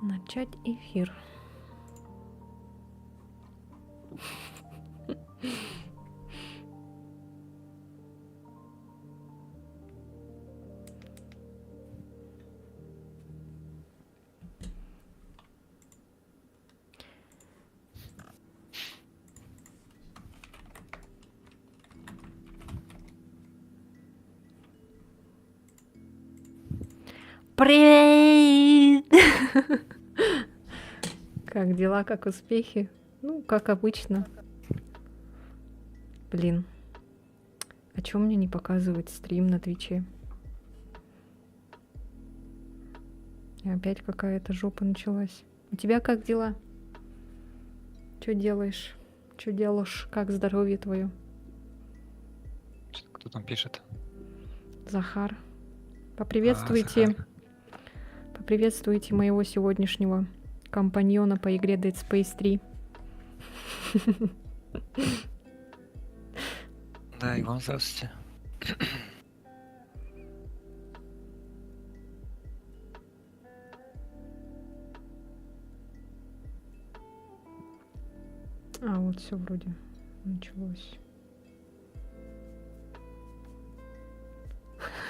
Начать эфир. Привет! Как дела, как успехи? Ну, как обычно. Блин. А чё мне не показывает стрим на Твиче? И опять какая-то жопа началась. У тебя как дела? Чё делаешь? Чё делаешь? Как здоровье твое? Кто там пишет? Захар. Поприветствуйте. Захар. Поприветствуйте моего сегодняшнего компаньона по игре Dead Space 3. Да, и вам здравствуйте. А, вот все вроде началось.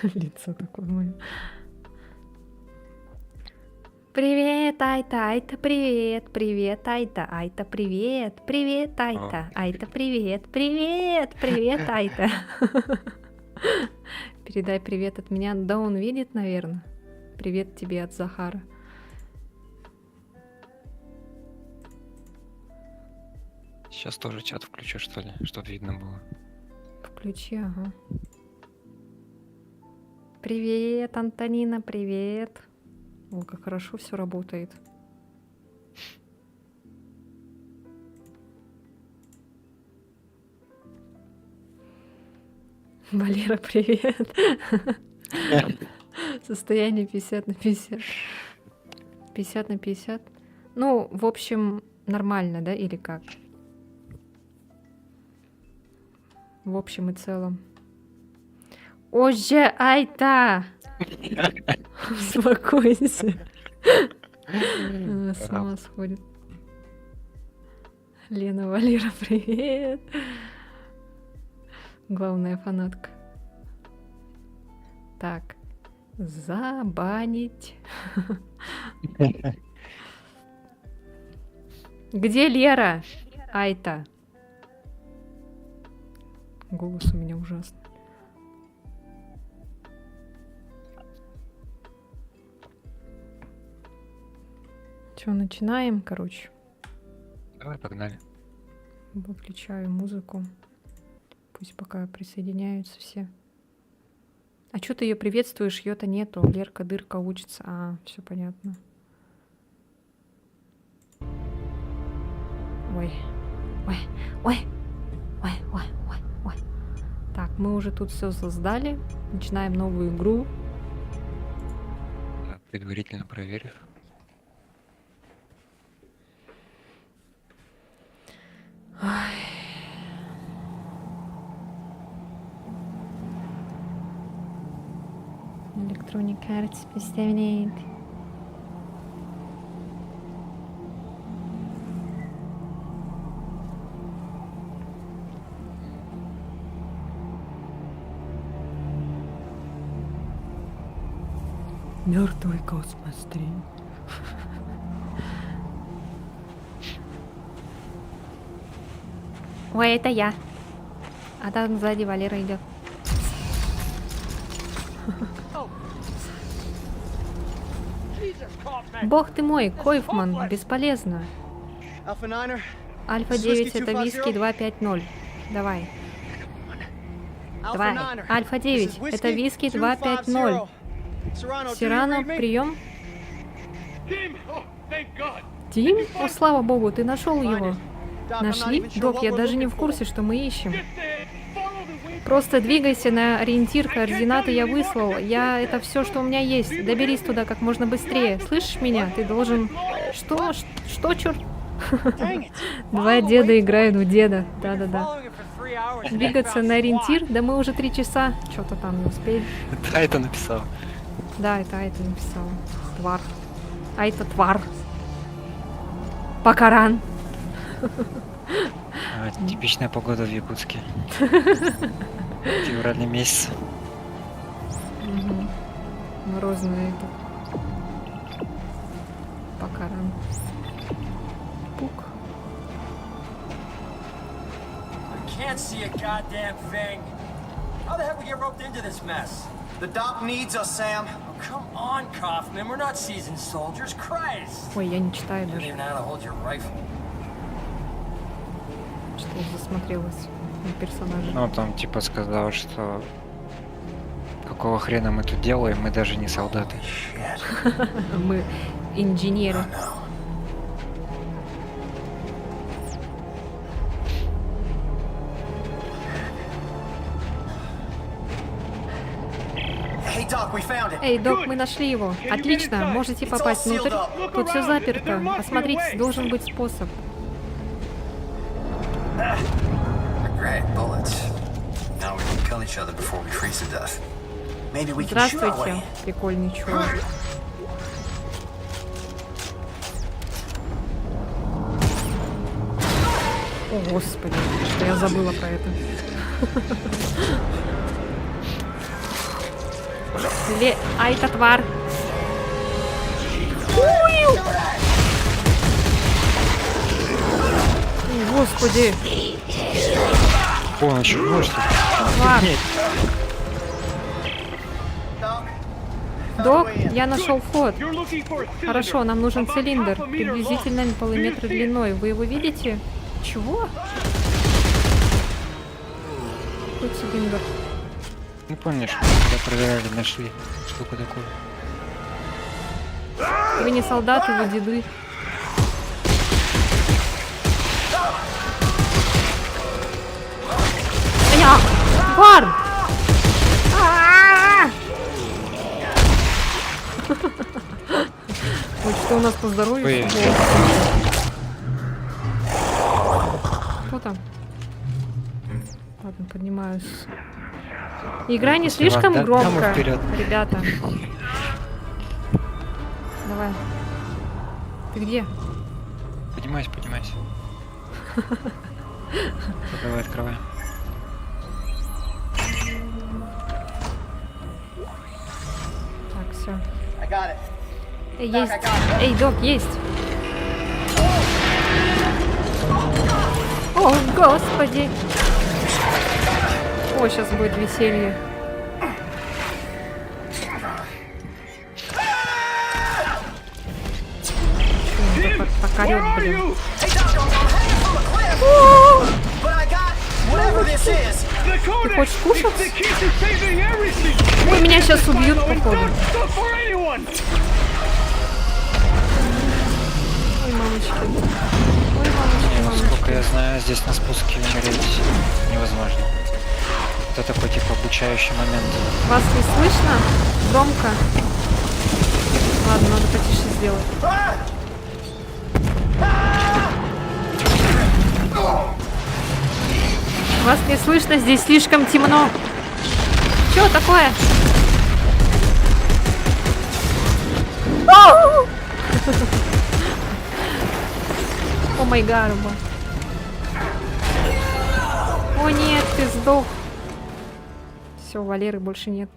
Лицо такое мое. Привет, Айта, Айта, привет, привет, Айта, Айта, привет, привет, Айта, Айта, привет, привет, привет, Айта. Передай привет от меня. Да, он видит, наверное. Привет тебе от Захара. Сейчас тоже чат включу, что ли, чтобы видно было. Включи, ага. Привет, Антонина, привет. О, как хорошо все работает. Валера, привет. Состояние 50 на 50. 50 на 50. Ну, в общем, нормально, да, или как? В общем и целом. Оже, Айта! Успокойся. Она с ума сходит. Лена, Валера, привет. Главная фанатка. Так. Забанить. Где Лера? Айта. Голос у меня ужасный. Что, начинаем, короче? Давай, погнали. Выключаю музыку. Пусть пока присоединяются все. А что ты ее приветствуешь? Ее-то нету. Лерка дырка учится. А, все понятно. Ой. Ой. Ой. Ой, ой, ой, ой. Так, мы уже тут все создали. Начинаем новую игру. Да, предварительно проверив. Electronic Arts представляет. Мертвый космос 3. Ой, это я. А там сзади Валера идет. Бог ты мой, Койфман, бесполезно. Альфа 9 это виски 250. Давай. Давай. Альфа 9 это виски 250. Сирано, прием. Тим? О, слава богу, ты нашел его. Нашли? Док, я даже не в курсе, что мы ищем. Просто двигайся на ориентир, координаты я выслал. Это все, что у меня есть. Доберись туда как можно быстрее. Слышишь меня? Ты должен... Что? Что, черт? Два деда играют в деда. Да-да-да. Двигаться на ориентир? Да мы уже 3 часа. Что-то там не успели. Да, это написал. Да, это написал. Тварь. А это твар. Покаран. Типичная погода в Якутске. Февральный месяц. Мгм. Морозный это. Покаран. Пук. Can't see a goddamn thing. How the heck we get roped into this mess? The doc needs us, Sam. Oh, come on, Kaufman. We're not seasoned soldiers. Christ. Ой, я не читаю You don't даже. even know how to hold your rifle. Что я засмотрелась на персонажа. Ну, там типа сказал, что какого хрена мы тут делаем, мы даже не солдаты. Shit. Мы инженеры. Oh, no. Hey, Doc, we found it. Эй, док, мы нашли его. Отлично, можете попасть внутрь. Тут все заперто. Осмотрите, должен быть способ. Great bullets. Now we can kill each other before we freeze to death. Maybe we can shoot our Здравствуйте, way. прикольный чувак. О, господи, что я забыла про это. А это тварь. Ой! О, господи, О, он еще может. тварь. Нет, Doc, Док, я нашел вход. Хорошо, нам нужен цилиндр, приблизительно полуметра длиной. Вы его видите? Чего? Какой цилиндр? ну помнишь, когда проверяли, нашли штуку такую. Вы не солдаты, вы деды. Я! Тварь! А-а-а! Ой, что у нас по здоровью? Ой. Кто там? Ладно, поднимаюсь. Игра не После вас, слишком да? громко, Дамы вперед. ребята. Давай. Ты где? Поднимайся, поднимайся. Давай, открывай. Так, все. I got it. Эй, есть. Эй, док, есть. О, господи. О, сейчас будет веселье. Покорет, блин. Hey, Doc, I'm hanging from a cliff. But I got whatever this is. Ты хочешь кушать? Ой, меня сейчас убьют, походу. Ой, мамочки. Ой, мамочки, мамочки. Насколько я знаю, здесь на спуске умереть невозможно. Это такой типа обучающий момент. Вас не слышно? Громко. Ладно, надо потише сделать. Вас не слышно, здесь слишком темно. Чё такое? Ау! О май гад. О нет, ты сдох. Все, Валеры больше нет.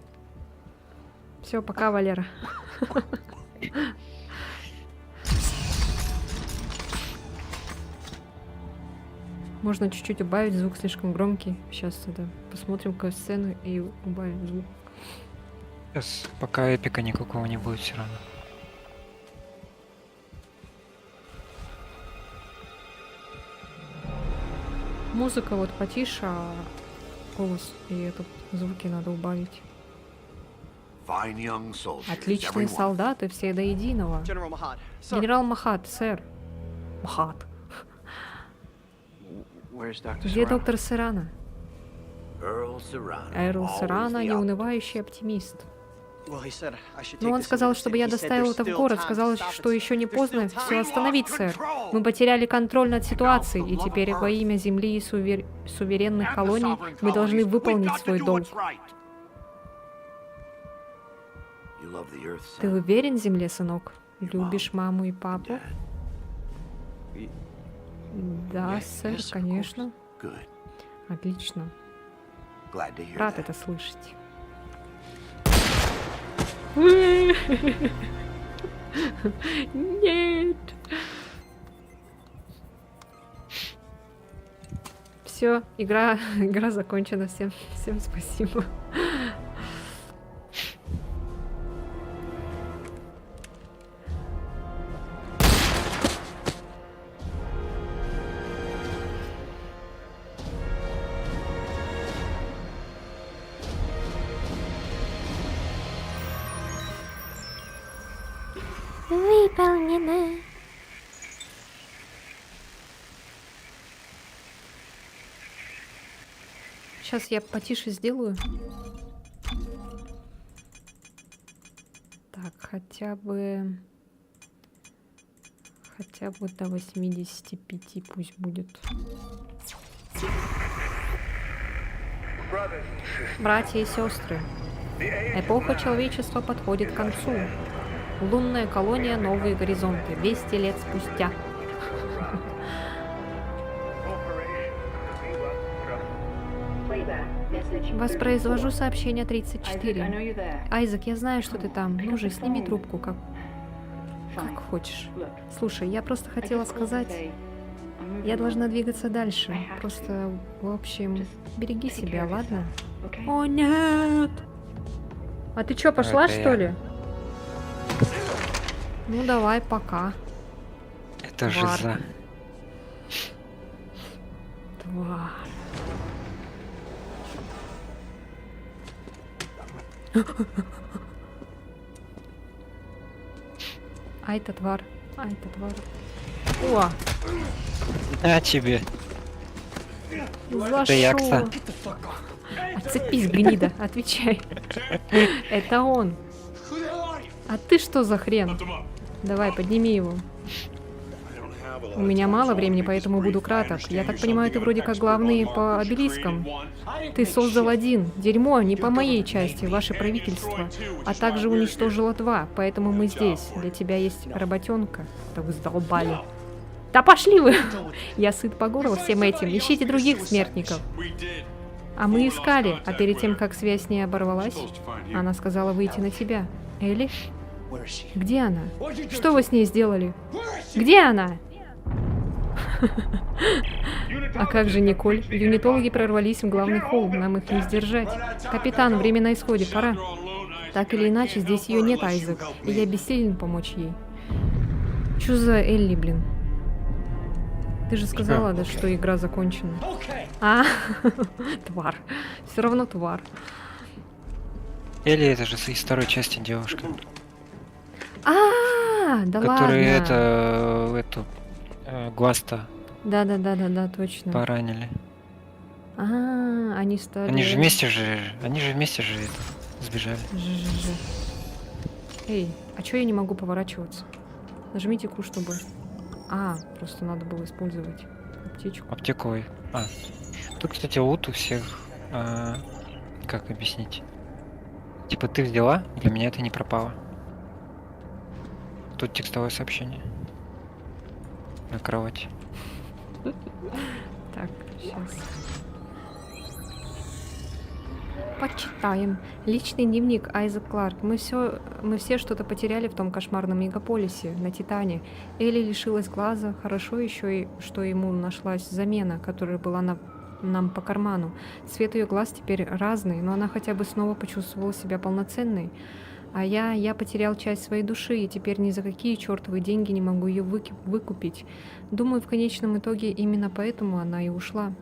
Все, пока, Валера. Можно чуть-чуть убавить, звук слишком громкий. Сейчас это посмотрим сцену и убавим звук. Сейчас пока эпика никакого не будет все равно. Музыка вот потише, а голос и этот звуки надо убавить. Fine young soldiers, Отличные everyone. солдаты, все до единого. General Mahad. Sir, Генерал Махат, сэр. Махат. Where's Dr. Где Serrano? доктор Серрано? Earl Serrano. Эрл always Серрано, the неунывающий оптимист. well, he said I should Но take он this сказал, into the чтобы city. я He said доставил there's это в still город. time Сказал, to stop что it. еще не There's поздно still time. все остановить, сэр. Мы потеряли контроль над ситуацией, и теперь во имя Земли и суверенных колоний мы должны выполнить свой долг. You love the earth, Ты son. уверен, Земле, сынок? Любишь маму и папу? Да, сэр, Yes, of конечно. course. Good. Отлично. Glad to hear Рад that. это слышать. Нет. Все, игра закончена. Всем спасибо. Выполнено. Сейчас я потише сделаю. Так, хотя бы до 85 пусть будет. Братья и сестры, эпоха человечества подходит к концу. Лунная колония «Новые горизонты» 200 лет спустя. Воспроизвожу сообщение 34. Айзек, я знаю, что ты там. Ну же, сними трубку, как хочешь. Слушай, я просто хотела сказать, я должна двигаться дальше. Просто, в общем, береги себя, ладно? О, нет! А ты чё, пошла, Это что я. ли? Ну, давай, пока. Это Тварь. жиза. Тварь. Ай, это тварь. Ай, это тварь. О, На тебе. за Это я, шо? кстати. Отцепись, гнида, отвечай. Это он. А ты что за хрен? Давай, подними его. У меня мало времени, поэтому буду краток. Я так понимаю, ты вроде как главный по обелискам. Ты создал один. Дерьмо не по моей части, ваше правительство. А также уничтожило два, поэтому мы здесь. Для тебя есть работенка. Да вы задолбали. Да пошли вы! Я сыт по горло всем этим. Ищите других смертников. А мы искали, а перед тем, как связь с ней оборвалась, она сказала выйти на тебя. Элли? Где она? Что вы с ней сделали? Где она? А как же Николь? Юнитологи прорвались в главный холл, нам их не сдержать. Капитан, время на исходе, пора. Так или иначе, здесь ее нет, Айзек, и я бессилен помочь ей. Чё за Элли, блин? Ты же сказала, да, что игра закончена. А, тварь. Все равно тварь. Элли, это же из второй части девушка. А, да Которые ладно. эту Гваста Да, точно. поранили. А, они стали... Они же вместе же это, сбежали. Ж. Эй, а чё я не могу поворачиваться? Нажмите Q, чтобы... А, просто надо было использовать аптечку. Аптековый. Тут, кстати, лут у всех. Как объяснить? Типа ты взяла, для меня это не пропало. Тут текстовое сообщение. На кровати. Так, сейчас. Почитаем. Личный дневник Айзек Кларк. Мы все что-то потеряли в том кошмарном мегаполисе, на Титане. Элли лишилась глаза. Хорошо еще и что ему нашлась замена, которая была нам по карману. Цвет ее глаз теперь разный, но она хотя бы снова почувствовала себя полноценной. А я потерял часть своей души, и теперь ни за какие чертовы деньги не могу ее выкупить. Думаю, в конечном итоге именно поэтому она и ушла.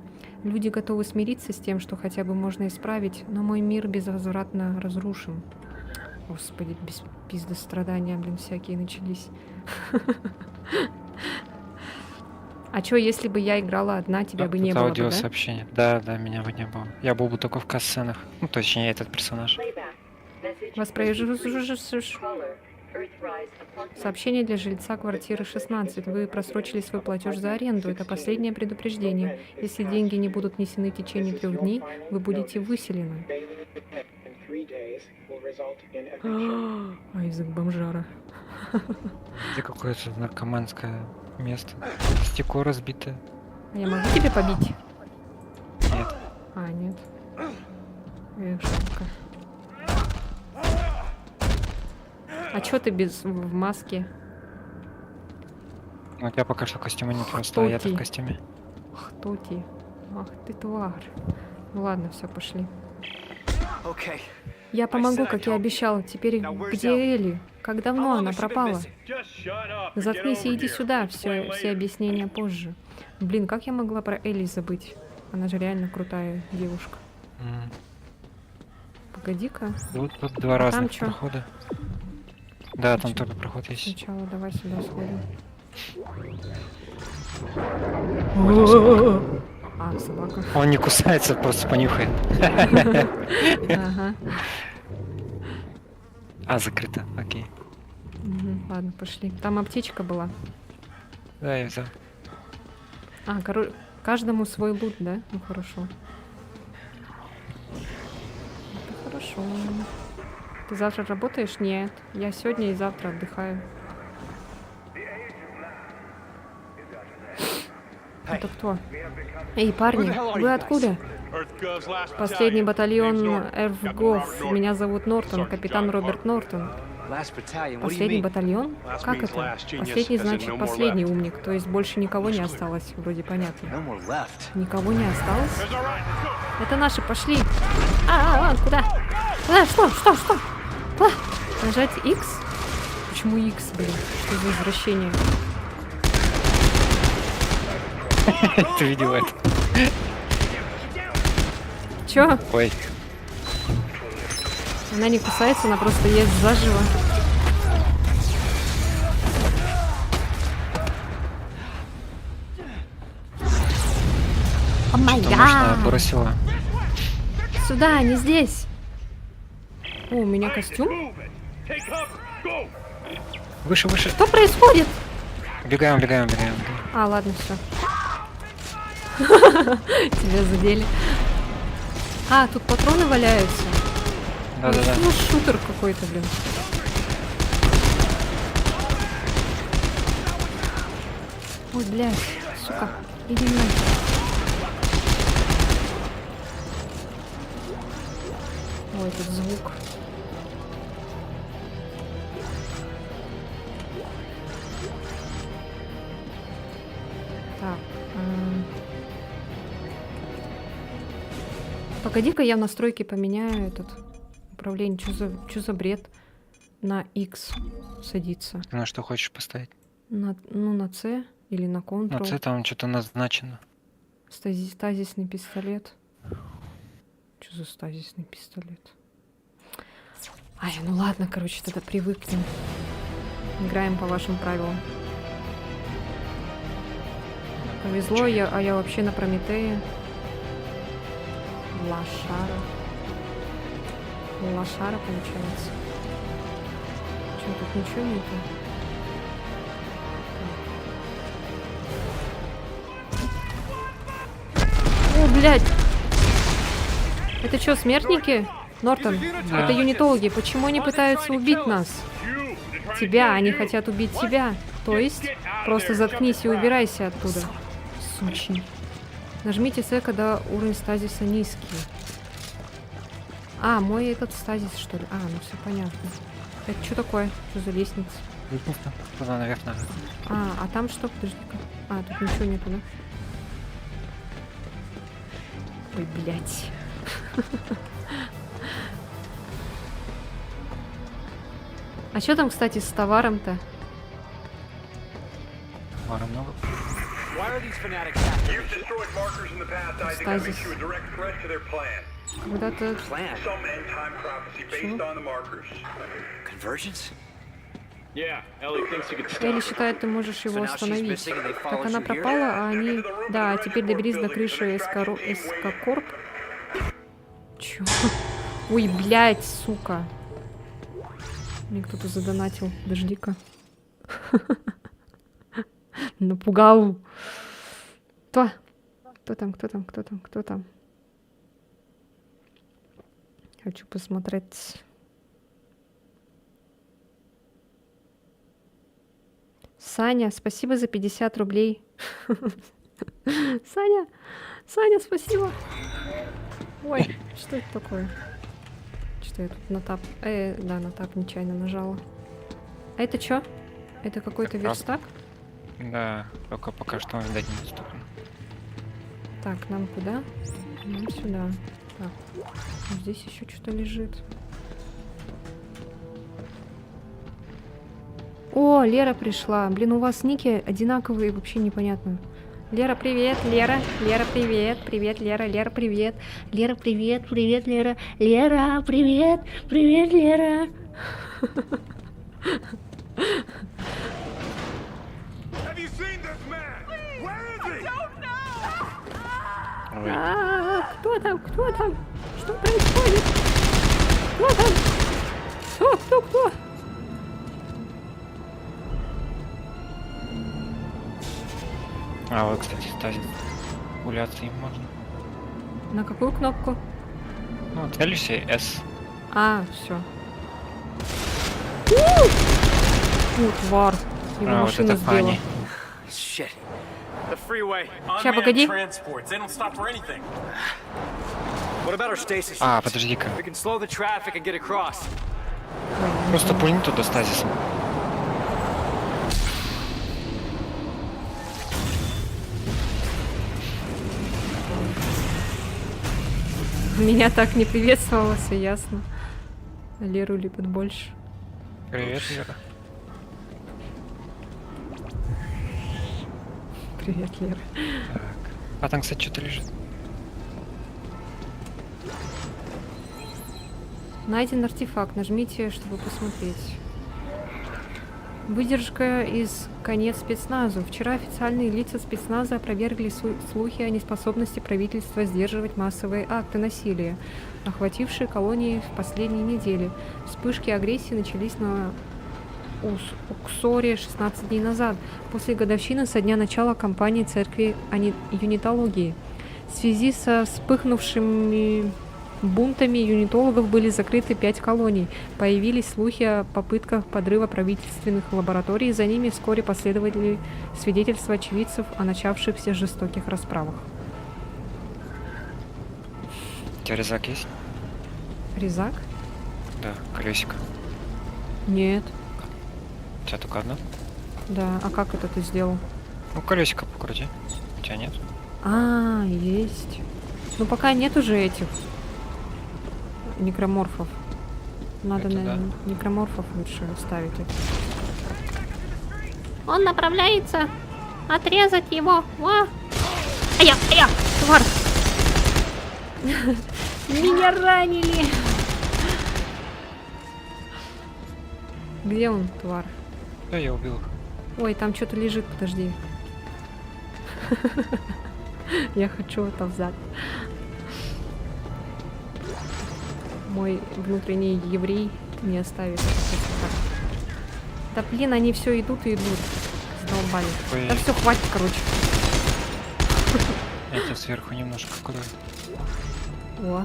Люди готовы смириться с тем, что хотя бы можно исправить, но мой мир безвозвратно разрушен. Господи, пиздострадания, блин, всякие начались. А чё, если бы я играла одна, тебя бы не было бы, да? Аудиосообщение. Да, меня бы не было. Я был бы только в катсценах. Ну, точнее, этот персонаж. Воспроизвожу сообщение для жильца квартиры 16. Вы просрочили свой платеж за аренду. Это последнее предупреждение. Если деньги не будут внесены в течение 3 дней, вы будете выселены. А язык бомжара. Где какое-то наркоманское место? Стекло разбитое. А я могу тебе побить? Нет. А, нет. Эх, жалко. А чё ты в маске? У тебя пока что костюма нет, просто а я-то в ты? костюме. Кто ты? Ах ты тварь. Ну ладно, все, пошли. Okay. Я помогу, как и обещал. Теперь где Элли? Как давно она пропала? Заткнись и иди сюда. Все объяснения позже. Блин, как я могла про Элли забыть? Она же реально крутая девушка. М. Погоди-ка. Тут два разных чё? прохода. Да, там чё? тоже проход есть. Сначала давай сюда сходим. А, собака. Он не кусается, просто понюхает. Ага. А, закрыто, окей. Мгм, ладно, пошли. Там аптечка была. Да, я взял. А, каждому свой лут, да? Ну хорошо. Это хорошо. Ты завтра работаешь? Нет. Я сегодня и завтра отдыхаю. Это кто? Эй, парни, вы откуда? Последний батальон РФГОВ. Меня зовут Нортон, капитан Роберт Нортон. Последний батальон? Как это? Последний значит последний, умник. То есть больше никого не осталось. Вроде понятно. No more left. Никого не осталось? Это наши, пошли. Куда? Куда? Что? Куда? Нажать X? Почему X, блин? Что за извращение? Ты видел это? Чё? Ой, Она не кусается, она просто ест заживо. О, мощно бросила. Сюда, не здесь. О, у меня костюм? Выше. Что происходит? Убегаем. А, ладно, все. Тебя задели. А, тут патроны валяются. Да. Ну, шутер какой-то, блин. Ой, блядь, сука, иди на. Ой, этот звук. Так. Погоди-ка, я в настройке поменяю этот управление. Чё за бред? На X садится. Ты на что хочешь поставить? На C или на Ctrl. На C там что-то назначено. Стазисный пистолет. Что за стазисный пистолет? Ай, ну ладно, короче, тогда привыкнем. Играем по вашим правилам. Повезло, я вообще на Прометее. Лошара получается. Что, тут ничего нету? О, блядь! Это что, смертники? Нортон, Да. это юнитологи. Почему они пытаются убить нас? Тебя, они хотят убить тебя. То есть, просто заткнись и убирайся оттуда. Сучий. Нажмите С, когда уровень стазиса низкий. А, мой этот стазис, что ли? А, ну все понятно. Это что такое? Что за лестница? Туда наверх надо. А там что? Подожди-ка. А, тут ничего нету, да? Ой, блядь. А что там, кстати, с товаром-то? Мара много. Стазис. Когда-то... Plan. Convergence? Элли считает, ты можешь его остановить. Так она пропала, а они... Да, а теперь доберись до крыши Эскакорп. Чё? Ой, блядь, сука. Мне кто-то задонатил. Подожди-ка. Напугал. Кто там? Хочу посмотреть. Саня, спасибо за 50 рублей. Саня, Саня, спасибо. Ой, что это такое? Что я тут на тап... да, на тап нечаянно нажала. А это что? Это какой-то Как раз. верстак? Да, только пока что он, видать, недоступен. Так, нам куда? Нам сюда. Так, здесь еще что-то лежит. О, Лера пришла. Блин, у вас ники одинаковые, вообще непонятно. Лера, привет, Лера. Лера, привет. Привет, Лера. Лера, привет. Лера, привет. Привет, Лера. Лера, привет. Привет, Лера. Ой, Кто там? Кто там? Что происходит? Кто там? Кто? а вот, кстати, стазис. Гуляться им можно. На какую кнопку? Ну, целишься S. А, все. Тварь. Его А, вот машина это сбила. Фанни. Shit. The freeway. Ща, погоди. Transports. They don't stop for anything. What about our stasis? А, units? подожди-ка. We can slow the traffic and get across. Просто пульни туда стазисом. Меня так не приветствовало, все ясно. Леру любят больше. Привет, Лера. Привет, Лера. Так. А там, кстати, что-то лежит. Найден артефакт. Нажмите, чтобы посмотреть. Выдержка из конец спецназу. Вчера официальные лица спецназа опровергли слухи о неспособности правительства сдерживать массовые акты насилия, охватившие колонии в последние недели. Вспышки агрессии начались на Уксоре 16 дней назад, после годовщины со дня начала кампании церкви юнитологии. В связи со вспыхнувшими бунтами юнитологов были закрыты 5 колоний. Появились слухи о попытках подрыва правительственных лабораторий, за ними вскоре последовали свидетельства очевидцев о начавшихся жестоких расправах. У тебя резак есть? Резак? Да, колесико. Нет. У тебя только одно? Да, а как это ты сделал? Ну, колесико покрути. У тебя нет? А, есть. Ну пока нет уже этих некроморфов. Надо, Это наверное, некроморфов лучше ставить. Он направляется. Отрезать его. Ая, тварь. Меня ранили. Где он, тварь? Да, я убил их. Ой, там что-то лежит, подожди. Я хочу это взять. Мой внутренний еврей не оставит. Да блин, они все идут и идут. Задолбали. Ой. Да все, хватит, короче. Я тебя сверху немножко крою. О.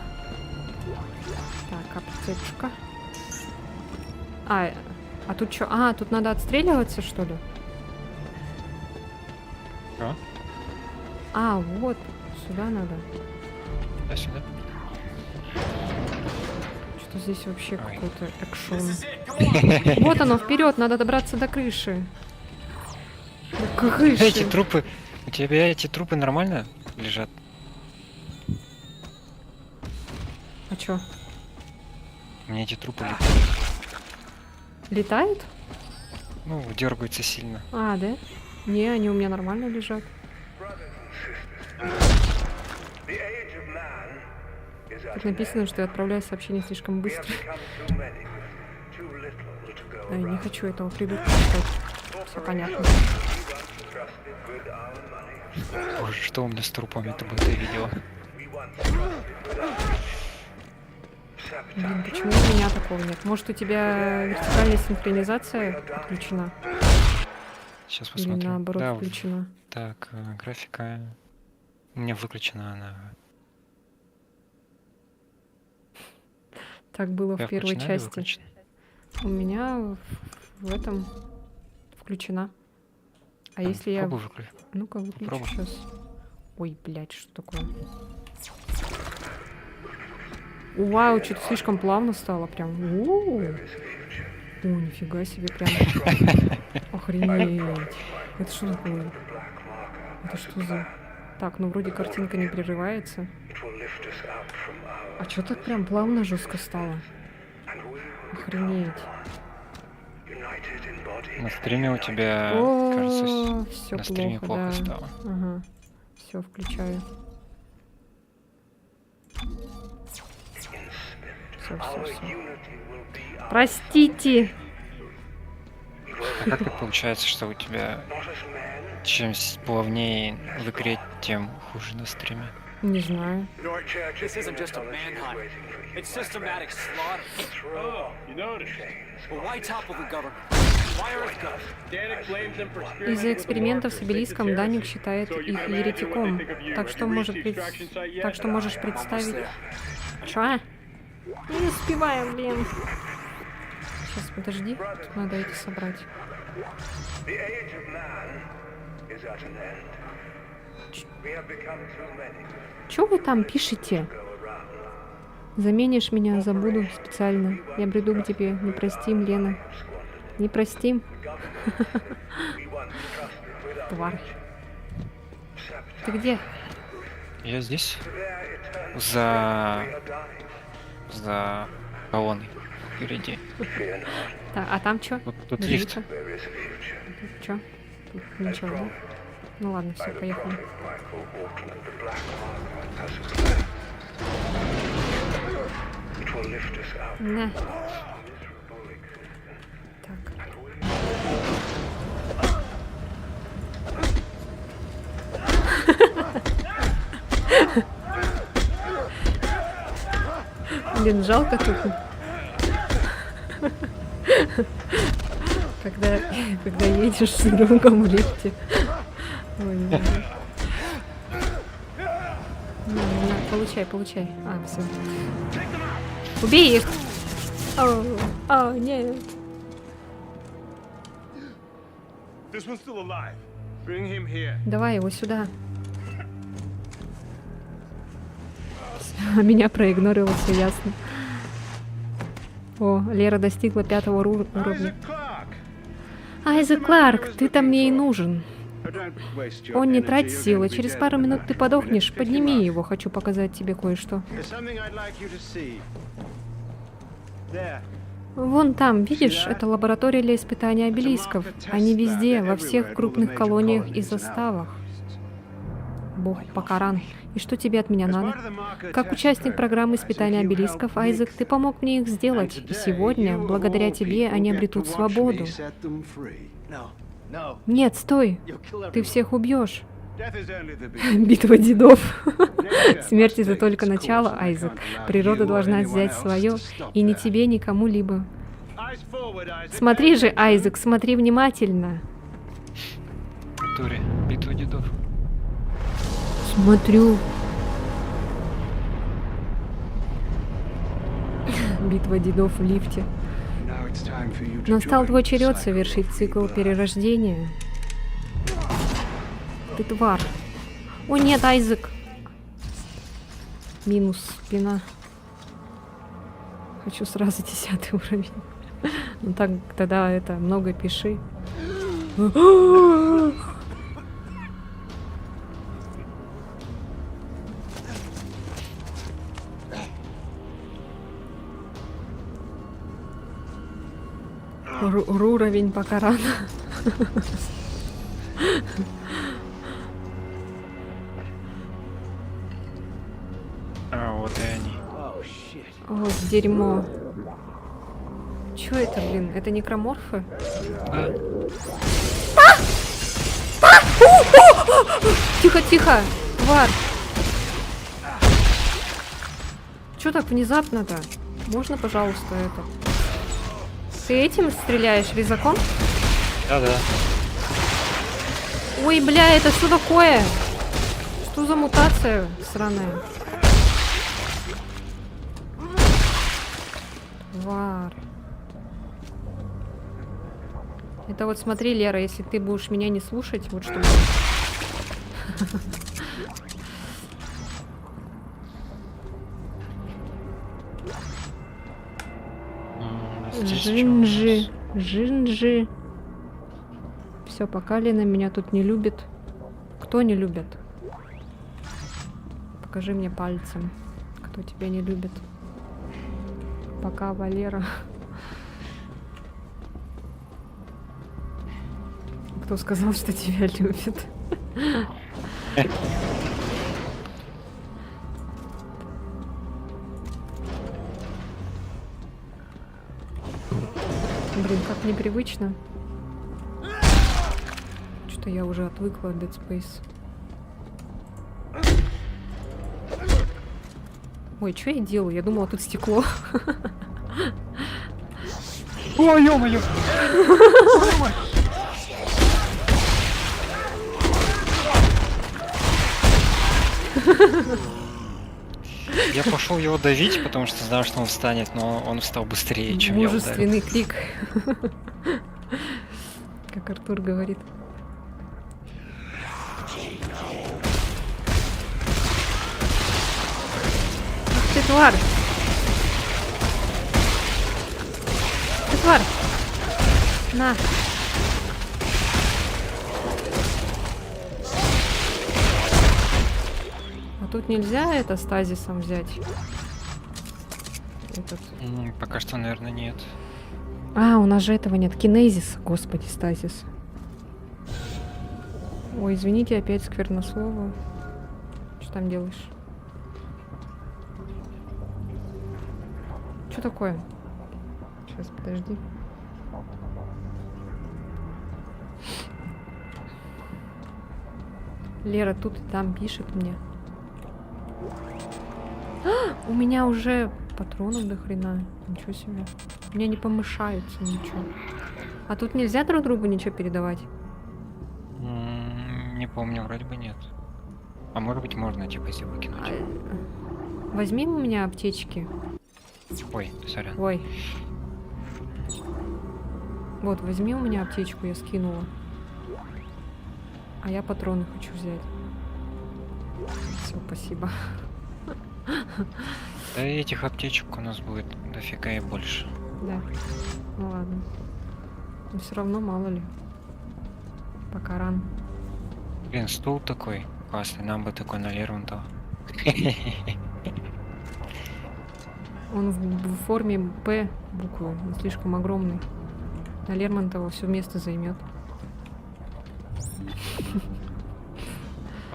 Так, аптечка. А тут что? А, тут надо отстреливаться, что ли? Что? А, вот. Сюда надо. Сюда. Что здесь вообще Ой. какой-то экшон. This is it. Come on. Вот оно, вперед, надо добраться до крыши. До Эти крыши. трупы... У тебя эти трупы нормально лежат? А чё? У меня эти трупы Летают? ну, дергаются сильно. А, да? Не, они у меня нормально лежат. Тут написано, что я отправляю сообщение слишком быстро. Да, я не хочу этого придурка читать. Все понятно. Боже, что у меня с трупами-то было это видео? Блин, почему у меня такого нет? Может, у тебя вертикальная синхронизация отключена? Сейчас Или посмотрим. наоборот Да, включена? так, графика... У меня выключена она. Так было тебя в первой включена или части. выключена? У меня в этом включена. А если я... Попробуй выключи. Ну-ка, выключу попробуй. сейчас. Ой, блядь, что такое? Вау, что-то слишком плавно стало прям. О, нифига себе, прям. Охренеть. Это что такое? Это что за... Так, ну вроде картинка не прерывается. А что так прям плавно жестко стало? Охренеть. На стриме у тебя, кажется, О, все на стриме плохо, плохо да. стало. Ага. Все, включаю. Все. Простите. А как так получается, что у тебя чем плавнее в игре, тем хуже на стриме? Не знаю. This isn't just a manhunt. It's systematic slaughter. Oh, you noticed? Well, why topple the government? Why Earth go? Danik blames them for Из-за experimenting with the экспериментов с markers. They обелиском do Даник terrorism. считает So you их can imagine what еретиком. they think of you. Так Have что you может reached the extraction site yet? Так что можешь Almost представить... there. Чё? Не успеваю, блин. Сейчас, подожди. Тут надо эти собрать. The age of man is at an end. We have become too many Чё вы там пишете? to go around. Заменишь меня, забуду специально. Я приду к тебе. Не простим, Лена. Не простим. Тварь. Ты где? Я здесь? За колонной впереди. А там чё? Вот тут лифт. Ждите. Чё? Тут ничего, да? Ну ладно, все, поехали. It will lift us out. На. Так. Блин, жалко тут. Когда едешь с другом в лифте. Ой, не знаю. Получай. А, все. Убей их! О, нет. This one's still alive. Bring him here. Давай его сюда. Меня проигнорило, все ясно. О, Лера достигла 5-го уровня. Isaac Clarke. Айзек Кларк, ты там мне и нужен. Don't waste your Он не energy, трать you're силы. gonna be Через dead пару in минут about ты 15 подохнешь. minutes, 50 Подними miles. его, хочу показать тебе кое-что. There's something I'd like you to see. There. Вон там, видишь, это лаборатория для испытания обелисков. Они везде, во всех крупных колониях и заставах. Бог Покаран. И что тебе от меня надо? Как участник программы испытания обелисков, Айзек, ты помог мне их сделать. И сегодня, благодаря тебе, они обретут свободу. No. No. Нет, стой! You'll kill Ты everyone. всех убьешь. Death is only the beginning. Битва дедов. Смерть это только начало, Айзек. Природа должна взять свое, и ни тебе, ни кому-либо. Eyes forward, Isaac. Смотри же, Айзек, смотри внимательно. Туре, битва дедов. Смотрю. Битва дедов в лифте. Now it's time for you to Настал join твой the черед cycle совершить of цикл rebirth. перерождения. Ты тварь. О нет, Айзек. Минус спина. Хочу сразу 10 уровень. Ну так, тогда это много пиши. Уровень Покарана. А, вот и они. Oh, shit. Вот дерьмо. Чё это, блин? Это некроморфы? Да. Тихо, тихо! Тварь! Чё так внезапно-то? Можно, пожалуйста, это? Ты этим стреляешь, резаком? Да-да. Ой, бля, это что такое? Что за мутация сраная? тварь. Это вот смотри, Лера, если ты будешь меня не слушать, вот что будет. Здесь чё у Жинджи. нас? Жинджи. Все, пока Лена меня тут не любит. Кто не любит? Покажи мне пальцем, кто тебя не любит. Пока, Валера. Кто сказал, что тебя любит? Блин, как непривычно. Что-то я уже отвыкла от Dead Space. Ой, что я делаю? Я думала, тут стекло. Ой, ё-моё! Я пошел его давить, потому что знал, что он встанет, но он встал быстрее, чем я ударил. Мужественный крик. Как Артур говорит. Ах ты тварь! Ты тварь! На! А тут нельзя это стазисом взять? Этот. Пока что, наверное, нет. А, у нас же этого нет. Кинезис, господи, стазис. Ой, извините, опять сквернослово. Что там делаешь? Что такое? Сейчас, подожди. Лера тут и там пишет мне. А, у меня уже патронов до хрена. Ничего себе. У меня не помешается ничего. А тут нельзя друг другу ничего передавать? Не помню, вроде бы нет. А может быть можно, типа, если выкинуть. Возьми у меня аптечки. Ой, сорян. Ой. Вот, возьми у меня аптечку, я скинула. А я патроны хочу взять. Все, спасибо. Да и этих аптечек у нас будет дофига и больше. Да. Ну ладно. Но все равно мало ли. Пока рано. Блин, стул такой классный, нам бы такой на Лермонтова. Он в форме П буквы, он слишком огромный. На Лермонтова все место займет.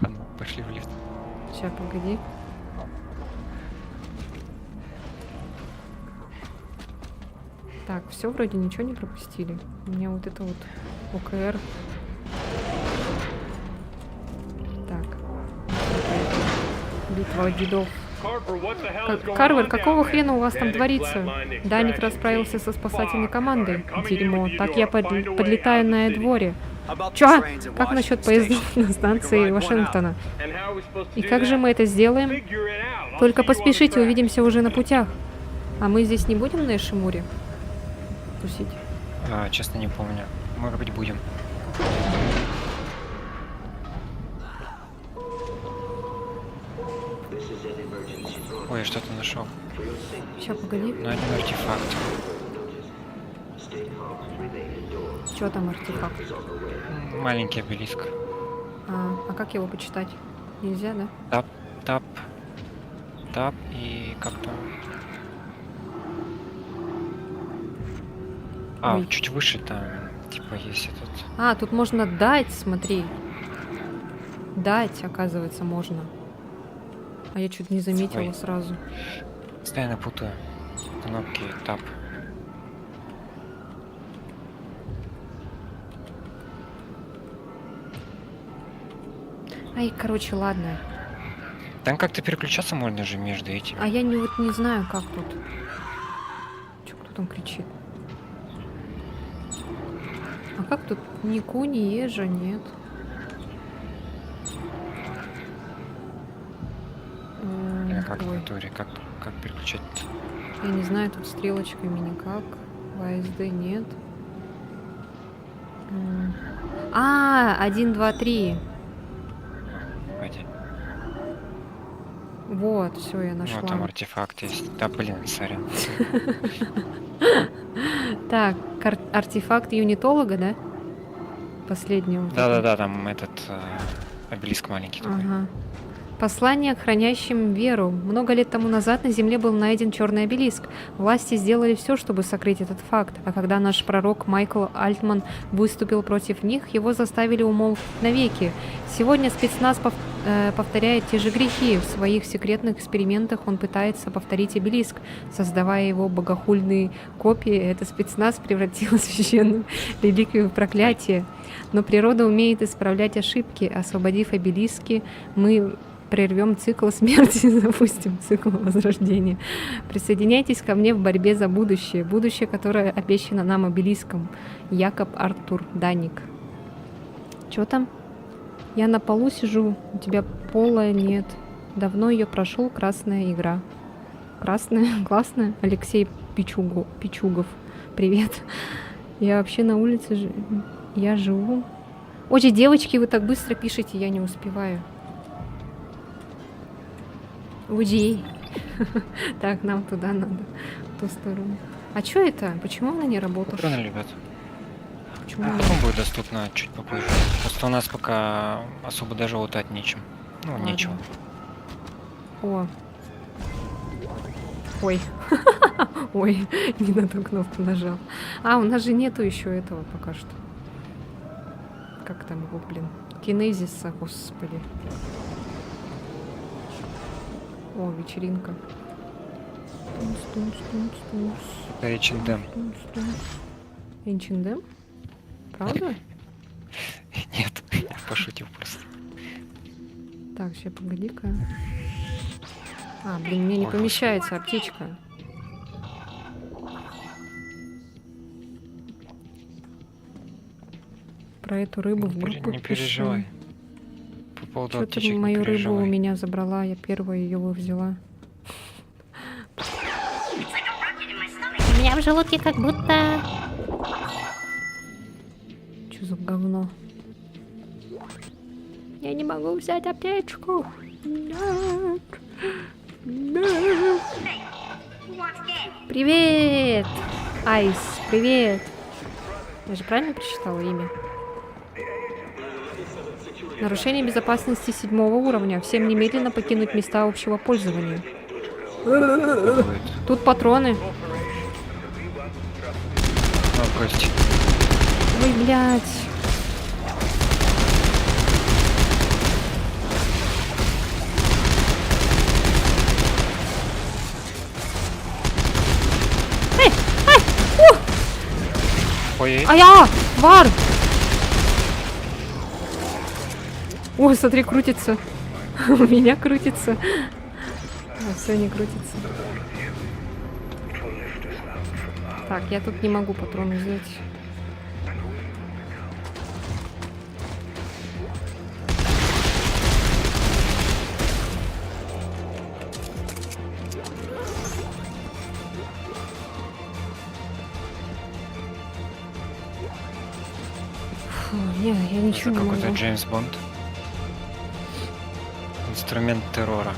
Ладно, пошли в лифт. Сейчас, погоди. Так, все вроде ничего не пропустили. У меня вот это вот ОКР. Так. Битва дедов. Карвер, какого хрена у вас там творится? Даник расправился со спасательной командой. Дерьмо. Так я подлетаю на Эдворе. Чё? Как насчет поездов на станции Вашингтона? И как же мы это сделаем? Только поспешите, увидимся уже на путях. А мы здесь не будем на Эшимуре тусить? Честно не помню. Может быть будем. Ой, я что-то нашел. Сейчас, погоди. Ну, один артефакт. Что там артефакт? Маленький обелиск. А как его почитать? Нельзя, да? Тап и как там? Ой. Чуть выше там, типа, есть этот. А, тут можно дать, смотри. Дать, оказывается, можно. А я чуть не заметила Ой. сразу. Постоянно путаю кнопки тап. Ай, короче, ладно. Там как-то переключаться можно же между этими. А я не знаю, как тут. Чё, кто там кричит? А как тут ни ку, ни ежа нет? Как в Ой. натуре, как переключать? Я не знаю, тут стрелочками никак. ВСД нет. 1, 2, 3. Погоди. Вот, все, я нашла. Вот там артефакт есть. Да, блин, сорян. Так, артефакт юнитолога, да? Последний. вот этот. Да-да-да, там этот обелиск маленький такой. Ага. Послание к хранящим веру. Много лет тому назад на Земле был найден черный обелиск. Власти сделали все, чтобы сокрыть этот факт. А когда наш пророк Майкл Альтман выступил против них, его заставили умолкнуть навеки. Сегодня спецназ повторяет те же грехи. В своих секретных экспериментах он пытается повторить обелиск. Создавая его богохульные копии, этот спецназ превратил священную реликвию в проклятие. Но природа умеет исправлять ошибки. Освободив обелиски, мы прервем цикл смерти и запустим цикл возрождения. Присоединяйтесь ко мне в борьбе за будущее. Будущее, которое обещано нам обелиском. Якоб Артур Даник. Чё там? Я на полу сижу, у тебя пола нет. Давно ее прошел, красная игра. Красная? Классная? Алексей Пичугов. Привет. Я вообще на улице я живу. Ой, девочки, вы так быстро пишете, я не успеваю. Уди. Так, нам туда надо, в ту сторону. А что это? Почему она не работает? Патроны, ребят. Почему она... Потом будет доступно чуть попозже. Просто у нас пока особо даже лутать нечем. Ну, Ладно. нечего. О. Ой. Ой, не на ту кнопку нажал. А, у нас же нету еще этого пока что. Как там его, блин? Кинезиса, господи. О, вечеринка. Это H&M. H&M? Правда? Нет, я пошутил просто. Так, сейчас погоди-ка. А, блин, мне не помещается аптечка. Про эту рыбу в группу Не переживай. пишу. По поводу Что-то аптечек не мою рыбу у переживай. меня забрала, я первая ее взяла. У меня в желудке как будто... Что за говно? Я не могу взять аптечку. Нет. Нет. Привет! Айс, привет! Я же правильно прочитала имя? Нарушение безопасности 7 уровня. Всем немедленно покинуть места общего пользования. Будет. Тут патроны. Ну, кость. Ой, блядь. Ой, А я! Вар! Ой, смотри, крутится. У меня крутится. Все не крутится. Так, я тут не могу патроны взять. Фу, не, я ничего это не какой-то могу. Джеймс Бонд. Инструмент террора.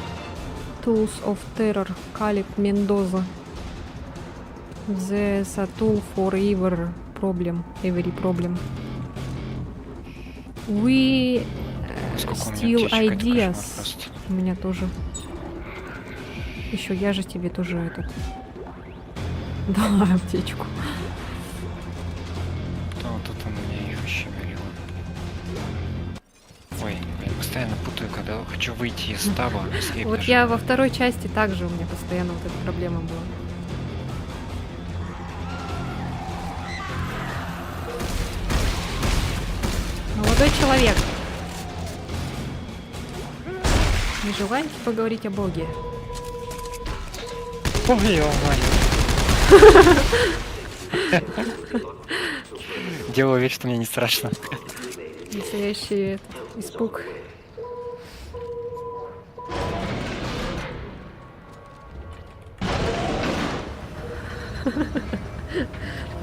Tools of Terror, Калиб Мендоза. There's a tool for every problem. We Сколько у меня steal аптечек, это кошмар ideas. просто. У меня тоже. Еще я же тебе тоже этот. Дала аптечку. Да, вот тут у меня их еще миллион. Ой, я постоянно путаю, когда хочу выйти из таба. escape Вот даже. я во второй части также у меня постоянно вот эта проблема была. Молодой человек. Не желаете поговорить о Боге? Ой, делаю вид, что мне не страшно. Настоящий испуг.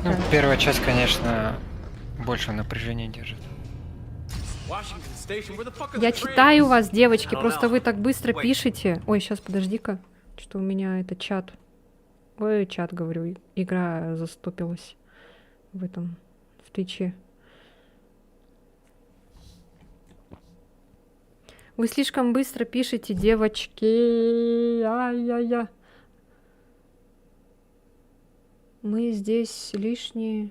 Ну, первая часть, конечно, больше напряжения держит. Washington Station, where the fuck are Я the trains? читаю вас, девочки, просто вы так быстро пишете. Ой, сейчас, подожди-ка. Что у меня это чат. Ой, чат, говорю. Игра застопилась в этом, в Твиче. Вы слишком быстро пишете, девочки. Ай-яй-яй. Мы здесь лишние.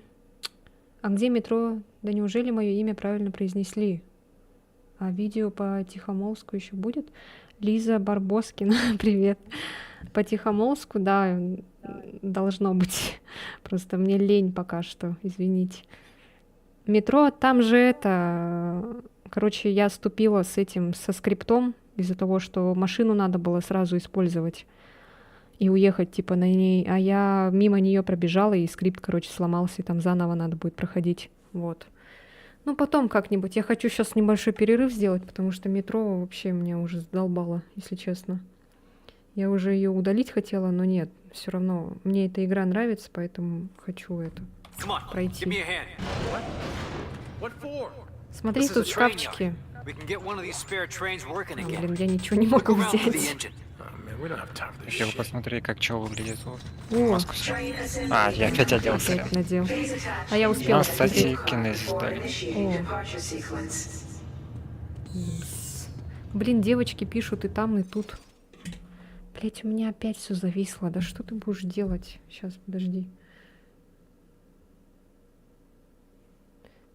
А где метро? Да неужели мое имя правильно произнесли? А видео по Тихомолску еще будет? Лиза Барбоскина, привет. По Тихомолску, да, должно быть. Просто мне лень пока что, извините. Метро, там же это... Короче, я ступила с этим, со скриптом, из-за того, что машину надо было сразу использовать и уехать, типа, на ней. А я мимо нее пробежала, и скрипт, короче, сломался, и там заново надо будет проходить. Вот. Ну, потом как-нибудь. Я хочу сейчас небольшой перерыв сделать, потому что метро вообще меня уже задолбало, если честно. Я уже ее удалить хотела, но нет. Все равно мне эта игра нравится, поэтому хочу это Come on, пройти. give me a hand. What for? Смотри, This is тут a train шкафчики. yard. We can get one of these spare trains working А, again. блин, я ничего не Look могу around for the взять. engine. We don't have time for this Хотел shit. посмотреть, как чё выглядит. Вот. О, Маску снял. А, я опять оделся. опять надел. А я успела. Нам, кстати, кстати. кинезис дали. Блин, девочки пишут и там, и тут. Блять, у меня опять все зависло. Да что ты будешь делать? Сейчас, подожди.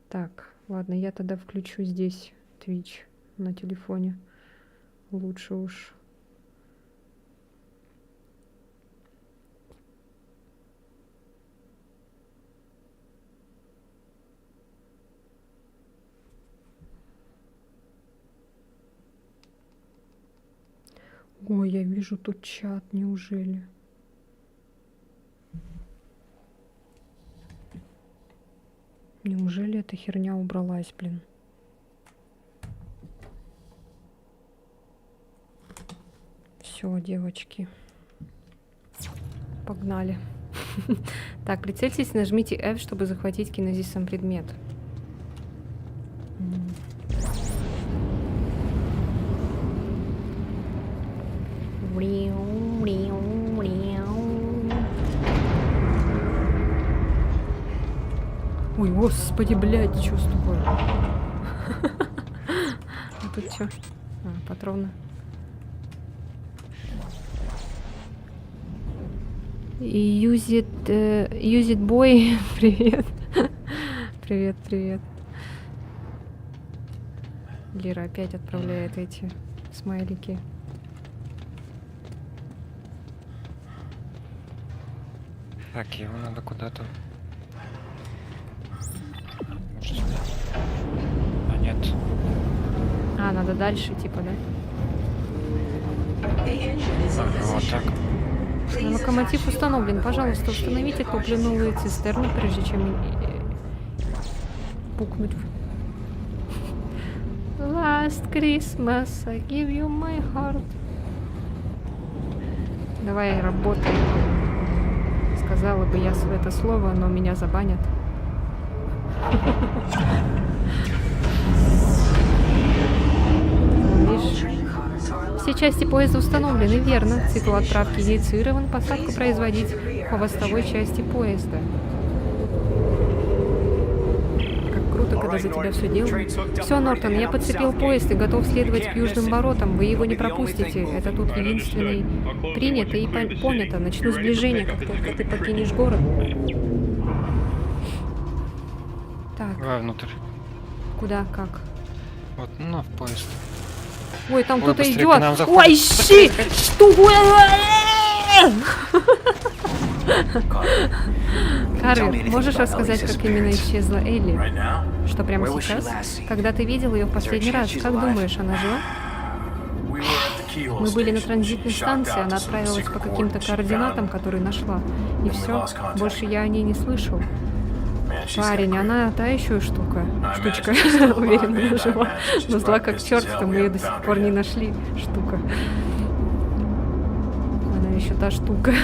Так, ладно, я тогда включу здесь Twitch на телефоне. Лучше уж. Ой, я вижу тут чат, неужели? Неужели эта херня убралась, блин? Все, девочки. Погнали. Так, прицельтесь, нажмите F, чтобы захватить кинезисом предмет. Ой, господи, блядь, что с тобой? А тут что? А, патроны. Use it boy. Привет. Привет, привет. Лера опять отправляет эти смайлики. Так, его надо куда-то. Может, сюда? А, нет. А, надо дальше, типа, да? Ага, вот так. Локомотив установлен. Пожалуйста, установите топливную цистерну, прежде чем пукнуть. Last Christmas I give you my heart. Давай, работай. Сказала бы я это слово, но меня забанят. Видишь? Все части поезда установлены, верно. Цикл отправки инициирован, посадку производить по хвостовой части поезда. Как круто, когда за тебя все делают. Все, Нортон, я подцепил поезд и готов следовать к южным воротам. Вы его не пропустите. Это тут единственный. Принято и понято. Начну сближение, как только ты покинешь город. Так, Давай внутрь. куда, как? Вот, ну, в поезд. Ой, там Ой, кто-то быстрее идет. к нам заходит. Ой, щи! Что? Карвер, можешь рассказать, как именно исчезла Элли? Right now? Что прямо Where was she сейчас? last seen? Когда ты видел ее в последний раз, как думаешь, она жива? We were at the keyhole Мы были на station. транзитной She shocked станции, out она to some отправилась по secret каким-то coordinates she координатам, found. которые нашла. И we все, lost contact. больше я о ней не слышал. Man, she's got Парень, great. она та еще штука. Штучка. imagine she's still alive, Уверена, man. она I жива. imagine she's Но зла probably как pissed черт, as что hell мы we ее haven't до сих found her пор не yet. нашли. Штука. Она еще та штука.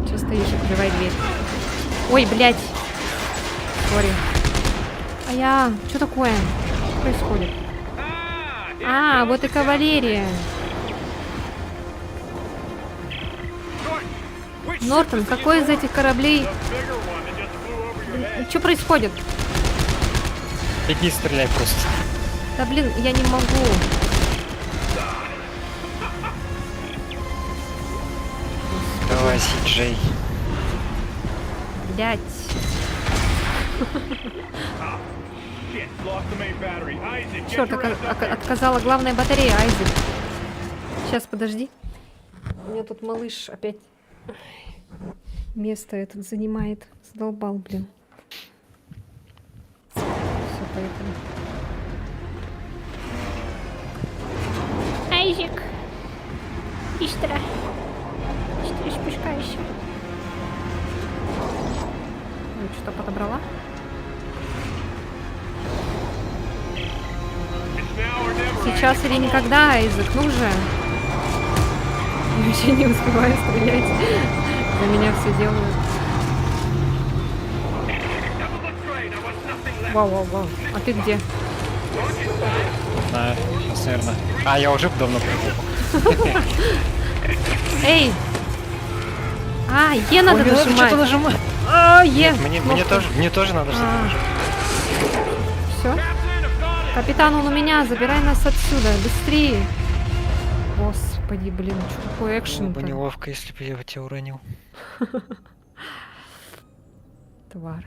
Сейчас стоишь, открывай дверь. Ой, блядь. Сори. Что такое? Что происходит? А, вот и кавалерия. Нортон, какой из этих кораблей... Что происходит? Беги, стреляй просто. Да блин, я не могу. Давай, Си-Джей. Блять. Черт, отказала главная батарея, Айзек. Сейчас, подожди. У меня тут малыш опять место этот занимает. Задолбал, блин. Все, поехали. Айзек. Быстро. Быстро спускайся. Ой, что подобрала? Сейчас или никогда, Айзек, ну же. Я вообще не успеваю стрелять. За меня все делают. Вау. А ты где? Знаю, сейчас, наверное. А, я уже давно прыгал. Эй! А, Е надо нажимать. Что-то нажимать. А, Е. Мне тоже надо что-то нажать. Все? Капитан, он у меня, забирай нас отсюда, быстрее. Господи, блин, что такое экшен? Было бы неловко, если бы я тебя уронил. Тварь.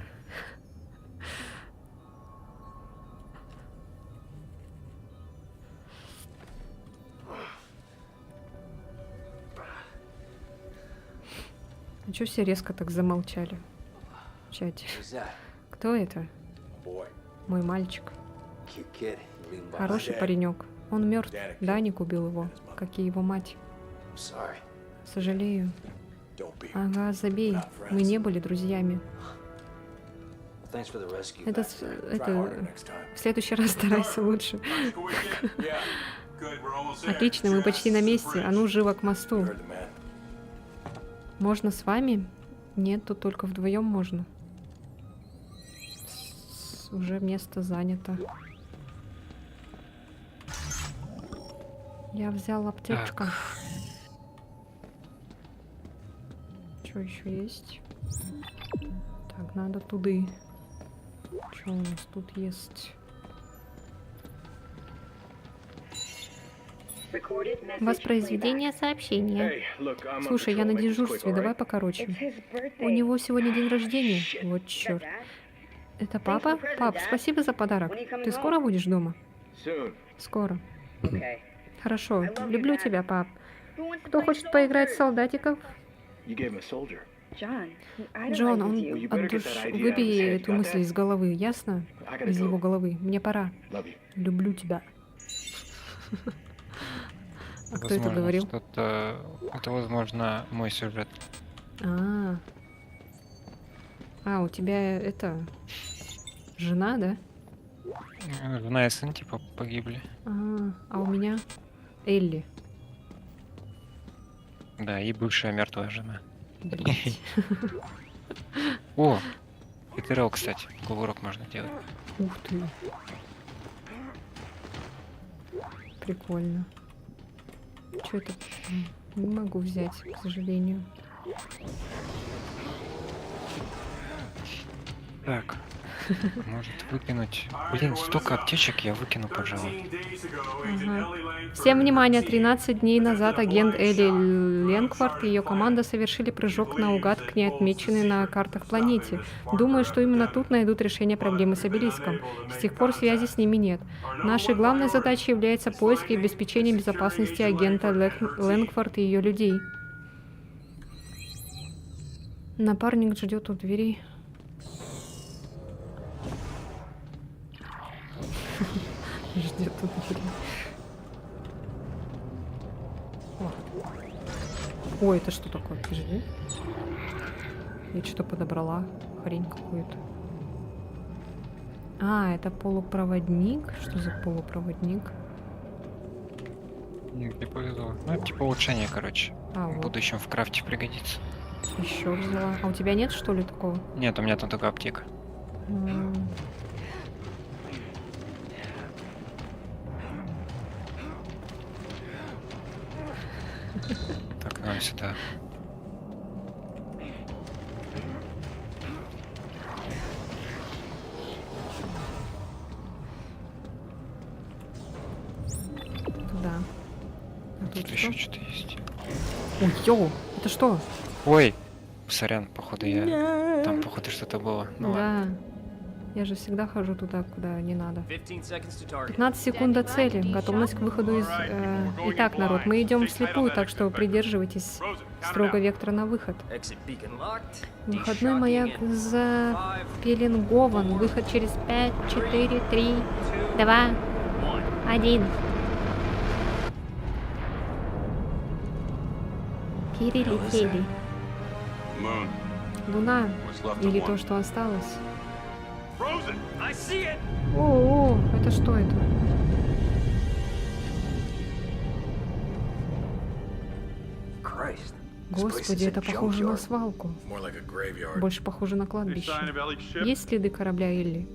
А чё все резко так замолчали в чате? Кто это? Мой мальчик. Хороший паренек. Он мертв. Даник убил его, как и его мать. Сожалею. Ага, забей. Мы не были друзьями. Это в следующий раз старайся лучше. Отлично, мы почти на месте. А ну, живо к мосту. Можно с вами? Нет, тут только вдвоем можно. Уже место занято. Я взял аптечку. Что еще есть? Так, надо туды. Что у нас тут есть? Воспроизведение сообщения. Слушай, я на дежурстве, давай покороче. У него сегодня день рождения. Вот черт. Это папа? Пап, спасибо за подарок. Ты скоро будешь дома? Скоро. Хорошо. Люблю тебя, пап. Кто хочет поиграть в солдатиков? Джон, выбей эту мысль из головы, ясно? Из его головы. Мне пора. Люблю тебя. А кто это говорил? Это, возможно, мой сюжет. У тебя это... Жена, да? Жена и сын, типа, погибли. А у меня Элли. Да, и бывшая мертвая жена. Блять. О! ИТРЛ, кстати. Кувырок можно делать. Ух ты. Прикольно. Что это? Не могу взять, к сожалению. Так. Может выкинуть. Блин, столько аптечек я выкину, пожалуй. Всем внимание, 13 дней назад агент Элли Ленквард и ее команда совершили прыжок наугад к неотмеченной на картах планете. Думаю, что именно тут найдут решение проблемы с обелиском. С тех пор связи с ними нет. Нашей главной задачей является поиск и обеспечение безопасности агента Ленквард и ее людей. Напарник ждет у двери. Ждет у двери. Ой, это что такое? Подожди. Я что-то подобрала. Хрень какую-то. Это полупроводник. Что за полупроводник? Не повезло. Ну, это типа улучшение, короче. В Вот. будущем в крафте пригодится. Еще взяла. А у тебя нет, что ли, такого? Нет, у меня там только аптека. М. Так, нам сюда. Туда. А тут Тут что? еще что-то есть. Ой, йоу, это что? Ой! Сорян, походу я... Там, походу, что-то было. Ну ладно. Да. Я же всегда хожу туда, куда не надо. 15 seconds to target. 15 секунд до цели. Готовность к выходу из... Итак, народ, мы идем вслепую, так что придерживайтесь строго вектора на выход. Exit beacon locked. Выходной маяк запеленгован. Выход через 5, 4, 3, 2, 1. Перелетели. Moon. Луна. What's left of Или one? то, что осталось. Frozen. I see it. О, это что это? Christ. Господи, это похоже на свалку. More like a graveyard. Больше похоже на Any кладбище. sign of Ellie's ship? Есть следы корабля Элли?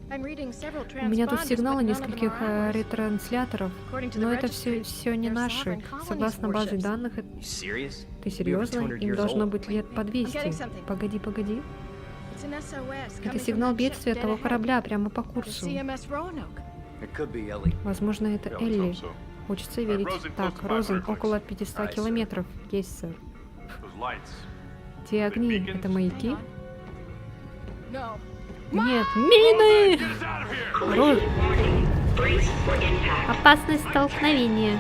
У меня тут сигналы нескольких ретрансляторов, но это все не наши. Согласно базе данных, You serious? ты серьезно? Им должно быть лет по 200. Погоди, погоди. Это сигнал бедствия того корабля прямо по курсу. It could be Ellie. Возможно, это Yeah, let's Элли. hope so. Хочется верить. Так, Розен, около 500 километров. Есть, сэр. Those lights. Те огни — это маяки? Нет, мины! Роз... Опасность столкновения.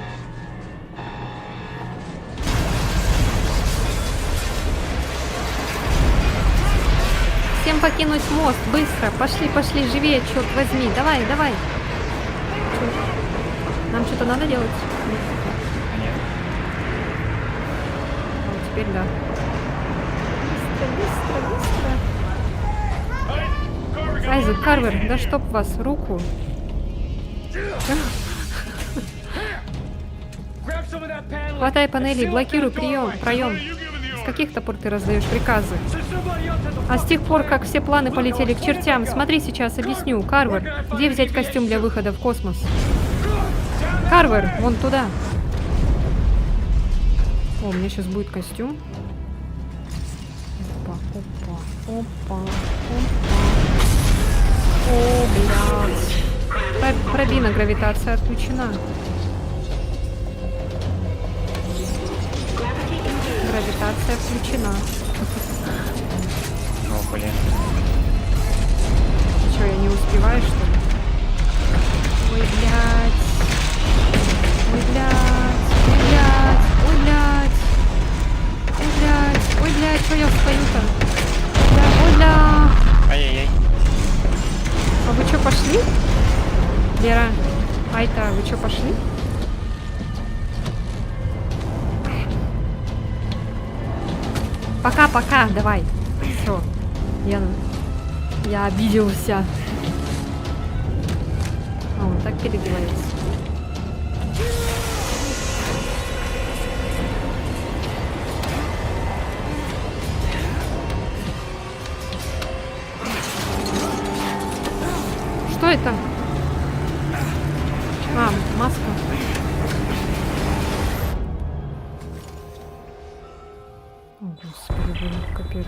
Всем покинуть мост, быстро! Пошли, пошли, живее, черт возьми! Давай, давай! Чё? Нам что-то надо делать? Нет. А вот теперь да. Быстро, быстро, быстро! Айзек, Карвер, да чтоб вас, руку! Хватай панели, блокируй проем. С каких то пор ты раздаешь приказы? А с тех пор, как все планы полетели к чертям, смотри сейчас, объясню. Карвер, где взять костюм для выхода в космос? Карвер, вон туда. О, у меня сейчас будет костюм. Опа, опа, опа, опа. О, блядь. Пробина, гравитация отключена. Гравитация включена. Ну, блин. Че, я не успеваю, что ли? Ой, блядь. Ой, блядь. Ой, блядь. Ой, блядь. Ой, блядь. Ой, блядь, что я встаю-то? Ой, бля. Ай-яй-яй. А вы что, пошли? Лера, Айта, вы что, пошли? Пока-пока, давай. Все. Я обиделся. А, он так переодевается. Что это? А, маска. О, господи, блин, капец.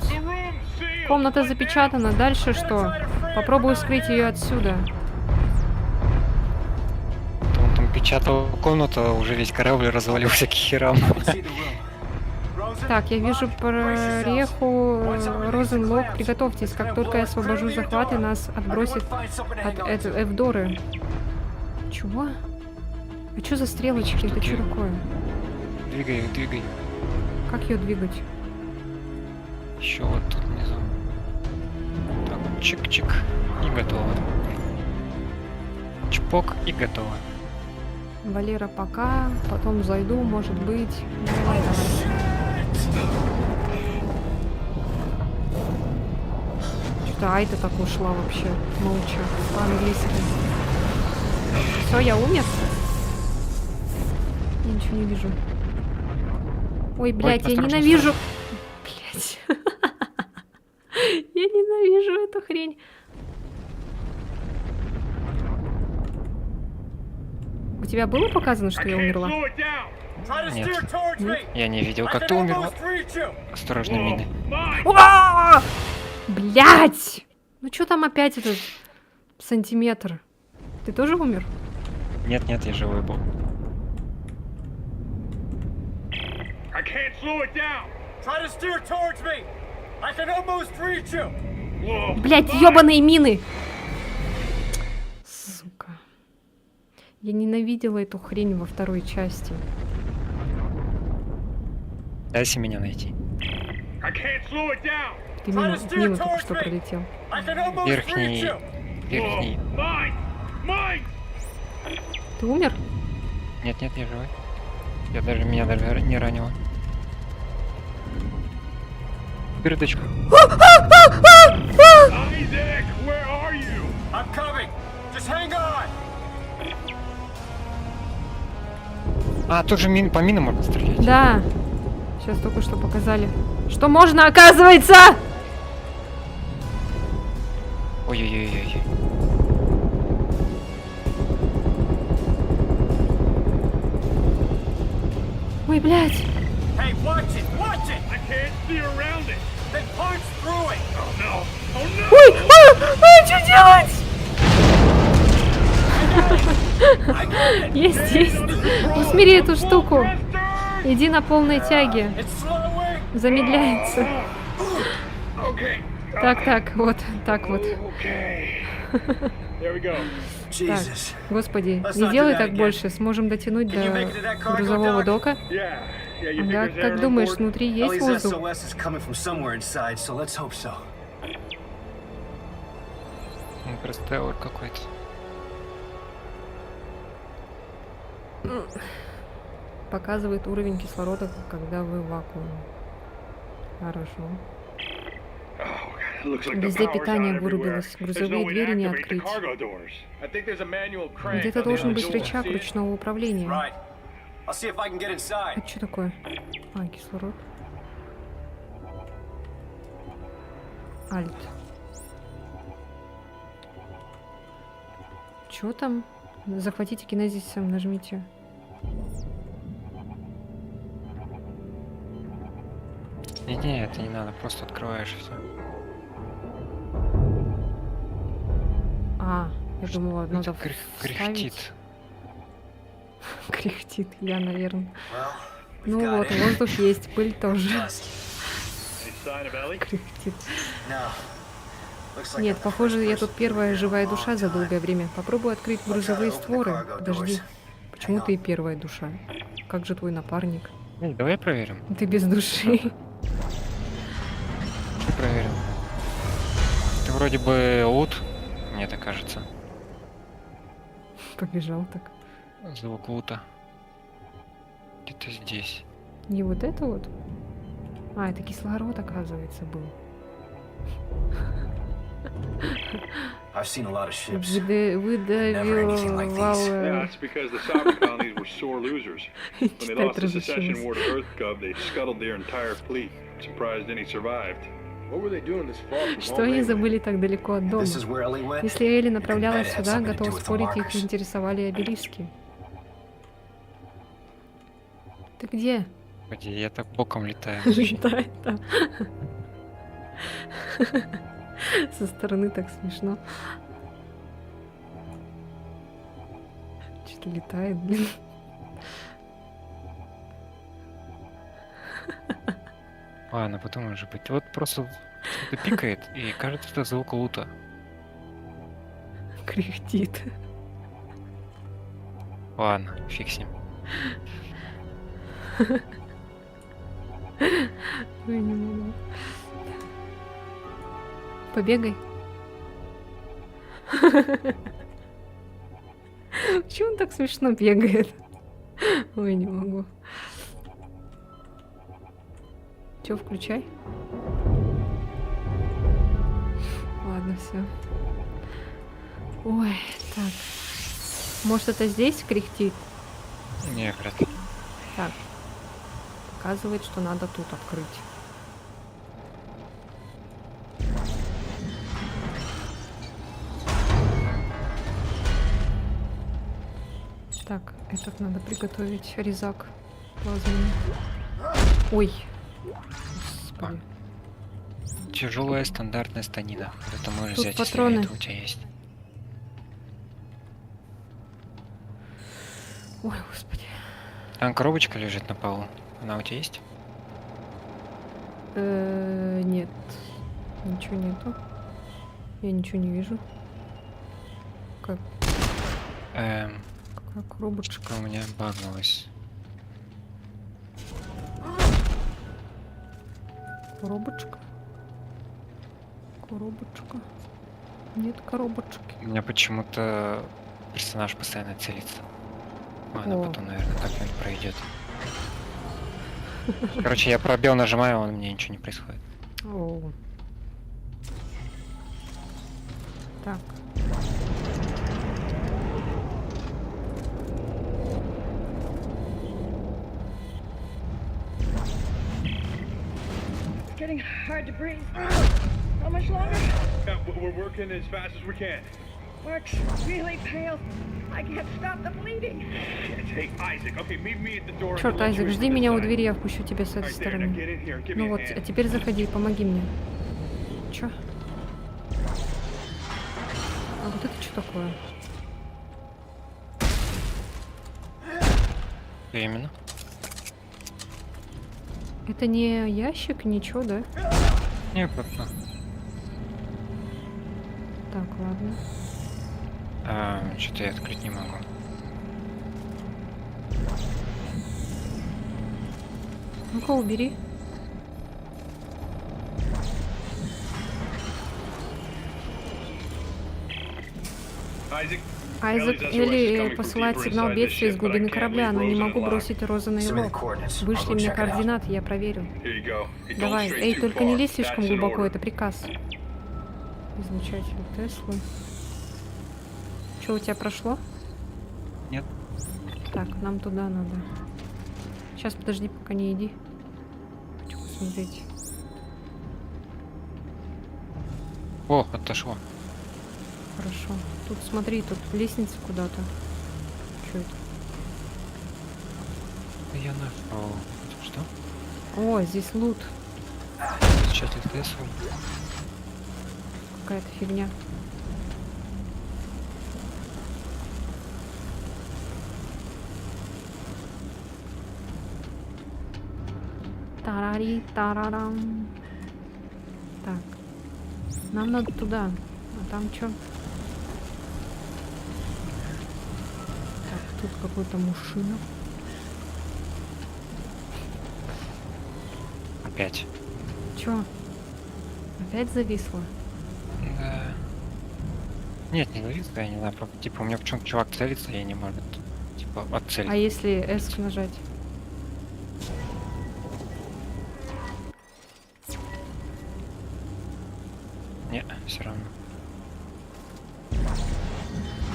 Комната запечатана. Дальше что? Попробую скрыть ее отсюда. Он там печатал комнату, а уже весь корабль развалился к херам. Так, я вижу прореху. Розенлок, приготовьтесь. Как только я освобожу захват, и нас отбросит от Эвдоры. Чего? А что за стрелочки? Это что такое? Двигай, двигай. Как ее двигать? Еще вот тут внизу. Так, чик-чик. И готово. Чпок и готово. Валера, пока. Потом зайду, может быть. Давай, давай. Что-то Айта так ушла вообще. Молча. По-английски. Все, я умер? Я ничего не вижу. Ой, блядь, Ой, я осторожно, ненавижу. Блять. Я ненавижу эту хрень. У тебя было показано, что я умерла? Slow it down. Try to Нет. steer towards me. Я не видел, I как can ты умерла. almost reach you. Осторожно, мины. Уа! Блять! Ну что там опять этот сантиметр? Ты тоже умер? Нет, нет, я живой был. I can't slow it down. Try to steer towards me. I can almost reach you. Whoa. Блять, ёбаные мины! Сука. Я ненавидела эту хрень во второй части. Дайся меня найти. I can't slow it down. Ты мимо только что пролетел. I can almost reach Верхний. you. Верхний. Mine. Mine. Ты умер? Нет, нет, я живой. Меня даже не ранило. Передачку. Isaac, where are you? I'm coming. Just hang on. А, тут же по минам можно стрелять. Да. Сейчас только что показали. Что можно, оказывается! Ой-ой-ой-ой. Ой, блядь. Hey, watch it. Watch it. I can't see around it. Then punch through it. Oh no. Oh no. Ой, что делать? Есть, есть. Усмири эту штуку. Иди на полной тяге. It's slowing. Замедляется. Okay. Так, вот, так вот. Okay. There we go. Так, Jesus. господи, Let's не not делай do that так again. больше. Сможем дотянуть Can you make it to that до cargo грузового dock? дока. Yeah. Yeah, you think Ага, there's air как on думаешь, board? внутри есть Ellie's воздух? SOS is coming from somewhere inside, so let's hope so. Интерстеллар какой-то. Показывает уровень кислорода, когда вы в вакууме. Хорошо. Oh, it looks like the Везде power's питание out everywhere. вырубилось. There's no Грузовые way to двери не activate the открыть. cargo doors. I think there's a manual crank Где-то on the должен other быть door. рычаг See it? ручного управления. Right. I'll see if I can get inside. Это что такое? А, кислород. Альт. Чё там? Захватите кинезисом, нажмите. Не, это не надо, просто открываешь все. А, я думала, надо Кряхтит. вставить. Кряхтит, я, наверное. Well, Ну got вот, it. воздух есть, пыль тоже. Dust. Any sign of Ellie? Кряхтит. No. Looks like Нет, I'm the похоже, first я тут person первая in a живая long душа за time. долгое время. Попробуй открыть грузовые I'll try to open the створы. cargo Подожди. doors. Почему Hang ты on. первая душа? Как же твой напарник? Давай проверим. Ты без души. Проверим. Ты вроде бы лут, мне так кажется. Побежал так. Звук лута. Где-то здесь. Не вот это вот? А, это кислород, оказывается, был. I've seen a lot of ships. Выдавил... Yeah, that's because the sovereign colonies were sore losers. When they Читать lost the secession разучилась. war to EarthGov, they scuttled their entire fleet. Surprised any survived. What were they doing this far from Что home они anyway? забыли так далеко от дома? This is where Ellie went. Если Элли направлялась It had сюда, something to готов do with the спорить, их markers. интересовали обелиски. Ты где? Господи, я так боком летаю. Летает там. Со стороны так смешно. Что-то летает, блин. Ладно, потом может быть. Вот просто это пикает, и кажется, это звук лута. Кряхтит. Ладно, фиг с ним. Ой, не могу. Побегай. Почему он так смешно бегает? Ой, не могу. Чё, включай? Ладно, все. Ой, так. Может, это здесь кряхтит? Не, вряд ли. Так. Показывает, что надо тут открыть. Так, этот надо приготовить. Резак плазменный. Ой. Господи. Тяжелая стандартная станина. Это можешь Тут взять, патроны. если это у тебя есть. Ой, господи. Там коробочка лежит на полу. Она у тебя есть? Нет. Ничего нету. Я ничего не вижу. Как, какая коробочка? Что у меня багнулось? Коробочка. Коробочка. Нет коробочки. У меня почему-то персонаж постоянно целится. Ладно, О. потом, наверное, как-нибудь пройдет. Короче, я пробел нажимаю, у меня ничего не происходит. О. Так. It's getting hard to breathe. How much longer? We're working as fast as we can. Mark's really pale. I can't stop the bleeding. Hey, Isaac. Okay, meet me at the door. Черт, Айзек, жди меня у двери, я впущу тебя с этой стороны. Ну вот, а теперь заходи, помоги мне. Чё? А вот это что такое? Именно. Это не ящик, ничего, да? Не, просто. Так, ладно. Что-то я открыть не могу. Ну-ка, убери. Айзек Элли посылает сигнал бедствия из глубины корабля, но не могу бросить Роза на его. Вышли мне координаты, я проверю. Давай, эй, только не лезь слишком глубоко, это приказ. Излучатель Теслы. Что, у тебя прошло? Нет. Так, нам туда надо. Сейчас, подожди, пока не иди. Хочу посмотреть. О, отошло. Хорошо. Тут смотри, тут лестница куда-то. Что это? Я нашел. Что? О, здесь лут. Сейчас ты Теслу. Какая-то фигня. Тарари, тарарам. Так. Нам надо туда. А там что? Так, тут какой-то мужчина. Опять. Чё? Опять зависло? Да. Нет, не завис, я не знаю. Типа у меня почему-то чувак целится, я не могу. Типа отцелить. А если S нажать? Не, все равно.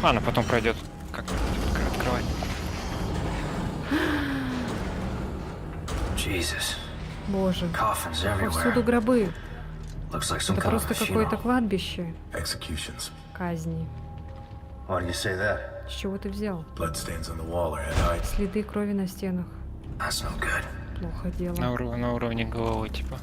Ладно, потом пройдет. Как открывать? Jesus. Боже. Coffins Повсюду everywhere. гробы. Looks like some Это kind of просто a какое-то funeral. кладбище. Executions. Казни. Why do you say that? С чего ты взял? Bloodstains on the wall are at height. Следы крови на стенах. That's no good. Плохо дело. На уровне головы, типа.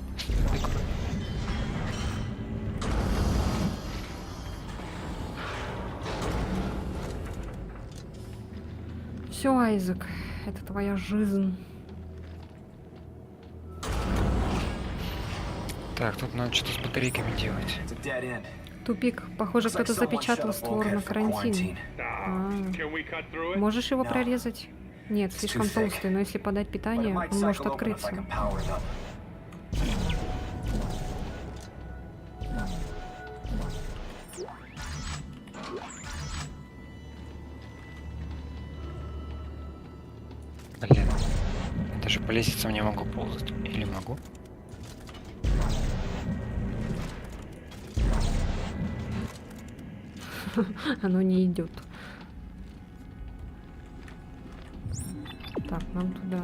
Все, Айзек, это твоя жизнь. Так, тут надо что-то с батарейками делать. It's a dead end. Тупик. Похоже, Looks like кто-то someone запечатал shut a створ bulkhead на for карантин. quarantine. А, Can we cut through it? можешь его No. прорезать? Нет, слишком too thick. толстый, но если подать But питание, it might он может cycle open if открыться. I can power it up. Блин. Даже по лестницам не могу ползать. Или могу? Оно не идет. Так, нам туда.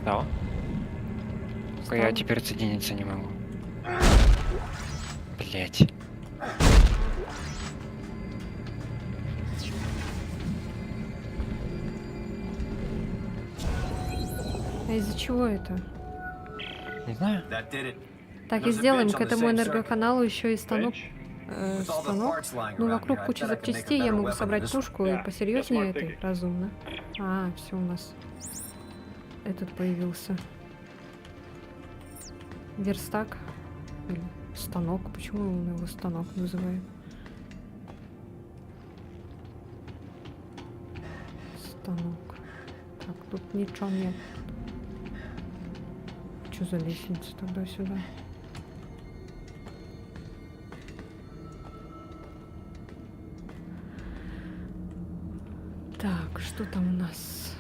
Да. Только я Встал. теперь соединиться не могу. Блять. А из-за чего это? Не знаю. That did it. Так и There's a сделаем bench к on the этому same энергоканалу еще и станок. With all the Станок. parts lying Ну, around вокруг here, I кучи bet I can make a запчастей, я better могу weapon than собрать this one. пушку и Yeah, посерьезнее that's smart этой. Разумно. А, все у нас. Этот появился. Верстак. Или станок. Почему он его станок называет? Станок. Так, тут ничего нет. Что за лестница туда-сюда? Так, что там у нас?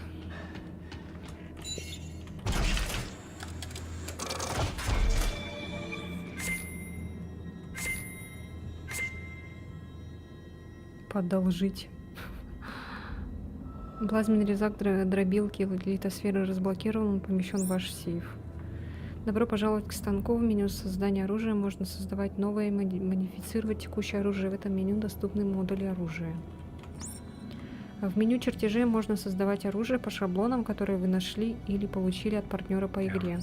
Продолжить. Плазменный резак дробилки литосферы разблокирован, он помещен в ваш сейф. Добро пожаловать к станку. В меню создания оружия можно создавать новое и модифицировать текущее оружие. В этом меню доступны модули оружия. В меню чертежей можно создавать оружие по шаблонам, которые вы нашли или получили от партнера по игре.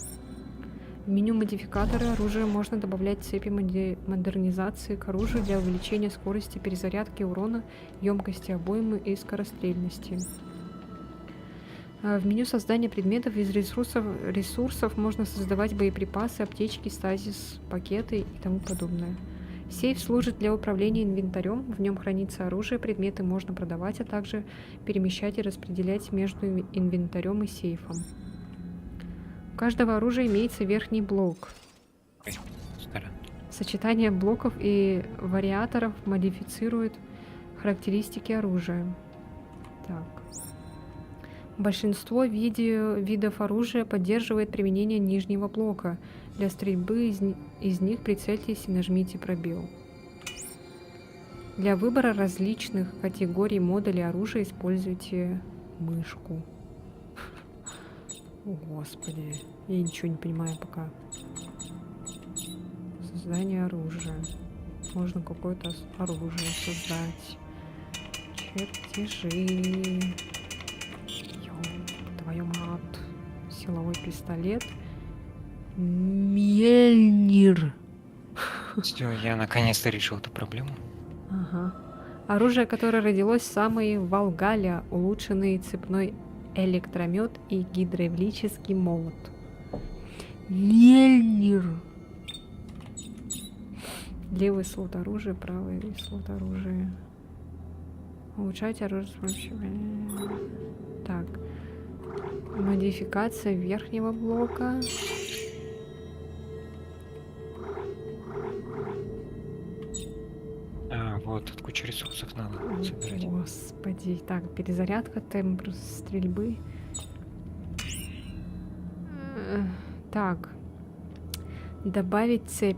В меню модификаторы оружия можно добавлять цепи модернизации к оружию для увеличения скорости перезарядки урона, емкости обоймы и скорострельности. В меню создания предметов из ресурсов можно создавать боеприпасы, аптечки, стазис, пакеты и тому подобное. Сейф служит для управления инвентарем, в нем хранится оружие, предметы можно продавать, а также перемещать и распределять между инвентарем и сейфом. У каждого оружия имеется верхний блок. Старый. Сочетание блоков и вариаторов модифицирует характеристики оружия. Так. Большинство видов оружия поддерживает применение нижнего блока. Для стрельбы из них прицельтесь и нажмите пробел. Для выбора различных категорий модулей оружия используйте мышку. О, Господи, я ничего не понимаю пока. Создание оружия. Можно какое-то оружие создать. Чертежи. Твою мать. Силовой пистолет. Мельнир. Всё, я наконец-то решил эту проблему. Ага. Оружие, которое родилось в самой Волгале, улучшенный цепной электромет и гидравлический молот. Мельнир. Левый слот оружия, правый слот оружия. Улучшать оружие с помощью... Так. Модификация верхнего блока. А, вот тут куча ресурсов надо собирать. Господи. Так, перезарядка, темп стрельбы. Так. Добавить цепь.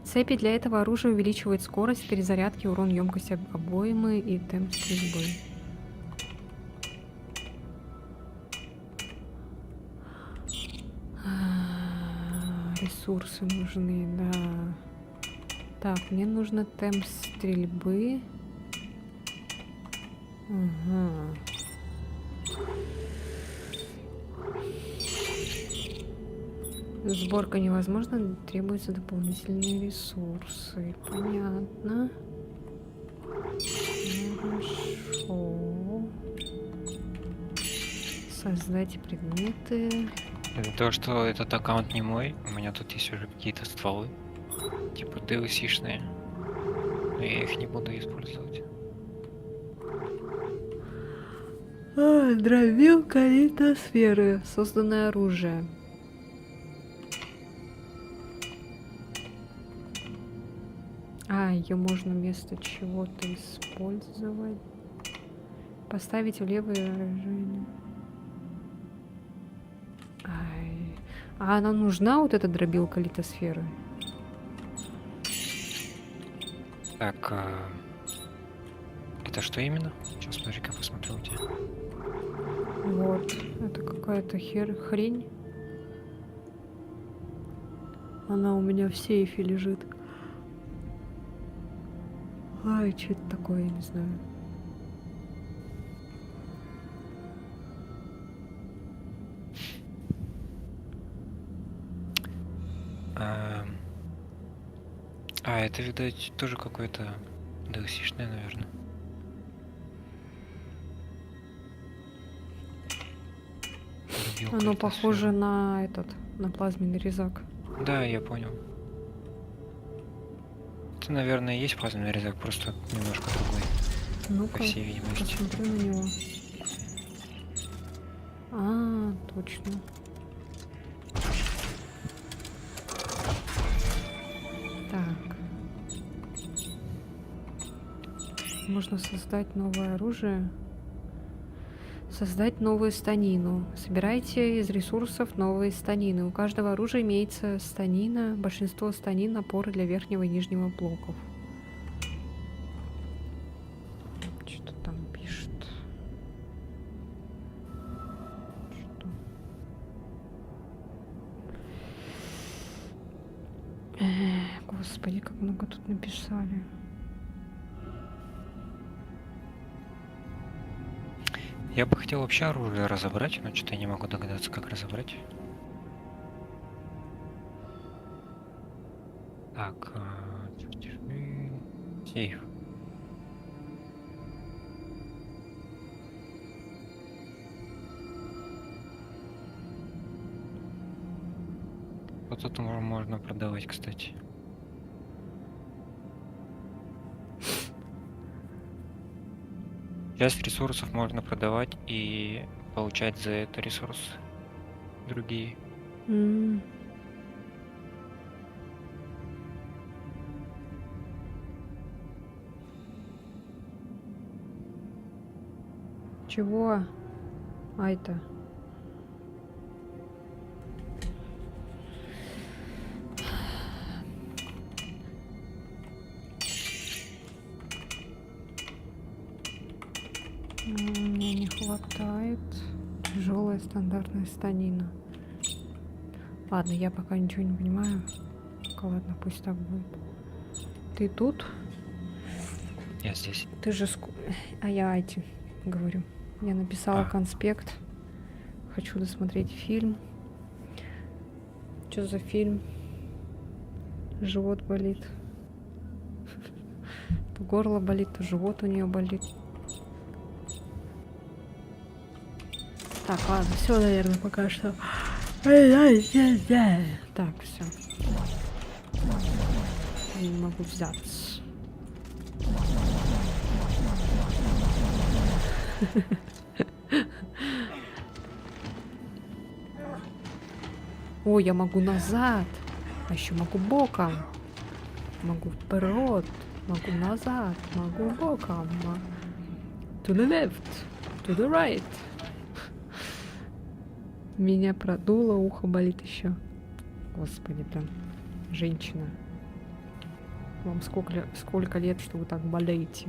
Цепи для этого оружия увеличивают скорость перезарядки, урон, емкость обоймы и темп стрельбы. Ресурсы нужны, да. Так, мне нужно темп стрельбы. Ага. Сборка невозможна, требуются дополнительные ресурсы. Понятно. Хорошо. Создать предметы. Из-за того, что этот аккаунт не мой, у меня тут есть уже какие-то стволы. Типа DLC-шные. Но я их не буду использовать. Дробилка литосферы. Созданное оружие. Ее можно вместо чего-то использовать. Поставить в левое выражение. А она нужна, вот эта дробилка литосферы? Так, это что именно? Сейчас, смотри-ка, посмотрю у тебя. Вот, это какая-то хрень. Она у меня в сейфе лежит. Ай, что это такое, я не знаю. Это, видать, тоже какой-то DLC-шный, наверное. Оно похоже на на плазменный резак. Да, я понял. Это, наверное, и есть плазменный резак, просто немножко другой, Ну-ка, по всей видимости. посмотрю на него. Точно. Так. Можно создать новое оружие. Создать новую станину. Собирайте из ресурсов новые станины. У каждого оружия имеется станина. Большинство станин — опоры для верхнего и нижнего блоков. Что там пишет? Что? Господи, как много тут написали. Я бы хотел вообще оружие разобрать, но что-то я не могу догадаться, как разобрать. Так, сейф. Вот тут можно продавать, кстати. Часть ресурсов можно продавать и получать за это ресурсы другие. Чего? Это. Мне не хватает. Тяжелая стандартная станина. Ладно, я пока ничего не понимаю. Ладно, пусть так будет. Ты тут? Я здесь. Ты же А я эти говорю. Я написала конспект. Хочу досмотреть фильм. Что за фильм? Живот болит. То горло болит, то живот у нее болит. Так, ладно, все, наверное, пока что. Так, все. Я не могу взяться. О, я могу назад. А еще могу боком. Могу вперед. Могу назад. Могу боком. To the left. To the right. Меня продуло, ухо болит еще. Господи, блин. Женщина. Вам сколько лет, что вы так болеете?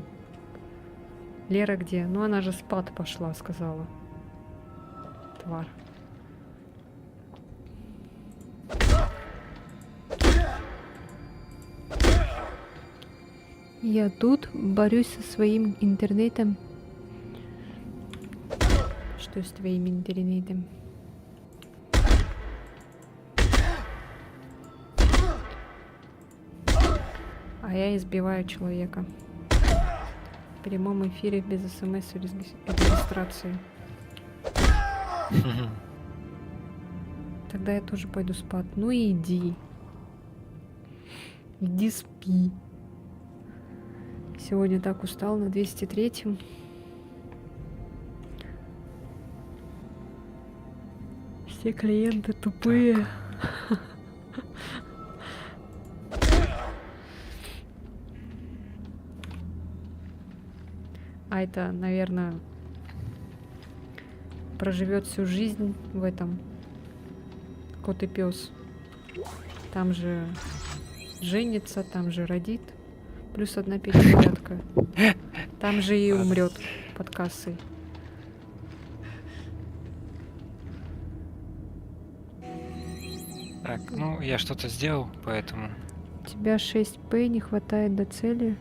Лера где? Ну она же спать пошла, сказала. Тварь. Я тут борюсь со своим интернетом. Что с твоим интернетом? А я избиваю человека. В прямом эфире без смс и регистрации. Тогда я тоже пойду спать. Ну и иди. Иди спи. Сегодня так устал на 203-м. Все клиенты тупые. А это, наверное, проживет всю жизнь в этом. Кот и пес. Там же женится, там же родит. Плюс одна перезарядка. Там же и умрет под кассой. Так, ну я что-то сделал, поэтому. У тебя 6П не хватает до цели.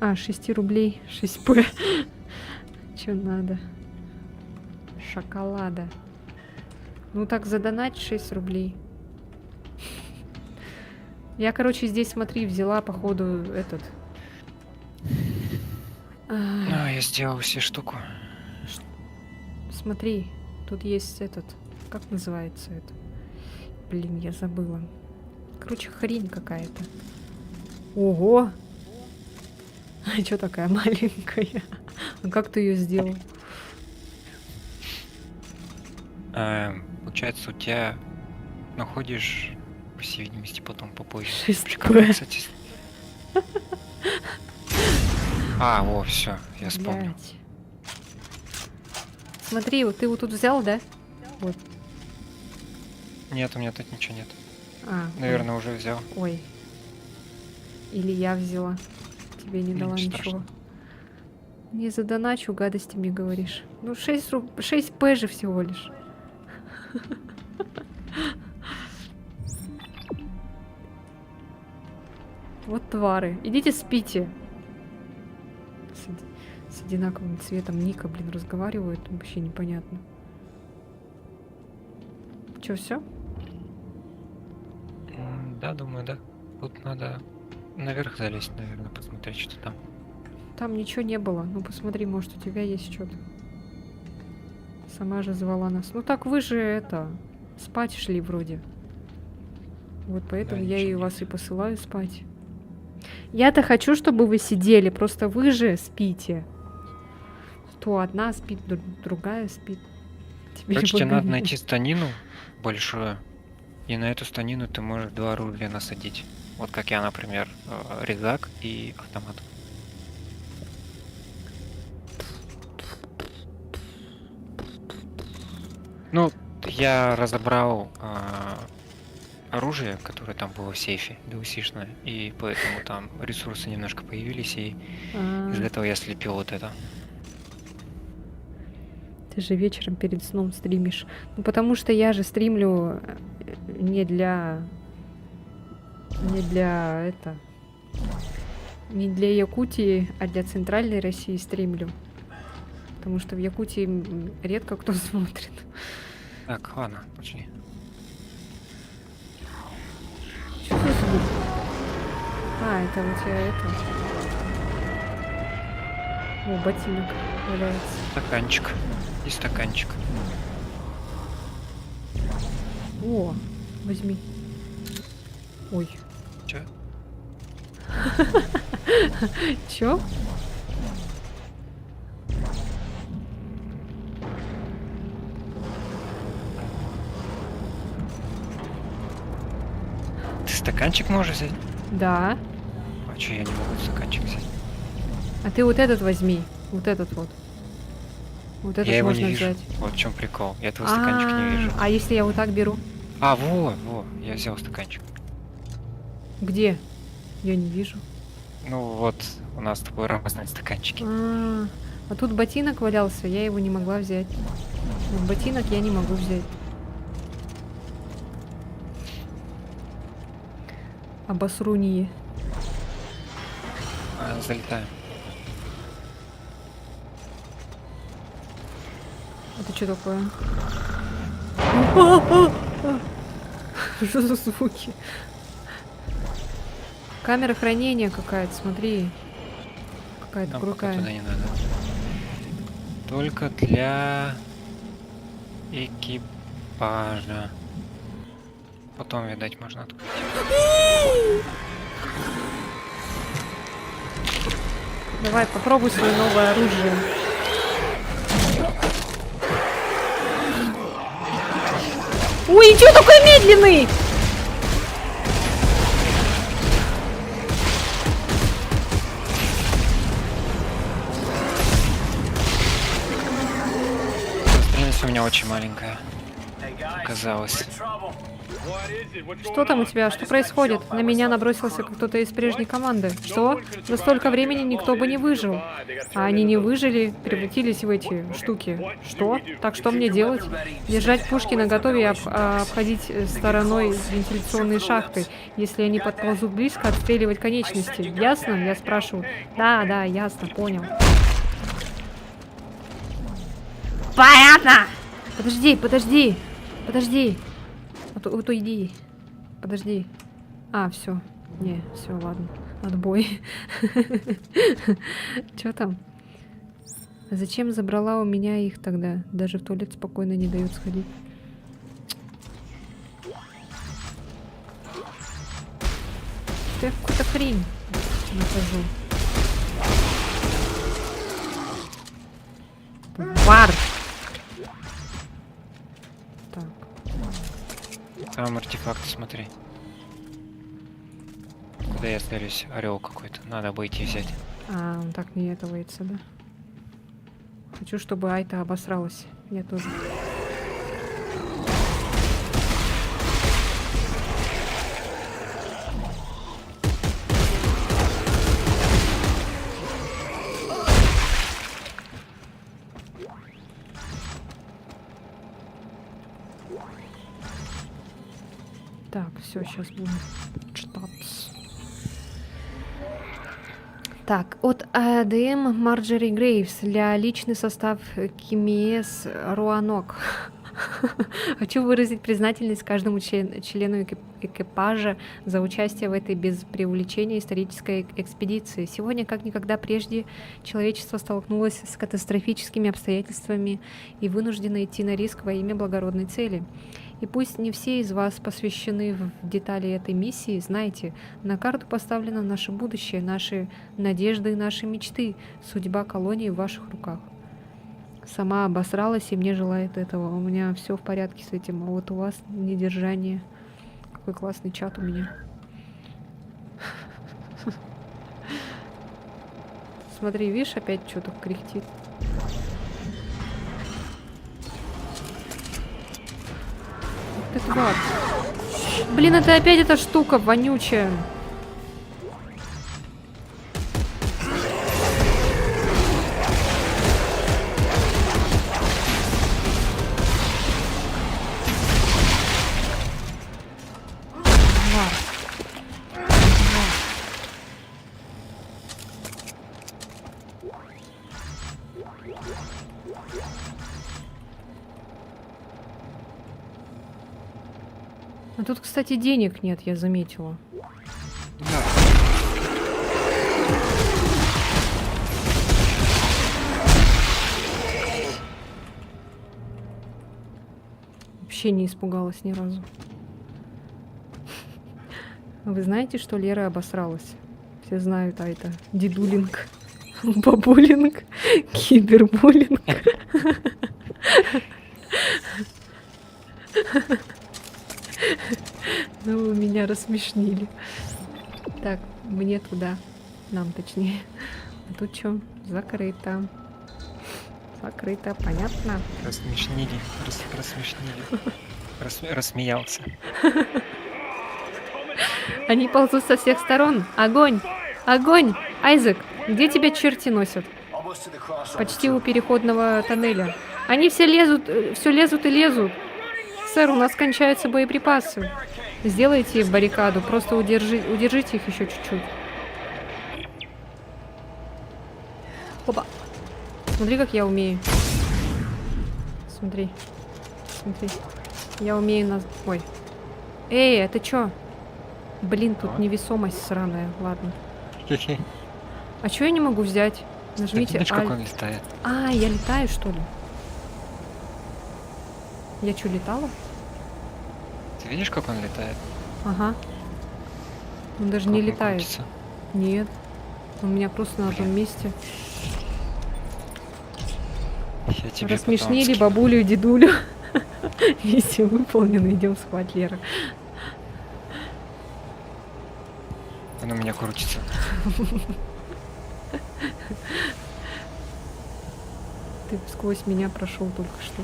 6 рублей, 6П. Чё надо? Шоколада. Ну так задонать 6 рублей. Я, короче, здесь, смотри, взяла, походу, этот... Ну, я сделал все штуку. Смотри, тут есть этот... Как называется это? Блин, я забыла. Короче, хрень какая-то. Ого! А чё такая маленькая? А как ты ее сделал? Получается, у тебя находишь, по всей видимости, потом попозже. 6P. Кстати. А, о, все, я вспомнил. Блядь. Смотри, вот ты вот тут взял, да? Вот. Нет, у меня тут ничего нет. А, Наверное, уже взял. ой. Или я взяла. Тебе не дала Ничего ничего. страшного. Не задоначу, гадостями говоришь. Ну, 6P же всего лишь. Вот твары. Идите спите. С одинаковым цветом ника, блин, разговаривают. Вообще непонятно. Чё, все? Да, думаю, да. Тут надо наверх залезть, наверное, посмотреть, что там. Там ничего не было. Ну, посмотри, может, у тебя есть что-то. Сама же звала нас. Ну, так вы же это... Спать шли вроде. Вот поэтому Да, я и ничего вас нет. и посылаю спать. Я-то хочу, чтобы вы сидели. Просто вы же спите. То одна спит, другая спит. Теперь Короче, тебе надо погоди. найти станину большую, и на эту станину ты можешь 2 оружия насадить. Вот как я, например, резак и автомат. Ну, я разобрал оружие, которое там было в сейфе, двухсишное, и поэтому там ресурсы немножко появились, и А, из-за этого я слепил вот это. Ты же вечером перед сном стримишь. Ну, потому что я же стримлю не для это... Не для Якутии, а для Центральной России стримлю. Потому что в Якутии редко кто смотрит. Так, ладно, пошли. Что за звук? А, это у тебя это... О, ботинок валяется. Стаканчик. И стаканчик. О, возьми. Ой. Чё? Чё? Ты стаканчик можешь взять? Да. А чё я не могу стаканчик взять? А ты вот этот возьми. Вот этот вот. Вот этот Я его не можно вижу. взять. Вот в чем прикол. Я этого стаканчика не вижу. А если я вот так беру? А, во, я взял стаканчик. Где? Я не вижу. Ну вот, у нас с тобой разные стаканчики. А тут ботинок валялся, я его не могла взять. Вот ботинок я не могу взять. Обосрунье. Залетаем. Это что такое? Что за звуки? Камера хранения какая-то, смотри. Какая-то Нам пока крутая. туда не надо. Только для экипажа. Потом, видать, можно открыть. Давай, попробуй свое новое оружие. Ой, чё такой медленный? Скорость у меня очень маленькая. Оказалось. Что там у тебя? Что происходит? На меня набросился кто-то из прежней команды. Что? За столько времени никто бы не выжил. А они не выжили, превратились в эти штуки. Что? Так что мне делать? Держать пушки наготове и обходить стороной вентиляционные шахты. Если они подползут близко, отстреливать конечности. Ясно? Я спрашиваю. Да, ясно, понял. Понятно. Подожди. Вот уйди. Подожди. А, все. Не, все, ладно. Отбой. Чё там? Зачем забрала у меня их тогда? Даже в туалет спокойно не дают сходить. Что я какую-то хрень нахожу. Вар! Так. Там артефакт, смотри. Куда я целюсь? Орел какой-то. Надо обойти взять. А, он так не этовается, да? Хочу, чтобы Айта обосралась. Я тоже. Так, все, сейчас будем читаться. Так, от АДМ Марджери Грейвс для личный состав КМС Руанок. Хочу выразить признательность каждому члену экипажа за участие в этой без преувеличения исторической экспедиции. Сегодня, как никогда прежде, человечество столкнулось с катастрофическими обстоятельствами и вынуждено идти на риск во имя благородной цели. И пусть не все из вас посвящены в детали этой миссии, знайте, на карту поставлено наше будущее, наши надежды и наши мечты. Судьба колонии в ваших руках. Сама обосралась и мне желает этого. У меня все в порядке с этим, а вот у вас недержание. Какой классный чат у меня. Смотри, видишь, опять что-то кряхтит. Ты тварь. Блин, это опять эта штука вонючая. А тут, кстати, денег нет, я заметила. Вообще не испугалась ни разу. Вы знаете, что Лера обосралась? Все знают, а это дедулинг, бабулинг, кибербуллинг. Ну, вы меня рассмешнили. Так, мне туда. Нам, точнее. А тут что? Закрыто. Закрыто, понятно? Рассмешнили. Рассмеялся. Они ползут со всех сторон. Огонь! Огонь! Айзек, где тебя черти носят? Almost to the crossover. Почти у переходного тоннеля. Они все лезут и лезут. Сэр, у нас кончаются боеприпасы. Сделайте баррикаду, просто удержите их еще чуть-чуть. Опа. Смотри, как я умею. Смотри. Смотри. Я умею нас... Ой. Эй, это чё? Блин, тут невесомость сраная. Ладно. А чё я не могу взять? Нажмите Видишь, как Alt. он летает? А, я летаю, что ли? Я что, летала? Ты видишь, как он летает? Ага. Он даже Как не он летает. крутится? Нет. Он у меня просто на одном месте. Я тебе Рассмешнили потом бабулю и дедулю. Миссия выполнена, идем схватить Лера. Он у меня крутится. Ты сквозь меня прошел только что.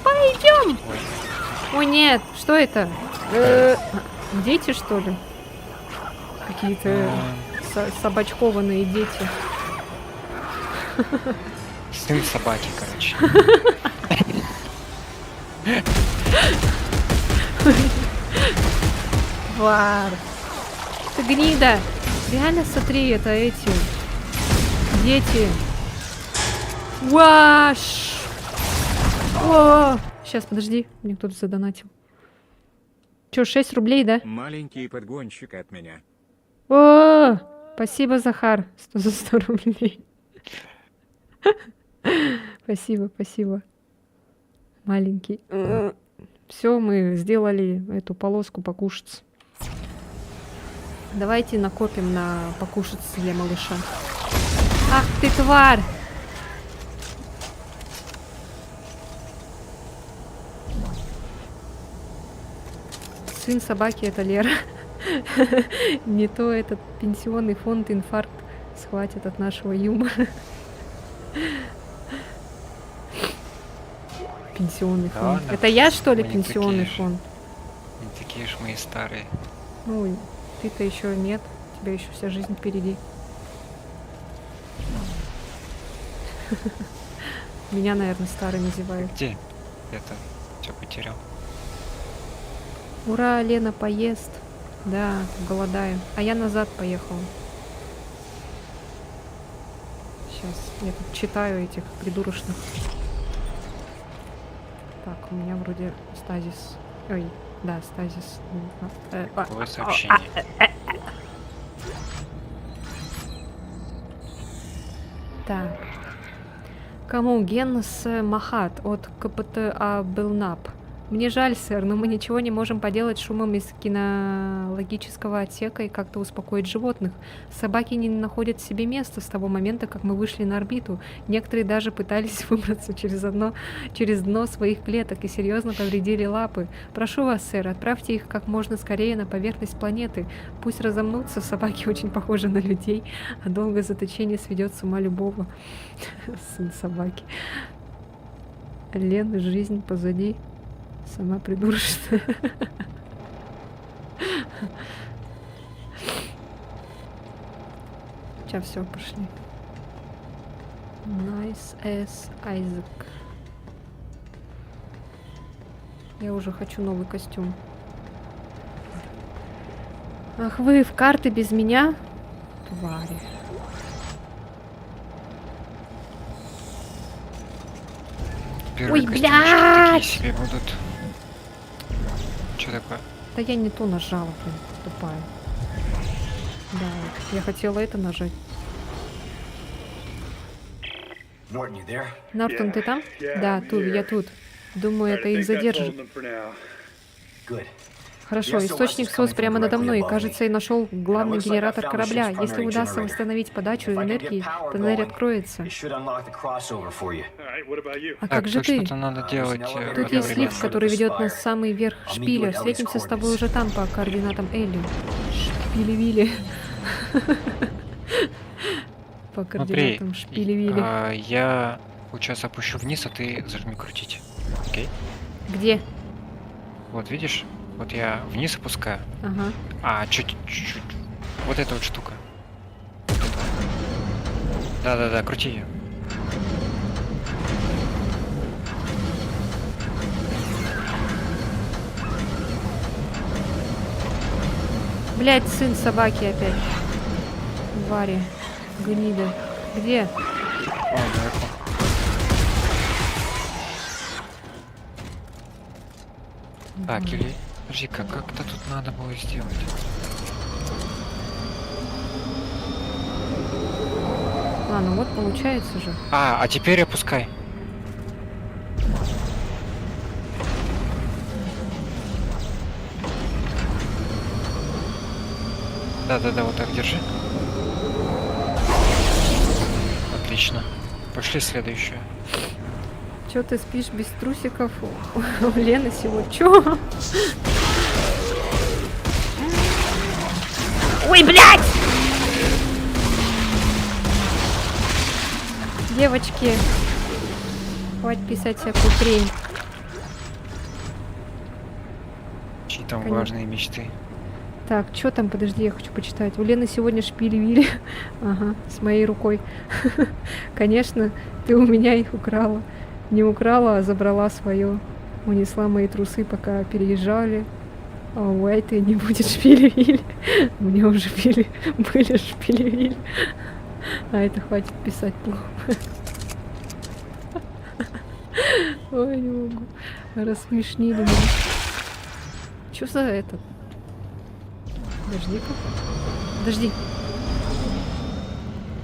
Пойдем! Ой. О нет, что это? Дети, что ли? Какие-то собачкованные дети. Сын собаки, короче. Вар. Ты гнида. Реально, смотри, это эти. Дети. Ваш. О! Сейчас, подожди. Мне кто-то задонатил. Чё, 6 рублей, да? Маленький подгонщик от меня. О, спасибо, Захар, за 100 рублей. Спасибо, спасибо. Маленький. Все, мы сделали эту полоску покушать. Давайте накопим на покушать для малыша. Ах ты, тварь! Сын собаки — это Лера. Не то этот пенсионный фонд инфаркт схватит от нашего юмора. Пенсионный Да фонд. ладно, Это я, что ли, мы не пенсионный такие же. фонд? Не такие ж мы и старые. Ну, ты-то еще нет. У тебя еще вся жизнь впереди. Меня, наверное, старый называют. Где? Это все потерял. Ура, Лена поест. Да, голодаю. А я назад поехала. Сейчас я тут читаю этих придурочных. Так, у меня вроде стазис. Ой, да, стазис. Какое сообщение? Так. Кому Генс Махат от КПТА Белнап. Мне жаль, сэр, но мы ничего не можем поделать шумом из кинологического отсека и как-то успокоить животных. Собаки не находят себе места с того момента, как мы вышли на орбиту. Некоторые даже пытались выбраться через дно своих клеток и серьезно повредили лапы. Прошу вас, сэр, отправьте их как можно скорее на поверхность планеты. Пусть разомнутся, собаки очень похожи на людей, а долгое заточение сведет с ума любого. Сын собаки. Лен, жизнь позади. Сама придурочная. Сейчас все, пошли. Nice as Isaac. Я уже хочу новый костюм. Ах вы в карты без меня? Твари. Первые Ой, костюмчики блядь! такие себе будут. Что такое? Да я не то нажала, блин, тупая. Да, я хотела это нажать. Norton, you there? Нортон, ты там? Да, тут, я тут. Думаю, это их задержит. Good. Хорошо, источник СОС прямо надо мной. Кажется, я нашел главный генератор корабля. Если удастся восстановить подачу энергии, тоннель откроется. It should unlock the crossover for you. А Так, как же тут ты? что-то надо делать. Тут есть лифт, который ведет нас в самый верх шпиля. Встретимся с тобой уже там по координатам Элли. Шпили-вили. По Смотри, координатам шпили-вили. я сейчас опущу вниз, а ты зажми крутить. Окей? Где? Вот видишь? Вот я вниз опускаю. Ага. А, чуть-чуть. Вот эта вот штука. Вот эта. Да-да-да, крути ее. Блять, сын собаки опять. Варя. Гнида. Где? О, наверху. Так, или... Подожди-ка, как-то тут надо было сделать. А, ну вот получается же. А теперь опускай. Да-да-да, вот так держи. Отлично. Пошли следующую. Чё ты спишь без трусиков? У Лены сегодня. Чё? Ой, блядь! Девочки, хватит писать всякую хрень. Чьи там Конечно. важные мечты. Так, что там? Подожди, я хочу почитать. У Лены сегодня шпили-вили. Ага, с моей рукой. Конечно, ты у меня их украла. Не украла, а забрала свое. Унесла мои трусы, пока переезжали. А у этой не будет шпили-вили. Мне уже были шпили-вили. А это хватит писать плохо. Ой, не могу. Рассмешнили меня. Чё за этот? Подожди-ка. Подожди.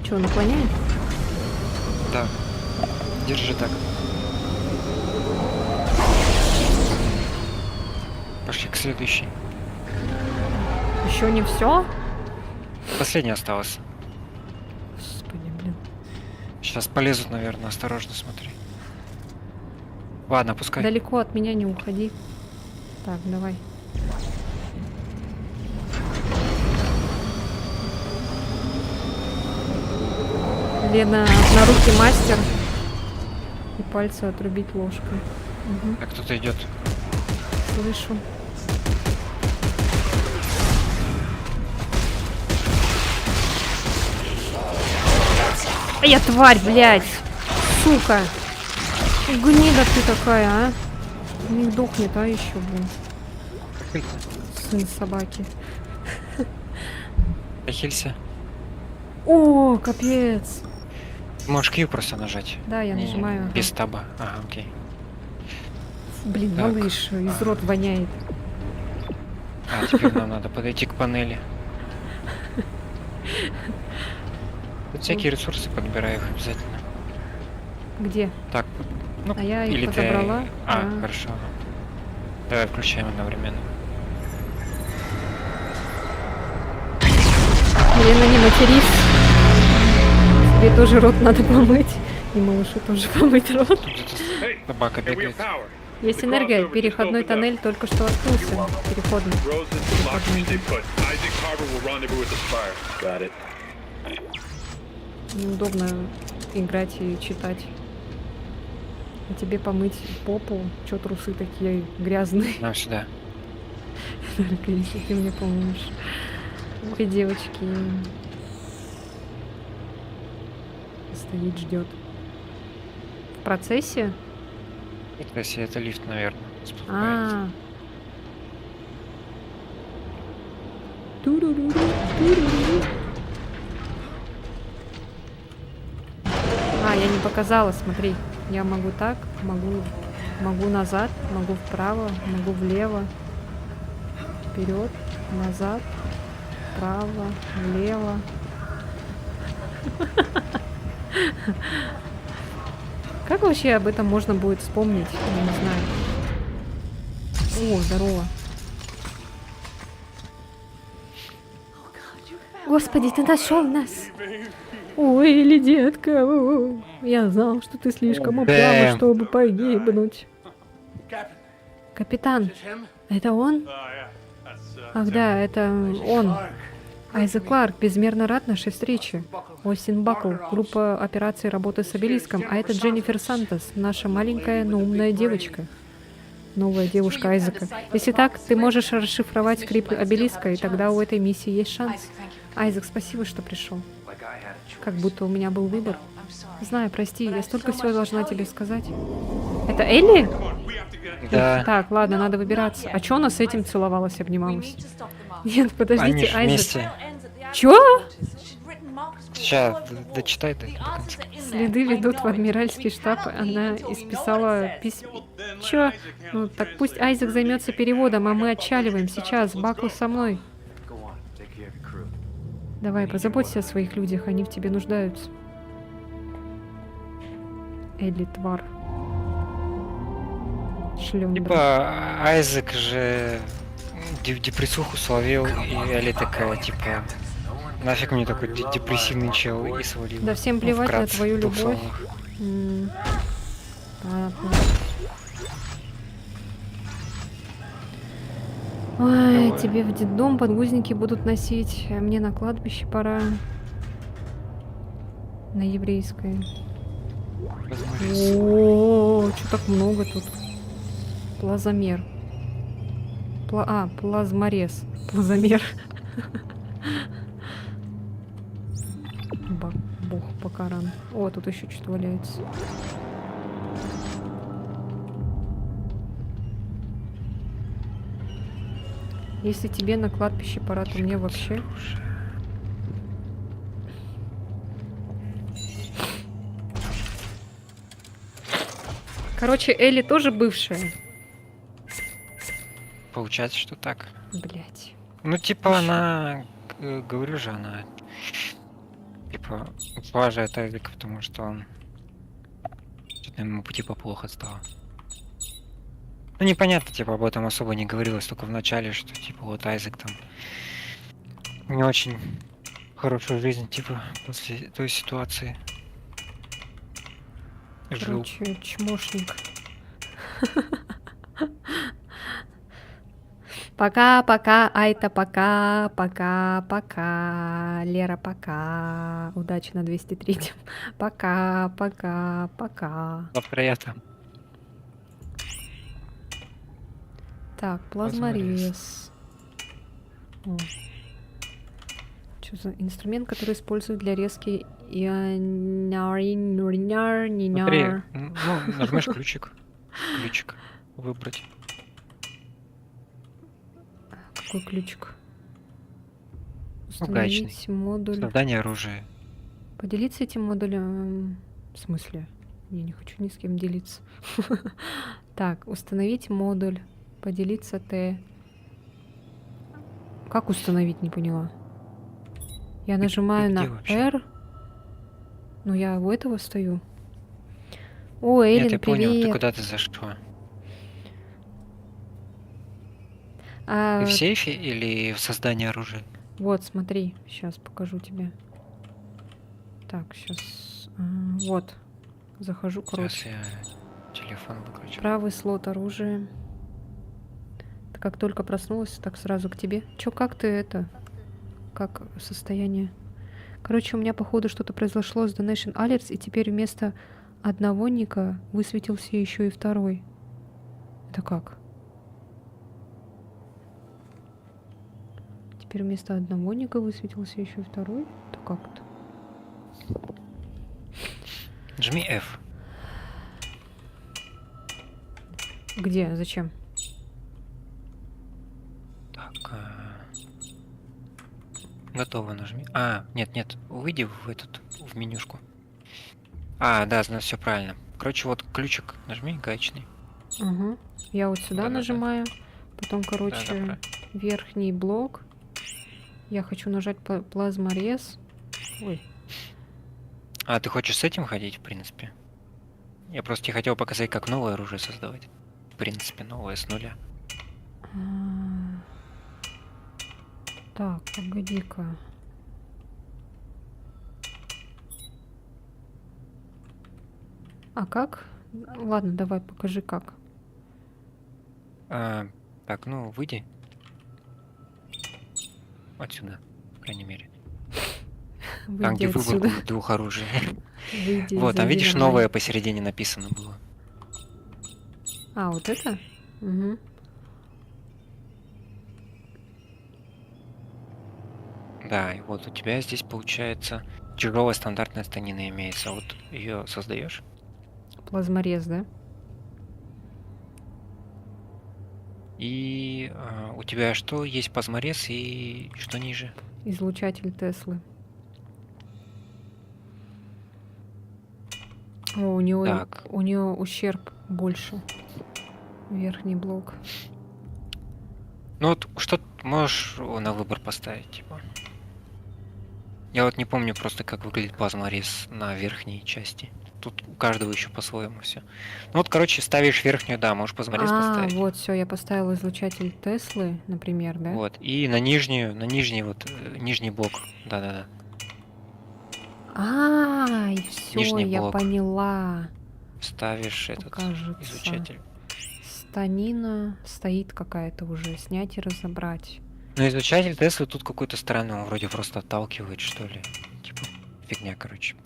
Чё, наклоняет? Да. Держи так. Пошли к следующей. Еще не все? Последняя осталась. Господи, блин. Сейчас полезут, наверное, осторожно смотри. Ладно, пускай. Далеко от меня не уходи. Так, давай. Лена, однорукий мастер. И пальцы отрубить ложкой. Мгм, Так, кто-то идет. слышу. А я тварь, блядь! Сука! Гнида ты такая, а? Не дохнет, а еще, блин. Сын собаки. Хилься. О, капец! Можешь Q просто нажать. Да, я Не, нажимаю. Без таба. Ага, окей. Блин, Так. малыш, из рот воняет. А, теперь нам надо подойти к панели. Тут всякие ресурсы, подбираю их обязательно. Где? Так, ну, А я их или ты... подобрала. А, Да. хорошо. Давай включаем одновременно. Елена, не матерись. Тебе тоже рот надо помыть. И малышу тоже помыть рот. Тут где-то собака Hey, we have бегает. power. Есть энергия. Переходной тоннель только что открылся. Переходный. Rosen, lock, stay put. Isaac Carver will rendezvous with the Spire. Got it. Неудобно играть и читать. А тебе помыть попу. Чё трусы такие грязные? Нам сюда. Только если ты мне поможешь. Ой, девочки. Стоит, ждет. В процессе? Если это лифт, наверное, спускается. А. Туруруру, туруруру. А, я не показала, смотри. Я могу так, могу назад, могу вправо, могу влево, вперед, назад, вправо, влево. Как вообще об этом можно будет вспомнить? Я не знаю. О, здорово. Господи, ты нашел нас. Ой, или детка. О, я знал, что ты слишком упряма, чтобы погибнуть. Капитан, это он? Ах да, это он. Айзек Кларк, безмерно рад нашей встрече. Остин Бакл, группа операций работы с обелиском, а это Дженнифер Сантос, наша маленькая, но умная девочка. Новая девушка Айзека. Если так, ты можешь расшифровать скрипт обелиска, и тогда у этой миссии есть шанс. Айзек, спасибо, что пришел. Как будто у меня был выбор. Знаю, прости, я столько всего должна тебе сказать. Это Элли? Да. Так, ладно, надо выбираться. А чё она с этим целовалась, обнималась? Нет, Они подождите, ж Айзек. вместе. Чё? Сейчас, дочитай ты до конца. Следы ведут в адмиральский штаб. Она исписала письмо. Чё? Ну, так пусть Айзек займется переводом, а мы отчаливаем сейчас. Бакл со мной. Давай, позаботься о своих людях, они в тебе нуждаются. Элли, тварь. Шлёндра. Типа, Айзек же депрессуху словил, и Элли такая, типа, нафиг мне такой депрессивный чел, и свалил. Да всем Ну, плевать на вкратце, твою в двух любовь. словах. Понятно. Ой, тебе в детдом подгузники будут носить, а мне на кладбище пора. На еврейское. Возможно. О, что так много тут? Плазомер. Плазморез. Плазомер. Бог покаран. О, тут еще что-то валяется. Если тебе на кладбище пора, то мне вообще. Короче, Элли тоже бывшая. получается, что так. Блять. Ну, типа, она... Говорю же, она... Типа, уважает Айзека, потому что он... Что-то ему типа плохо стало. Ну, непонятно, типа, об этом особо не говорилось, только в начале, что, типа, вот Айзек там... Не очень хорошую жизнь, типа, после той ситуации. Жил. Короче, чмошник. Пока-пока, Айта, пока-пока-пока. Лера, пока. Удачи на 203-м. Пока-пока-пока. Завтра я там. Так, плазморез. Что за инструмент, который используют для резки Смотри, ионаринар? ну, нажмешь ключик. Ключик. Выбрать. Какой ключик? Ну, гаечный. Установить модуль. Создание оружия. Поделиться этим модулем. В смысле? Я не хочу ни с кем делиться. Так, установить модуль. Поделиться Т. Как установить, не поняла. Я нажимаю где на вообще? R. Ну, я у этого стою. О, Эйлин, Нет, я понял, ты привет. куда ты зашла? А, Ты в сейфе или в создании оружия? вот, смотри, сейчас покажу тебе. Так, сейчас. Вот. Захожу, Сейчас короче. я телефон выключу. Правый слот оружия. Ты как только проснулась, так сразу к тебе. Чё, как ты это? Как состояние? Короче, у меня, походу, что-то произошло с Donation Alerts, и теперь вместо одного ника высветился еще и второй. Это как? Теперь вместо одного ника высветился еще и второй? Это как это? Жми F. Где? Зачем? Так. Готово, нажми. А, нет, выйди в этот, в менюшку. А, да, значит, все правильно. Короче, вот ключик нажми, гаечный. Угу. Я вот сюда Да-да-да. нажимаю. Потом, короче, Да-да, верхний блок. Я хочу нажать плазморез. Ой. А, ты хочешь с этим ходить, в принципе? Я просто тебе хотел показать, как новое оружие создавать. В принципе, новое с нуля. Так, погоди-ка. А как? Ладно, давай, покажи как. Так, ну, выйди. Отсюда, по крайней мере. Там, Выйди где отсюда. выбор будет двух оружий. Выйди, Вот, там зайди видишь, нормально. новое посередине написано было. А, вот это? Угу. Да, и вот у тебя здесь получается тяжелая стандартная станина имеется. Вот ее создаешь. Плазморез, да? И у тебя что? Есть плазморез и что ниже? Излучатель Теслы. О, у него, Так. у него ущерб больше. Верхний блок. Ну вот что можешь на выбор поставить, типа. Я вот не помню просто, как выглядит плазморез на верхней части. Тут у каждого еще по-своему все. Ну вот, короче, ставишь верхнюю, да, можешь плазморез поставить. Вот, все, я поставила излучатель Теслы, например, да? Вот. И на нижний вот, нижний блок. Да-да-да. Все, Нижний я блок. поняла. Ставишь этот Кажется. излучатель. Станина стоит какая-то уже. Снять и разобрать. Ну, излучатель Теслы тут какой-то странный, он вроде просто отталкивает, что ли. Типа, фигня, короче.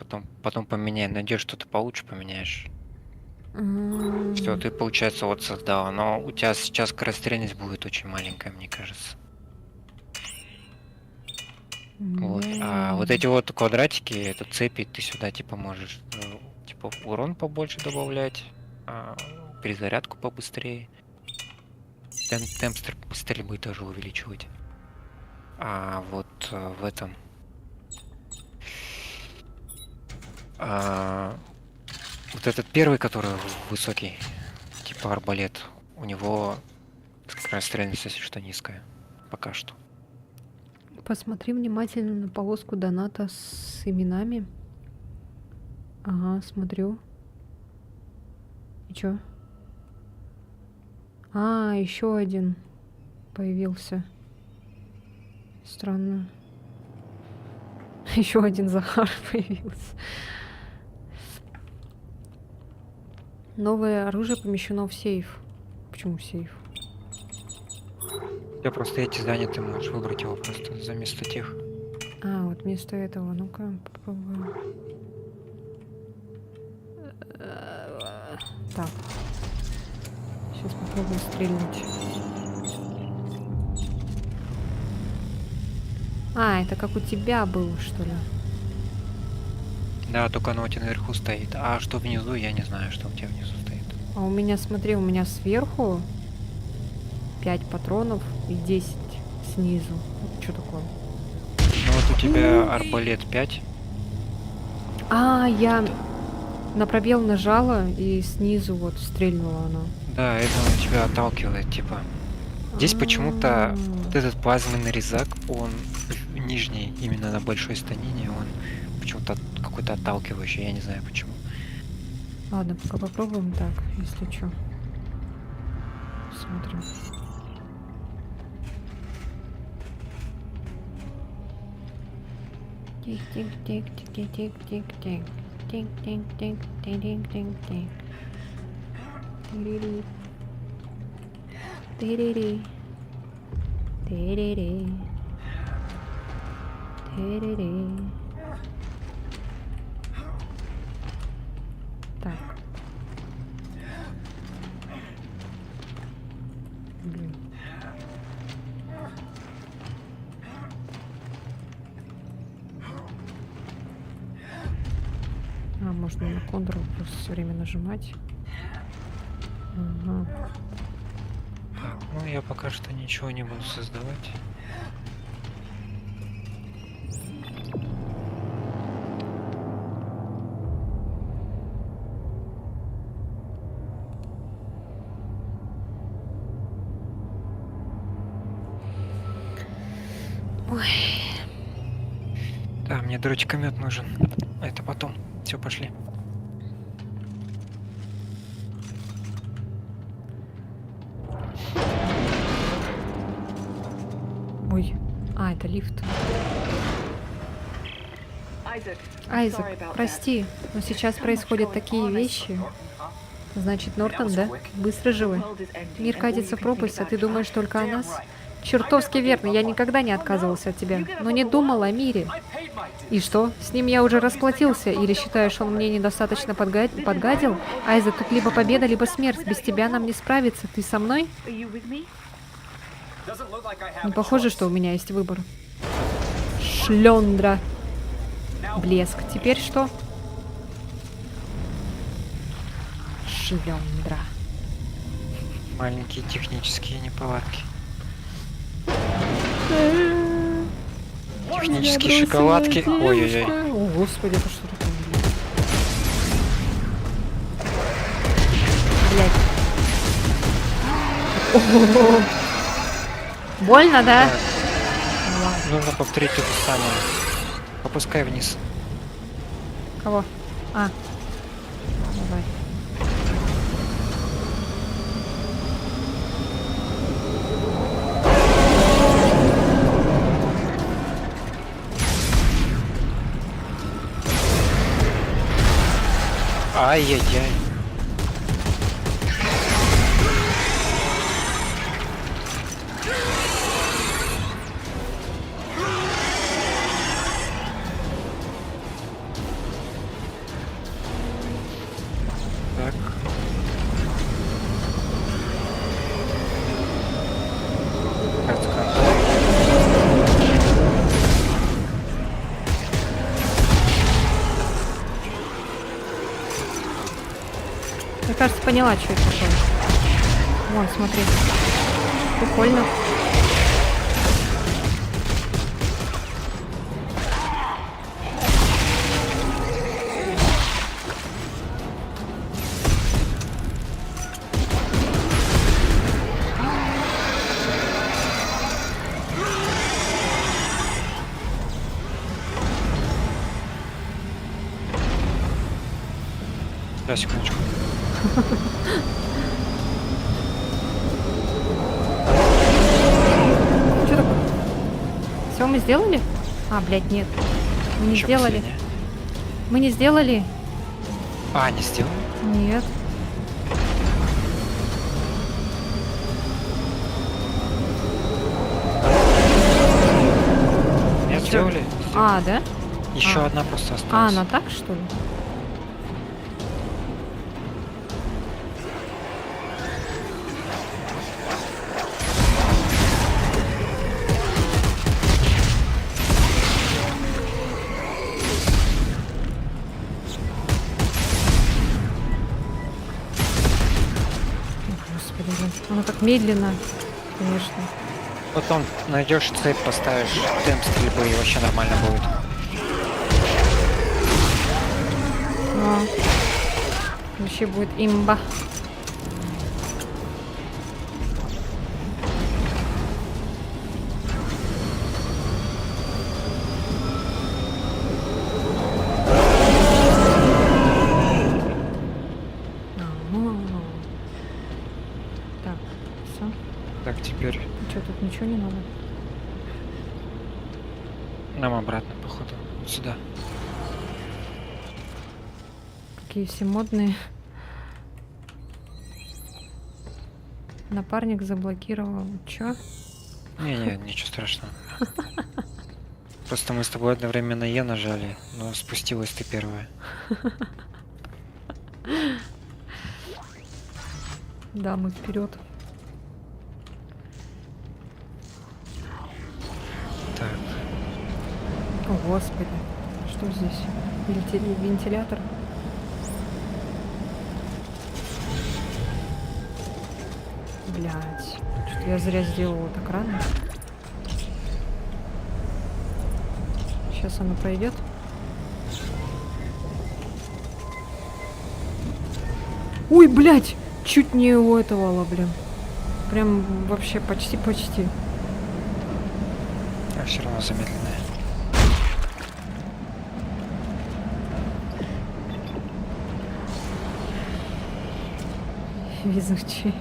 Потом поменяй, найдешь что-то получше, поменяешь. Все, ты, получается, вот создала. Но у тебя сейчас скорострельность будет очень маленькая, мне кажется. Вот. А вот эти вот квадратики, это цепи, ты сюда типа можешь типа урон побольше добавлять, перезарядку побыстрее. Темп стрельбы тоже увеличивать. А вот в этом. Вот этот первый, который высокий, типа арбалет, у него Скорострельность, если что, низкая. Пока что. Посмотри внимательно на полоску доната с именами. Ага, смотрю. И чё? А, еще один появился. Странно. Еще один Захар появился. Новое оружие помещено в сейф. Почему в сейф? Я просто эти заняты, можешь выбрать его просто за место тех. А, вот вместо этого. Ну-ка, попробуем. Так. Сейчас попробую стрельнуть. А, это как у тебя было, что ли? Да, только оно у тебя наверху стоит. А что внизу, я не знаю, что у тебя внизу стоит. А у меня, смотри, у меня сверху 5 патронов и 10 снизу. Что такое? Ну вот у тебя арбалет 5. А, я на пробел нажала и снизу вот стрельнула она. Да, это он тебя отталкивает, типа. Здесь почему-то вот этот плазменный резак, он нижний, именно на большой станине, он почему-то какой-то отталкивающий, я не знаю почему. Ладно, пока попробуем так, если что. Смотрим. Тик-тик-тик-тик-тик-тик-тик. Тик-тик-тик-тик-тик-тик-тик. Тири-ри. Тири-ри. Тири-ри. Тири-ри. Так. Блин. А, можно на Ctrl просто все время нажимать. Ага. Ну, я пока что ничего не буду создавать. Да, мне дротикомет нужен. Это потом. Все, пошли. Ой. А, это лифт. Айзек, прости, но сейчас происходят такие вещи. Значит, Нортон, да? Быстро живы. Мир катится в пропасть, а ты думаешь только о нас? Чертовски верно, я никогда не отказывался от тебя, но не думал о мире. И что? С ним я уже расплатился, или считаешь, он мне недостаточно подгадил? Айзек, тут либо победа, либо смерть. Без тебя нам не справиться. Ты со мной? Не похоже, что у меня есть выбор. Шлендра. Блеск. Теперь что? Шлендра. Маленькие технические неполадки. Технические шоколадки. Ой-ой-ой. О, господи, это что такое? Блять. Больно, да? Нужно повторить это самое. Опускай вниз. Кого? А. Давай. Ай-яй-яй. Так. Я, кажется, поняла, что это такое. Вон, смотри. Прикольно. Да, секундочку. Что такое? Все, мы сделали? А, блядь, нет. Мы не Ещё сделали. последнее. Мы не сделали? А, не сделал? Нет. Нет, сделали? А, да? Еще а. одна просто А, осталась. она так, что ли? Господи, блин. Она так медленно, конечно. Потом найдешь цепь, поставишь темп стрельбы и вообще нормально будет. Но вообще будет имба. Так, все. Так, теперь Что, тут ничего не надо? нам обратно, походу. Вот сюда. Какие все модные. Напарник заблокировал. Чё? Не-не, ничего страшного. Просто мы с тобой одновременно Е нажали, но спустилась ты первая. Да, мы вперед. Так, О, господи. Что здесь? Вентилятор? Блять. Что я зря сделала так рано. Сейчас оно пройдет. Ой, блять! Чуть не у этого, блин. Прям вообще почти-почти. а все равно замедленная. Везучий.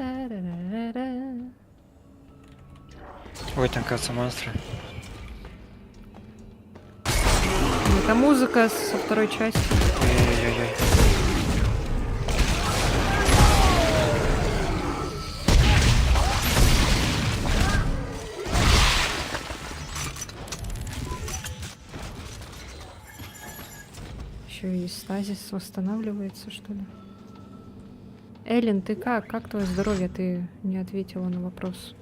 Та-та-ра-та-та-ра-ра-ра. Ой, там, кажется, монстры. Это музыка со второй части. Ой-ой-ой. Еще и стазис восстанавливается, что ли? Эллен, ты как? Как твое здоровье? Ты не ответила на вопрос.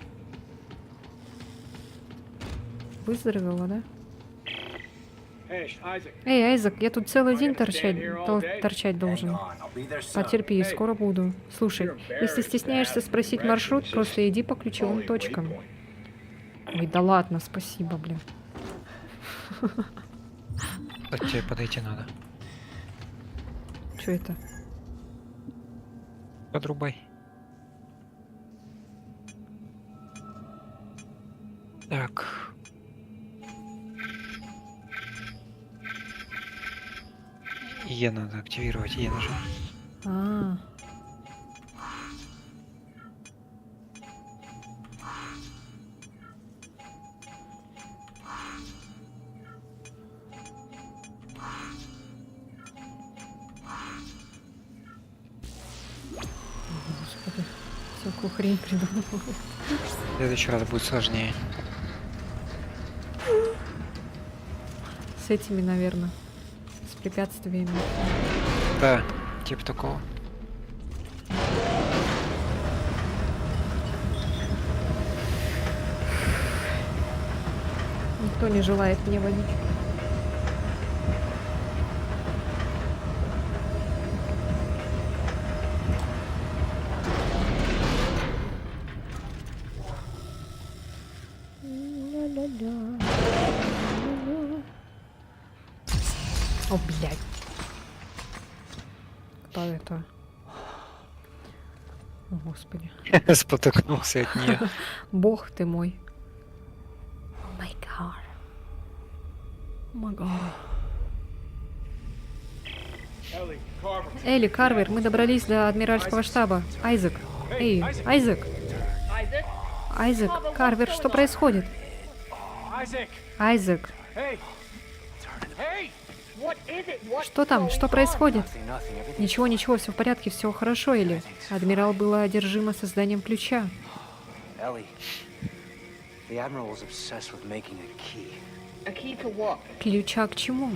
Выздоровела, да? Эй, Айзек, я тут целый день торчать должен. Потерпи, скоро буду. Слушай, если стесняешься спросить маршрут, просто иди по ключевым точкам. Ой, да ладно, спасибо, блин. Так тебе подойти надо. Что это? Подрубай. Так. Е надо активировать, Е нажал. А. Господи, всякую хрень придумала. В следующий раз будет сложнее. С этими, наверное. С препятствиями. Да, типа такого. Никто не желает мне водить. О, блядь. Кто это? О, Господи. Спотыкнулся от нее. Бог ты мой. god. Oh my god. Элли, Карвер, мы добрались до адмиральского штаба. Айзек. Эй, Айзек. Isaac? Айзек, Карвер, что происходит? Айзек, What is it? What? что там? Что происходит? Ничего, ничего, все в порядке, все хорошо, Элли. Адмирал была одержима созданием ключа. Ellie, the Admiral was obsessed with making a key. A key to what? Ключа к чему?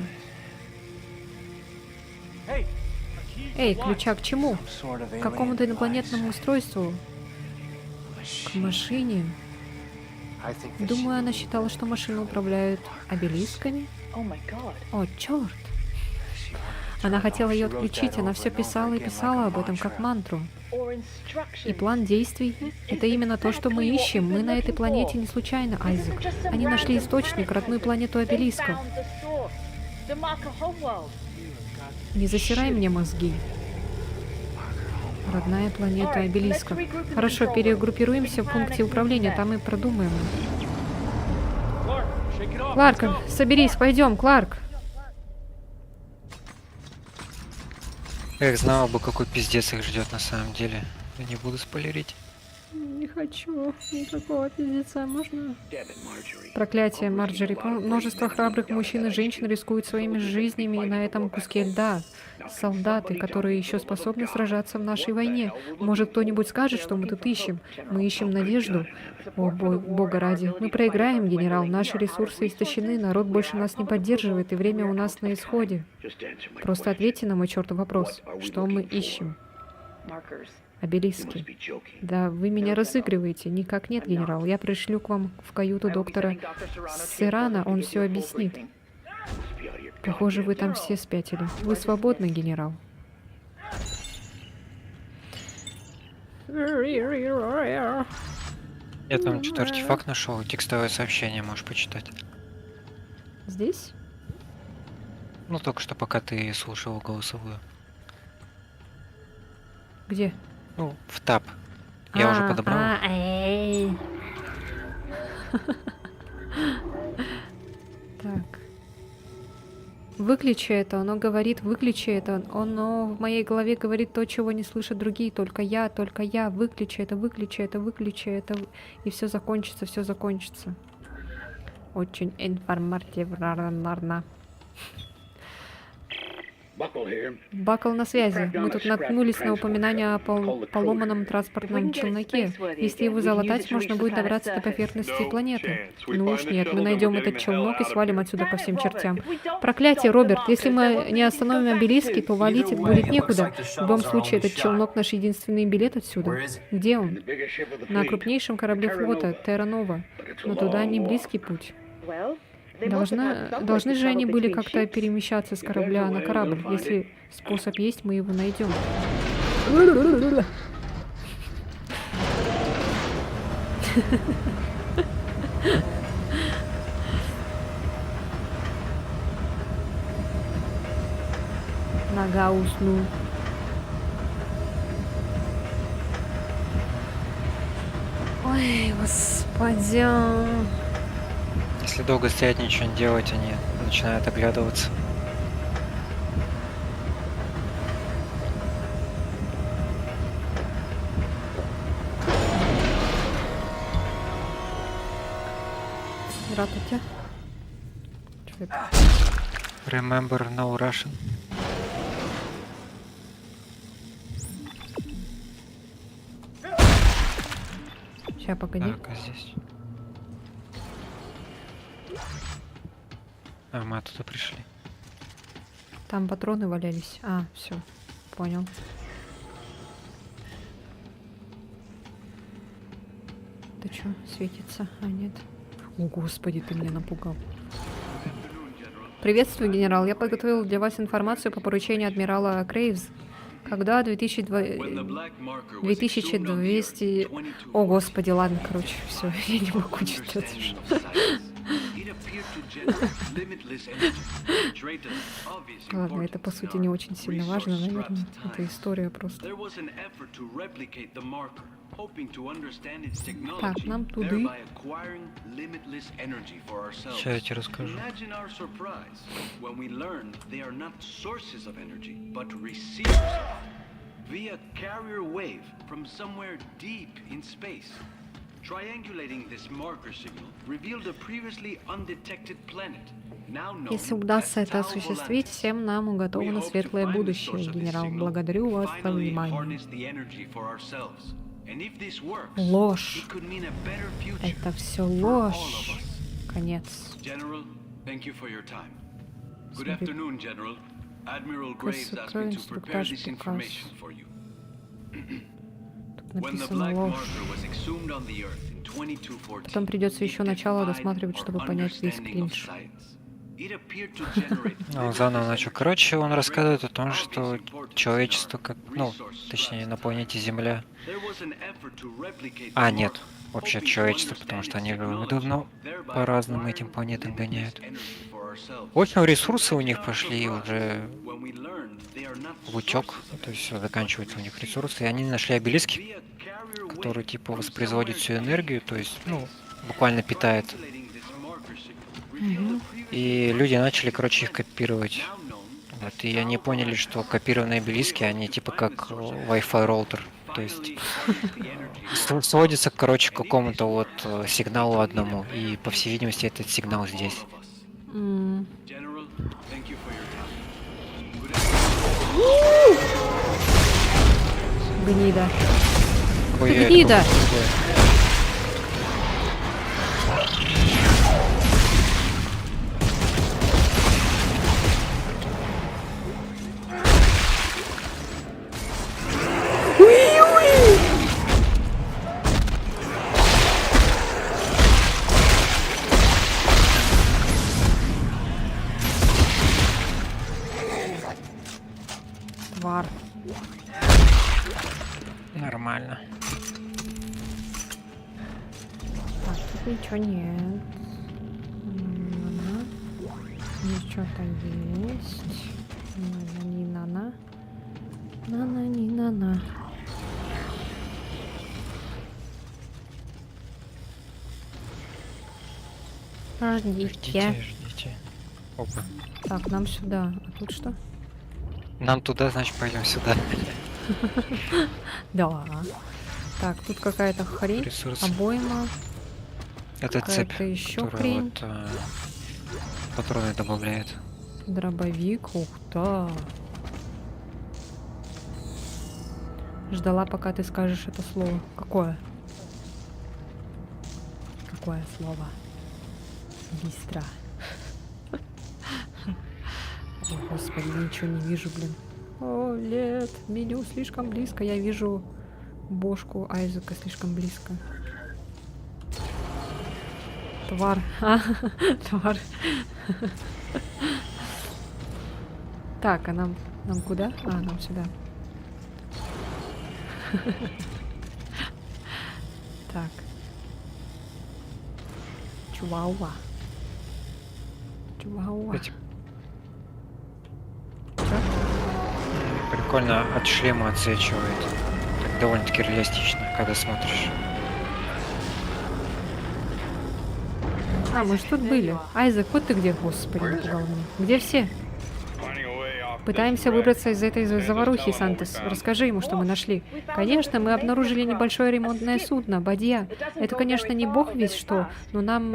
Эй, ключа к чему? Sort of К alien какому-то инопланетному device. устройству? К машине? I think that Думаю, she она believed считала, что машины управляют обелисками. Oh my god. О, черт! Она хотела ее отключить, она все писала и писала об этом как мантру. Or И instructions. план действий — это именно то, что мы ищем. Мы на этой планете не случайно, Айзек. Они нашли источник, родную планету They обелиска. found the source. The marker homeworld. Не засирай мне мозги. Родная планета обелиска. Хорошо, перегруппируемся в пункте управления, там и продумаем. Кларк, соберись, пойдем, Кларк. Эх, знал бы, какой пиздец их ждет на самом деле. Я не буду спойлерить. Не хочу никакого пиздеца, можно? Проклятие, Марджери. Множество храбрых мужчин и женщин рискуют своими жизнями на этом куске льда. Солдаты, которые еще способны сражаться в нашей войне. Может, кто-нибудь скажет, что мы тут ищем? Мы ищем надежду. О, бога ради. Мы проиграем, генерал. Наши ресурсы истощены, народ больше нас не поддерживает, и время у нас на исходе. Просто ответьте на мой чертов вопрос. Что мы ищем? Markers. Обелиски. Да, вы меня разыгрываете. Никак нет, генерал. Я пришлю к вам в каюту доктора Сирана, он все объяснит. Похоже, вы там все спятили. Вы свободны, генерал. Я там что-то артефакт нашел, текстовое сообщение можешь почитать. Здесь? Ну, только что пока ты слушал голосовую. Где? Ну, в таб. Я уже подобрал. Эй. Так. Выключи это, оно говорит, выключи это. Оно в моей голове говорит то, чего не слышат другие. Только я, выключи это, выключи это, выключи это. И все закончится, все закончится. Очень информативно. Бакл на связи. Мы тут наткнулись на упоминание о поломанном транспортном челноке. Если его залатать, можно будет добраться до поверхности планеты. Ну уж нет, мы найдем этот челнок и свалим отсюда ко всем чертям. Проклятие, Роберт! Если мы не остановим обелиски, то валить будет некуда. В любом случае, этот челнок наш единственный билет отсюда. Где он? На крупнейшем корабле флота, Терра Нова. Но туда не близкий путь. Well, they must have had some way Должны to же они travel были between как-то ships. перемещаться с корабля на корабль. Если способ есть, мы его найдем. Нога уснул. Ой, господи. Если долго стоять, ничего не делать, они начинают оглядываться. Здравствуйте. Чё это? Remember no Russian. Сейчас, погоди. Так, а здесь. А, мы оттуда пришли. Там патроны валялись. А, все, понял. Это что, светится? А, нет. О, господи, ты меня напугал. Приветствую, генерал. Я подготовил для вас информацию по поручению адмирала Крейвс. Когда 2200... О, господи, ладно, короче, все, я не могу читать уже. Ладно, это по сути не очень сильно важно, наверное. Это история просто. Так, нам туды. Сейчас я тебе расскажу. Via carrier wave from somewhere deep in space. Triangulating this marker signal revealed a previously undetected planet. Если удастся это осуществить, всем нам уготовано светлое будущее. Генерал, благодарю вас за внимание. Ложь. Это все ложь. Конец. Какой инструктаж, приказ. Тут написано ложь. Потом придется еще начало досматривать, чтобы понять весь клинч. Ну, заново начал. Короче, он рассказывает о том, что человечество, как, ну, точнее, на планете Земля. А, нет, вообще человечество, потому что они давно по разным этим планетам гоняют. В общем, ресурсы у них пошли уже в утек, то есть все, заканчиваются у них ресурсы, и они нашли обелиски, которые типа воспроизводят всю энергию, то есть, ну, буквально питает. И люди начали, короче, их копировать. Вот, и они поняли, что копированные обелиски, они типа как Wi-Fi роутер. То есть сводится, короче, к какому-то вот сигналу одному. И, по всей видимости, этот сигнал здесь. Гнида. Ой, Гнида! Тварь. Нормально. Так, тут ничего нет. Здесь что-то есть. Не нана. Нана, не нана. Ждите. Ждите. Опа. Так, нам сюда. А тут что? Нам туда, значит, пойдем сюда. Да. Так, тут какая-то хрень. Ресурсы. Обойма. Это цепь, Какая-то еще которая хрень. вот патроны добавляет. Дробовик. Ух, да. Ждала, пока ты скажешь это слово. Какое? Какое слово? Быстро. О, господи, ничего не вижу, блин. О, нет, меню слишком близко. Я вижу бошку Айзека слишком близко. Тварь. Тварь. Так, а нам куда? А, нам сюда. Так. Чуауа. Чуауа. Эти- Прикольно от шлема отсвечивает. Так довольно-таки реалистично, когда смотришь. А, мы ж тут были. Айзек, вот ты где, господи, напугал меня. Где все? Пытаемся выбраться из этой заварухи, Сантос. Расскажи ему, что мы нашли. Конечно, мы обнаружили небольшое ремонтное судно, Бадья. Это, конечно, не бог весь что, но нам...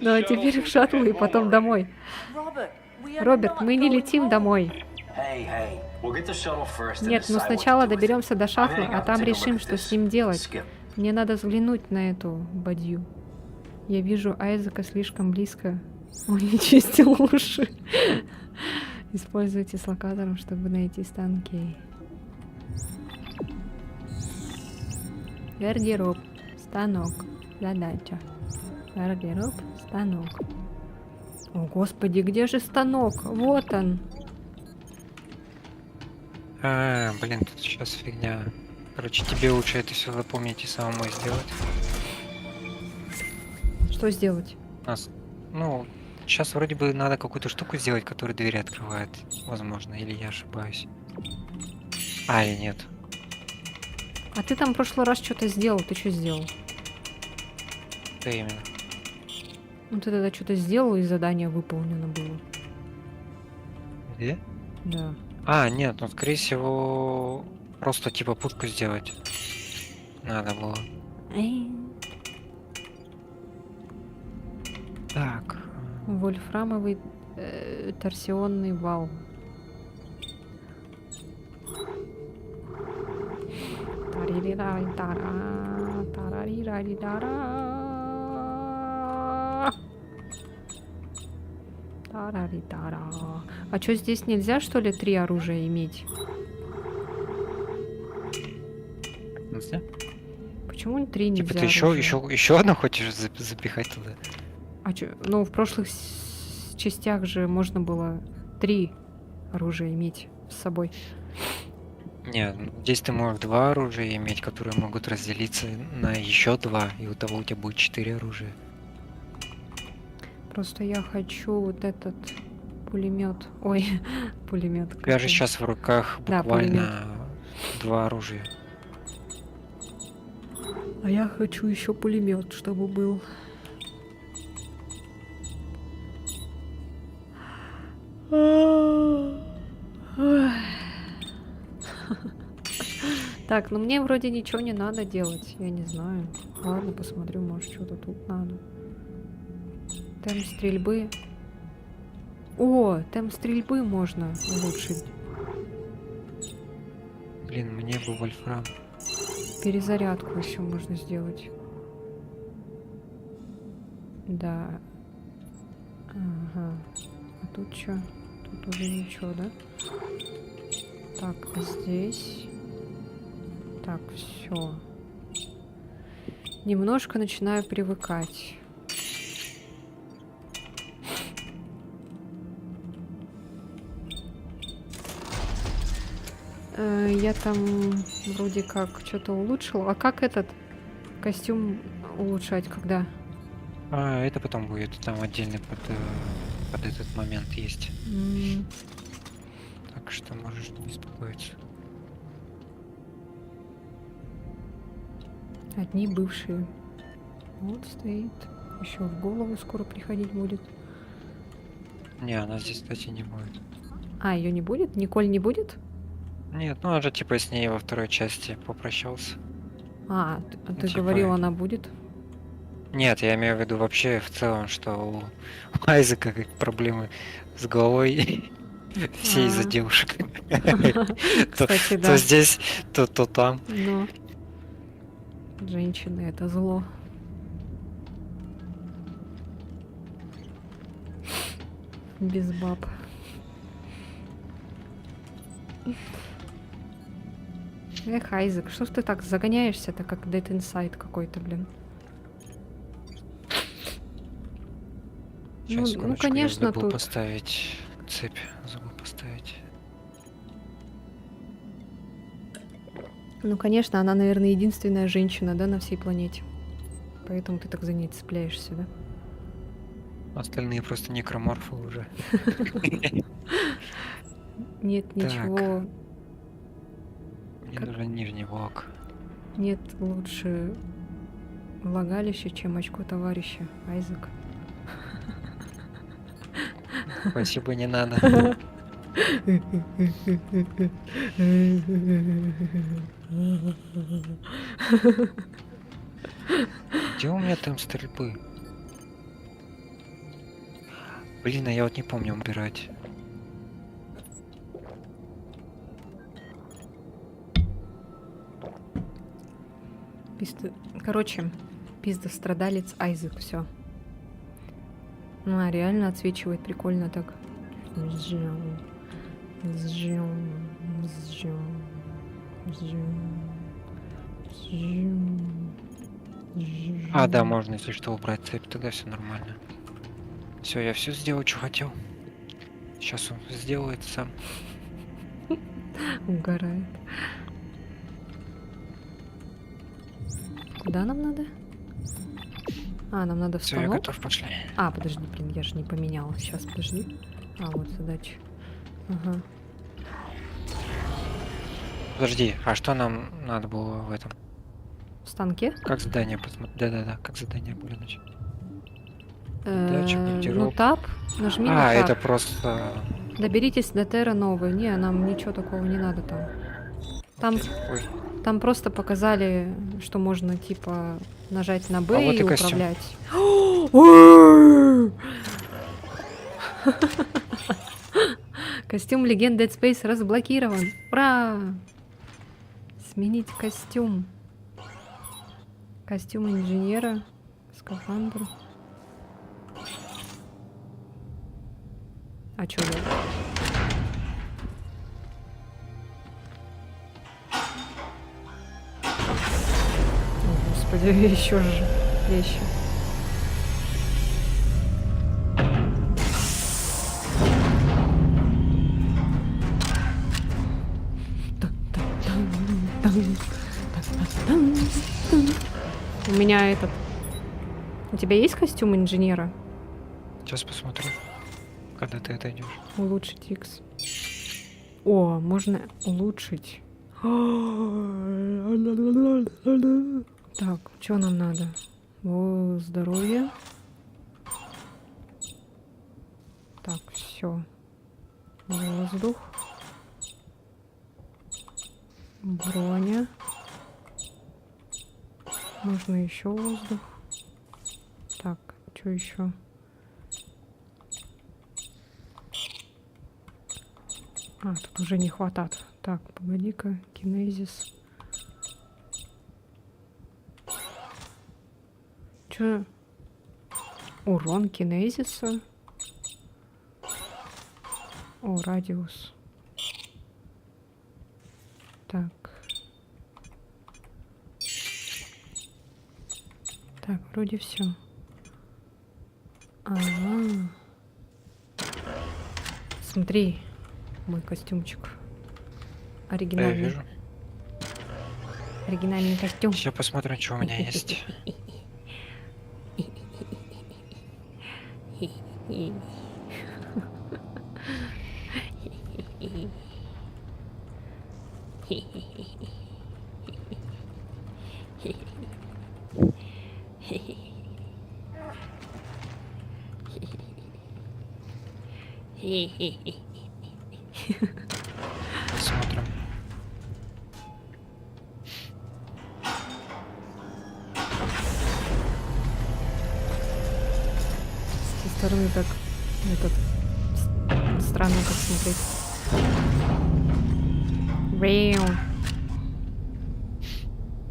Ну а теперь в шаттл и потом домой. Роберт, мы не летим домой. Нет, ну сначала доберемся до шаттла, а там решим, что с ним делать. Мне надо взглянуть на эту Бадью. Я вижу Айзека слишком близко. Он не чистил уши. Используйте с локатором, чтобы найти станки. Гардероб. Станок. Задача. Гардероб. Станок. О, господи, где же станок? Вот он. Блин, тут сейчас фигня. Короче, тебе лучше это все запомнить и самому сделать. Что сделать? Нас, ну, сейчас вроде бы надо какую-то штуку сделать, которая двери открывает. Возможно, или я ошибаюсь. А, или нет. А ты там в прошлый раз что-то сделал. Ты что сделал? Да именно. Ну ты тогда что-то сделал, и задание выполнено было. Где? Да. А, нет, ну скорее всего просто типа пушку сделать. Надо было. Так. Вольфрамовый торсионный вал. Таририрай-тара, тарарирай-тара. Тараритара. А что, здесь нельзя, что ли, 3 оружия иметь? В смысле? Почему 3 нельзя? Типа ты еще одно хочешь запихать туда? А чё? Ну, в прошлых частях же можно было 3 оружия иметь с собой. Нет, здесь ты можешь 2 оружия иметь, которые могут разделиться на еще 2, и у того у тебя будет 4 оружия. Просто я хочу вот этот пулемет. Ой, пулемет. У тебя же сейчас в руках Да, буквально 2 оружия. А я хочу еще пулемет, чтобы был. Так, ну мне вроде ничего не надо делать, я не знаю. Ладно, посмотрю, может что-то тут надо. Темп стрельбы. О, темп стрельбы можно улучшить. Блин, мне бы вольфрам. Перезарядку еще можно сделать. Да. Ага. А тут что? Тут уже ничего, да? Так, здесь. Так, все. Немножко начинаю привыкать. Я там вроде как что-то улучшила. А как этот костюм улучшать, когда? А, это потом будет. Там отдельный под этот момент есть. Так что можешь не беспокоиться. Одни бывшие. Вот стоит. Еще в голову скоро приходить будет. Не, она здесь, кстати, не будет. А, ее не будет? Николь не будет? Нет, ну он же типа с ней во второй части попрощался. А, ты типа- говорил, она будет? Нет, я имею в виду вообще в целом, что у Айзека как проблемы с головой. Все из-за А. девушек. Кстати, да. То здесь, то там. Но женщины — это зло. Без баб. Эх, Айзек, что ж ты так загоняешься-то, как Dead Inside какой-то, блин? Сейчас, Ну, секундочку, конечно, я забыл тут. поставить цепь. Забыл поставить. Ну, конечно, она, наверное, единственная женщина, да, на всей планете. Поэтому ты так за ней цепляешься, да? Остальные просто некроморфы уже. Нет Так. ничего, Мне Как- нужен нижний блок. нет лучше влагалища, чем очко товарища, Айзек. Спасибо, не надо. Где у меня там стрельбы? Блин, а я вот не помню убирать. Короче, пиздострадалец Айзек, все. Ну, а реально отсвечивает прикольно так. Зжём, зжём, зжём, зжём, зжём, зжём. А, да, можно, если что, убрать цепь, тогда все нормально. Все, я все сделал, что хотел. Сейчас он сделает сам. Угорает. Куда нам надо? А, нам надо в Все, я станок. готов, пошли. А, подожди, блин, я же не поменяла. Сейчас, подожди. А, вот задача. Ага. Подожди, а что нам надо было в этом? В станке? Как задание посмотреть? Да-да-да, как задание глянуть. Дача, Ну, гардероб. тап. Нажми на А, тап. это просто... Доберитесь до Терра Новой. Не, нам ничего такого не надо там. Там, Ой, там просто показали, что можно, типа, нажать на Б А вот и и костюм. управлять. Костюм Легенд Dead Space разблокирован. Ура! Сменить костюм. Костюм инженера. Скафандр. А чё я? О, господи, еще же вещи. У меня этот... У тебя есть костюм инженера? сейчас посмотрю, когда ты отойдешь. Улучшить X. О, можно улучшить. Так, что нам надо? О, здоровье. Так, все. Воздух. Броня. Можно еще воздух. Так, что еще? А, тут уже не хватает. Так, погоди-ка, кинезис. Чё? Урон кинезиса? О, радиус. Так. Так, вроде все. Ага. Смотри, мой костюмчик. Да, я Оригинальный. вижу. Оригинальный костюм. Сейчас посмотрим, что у меня есть. Посмотрим. Со стороны так странно как смотреть. Вэу.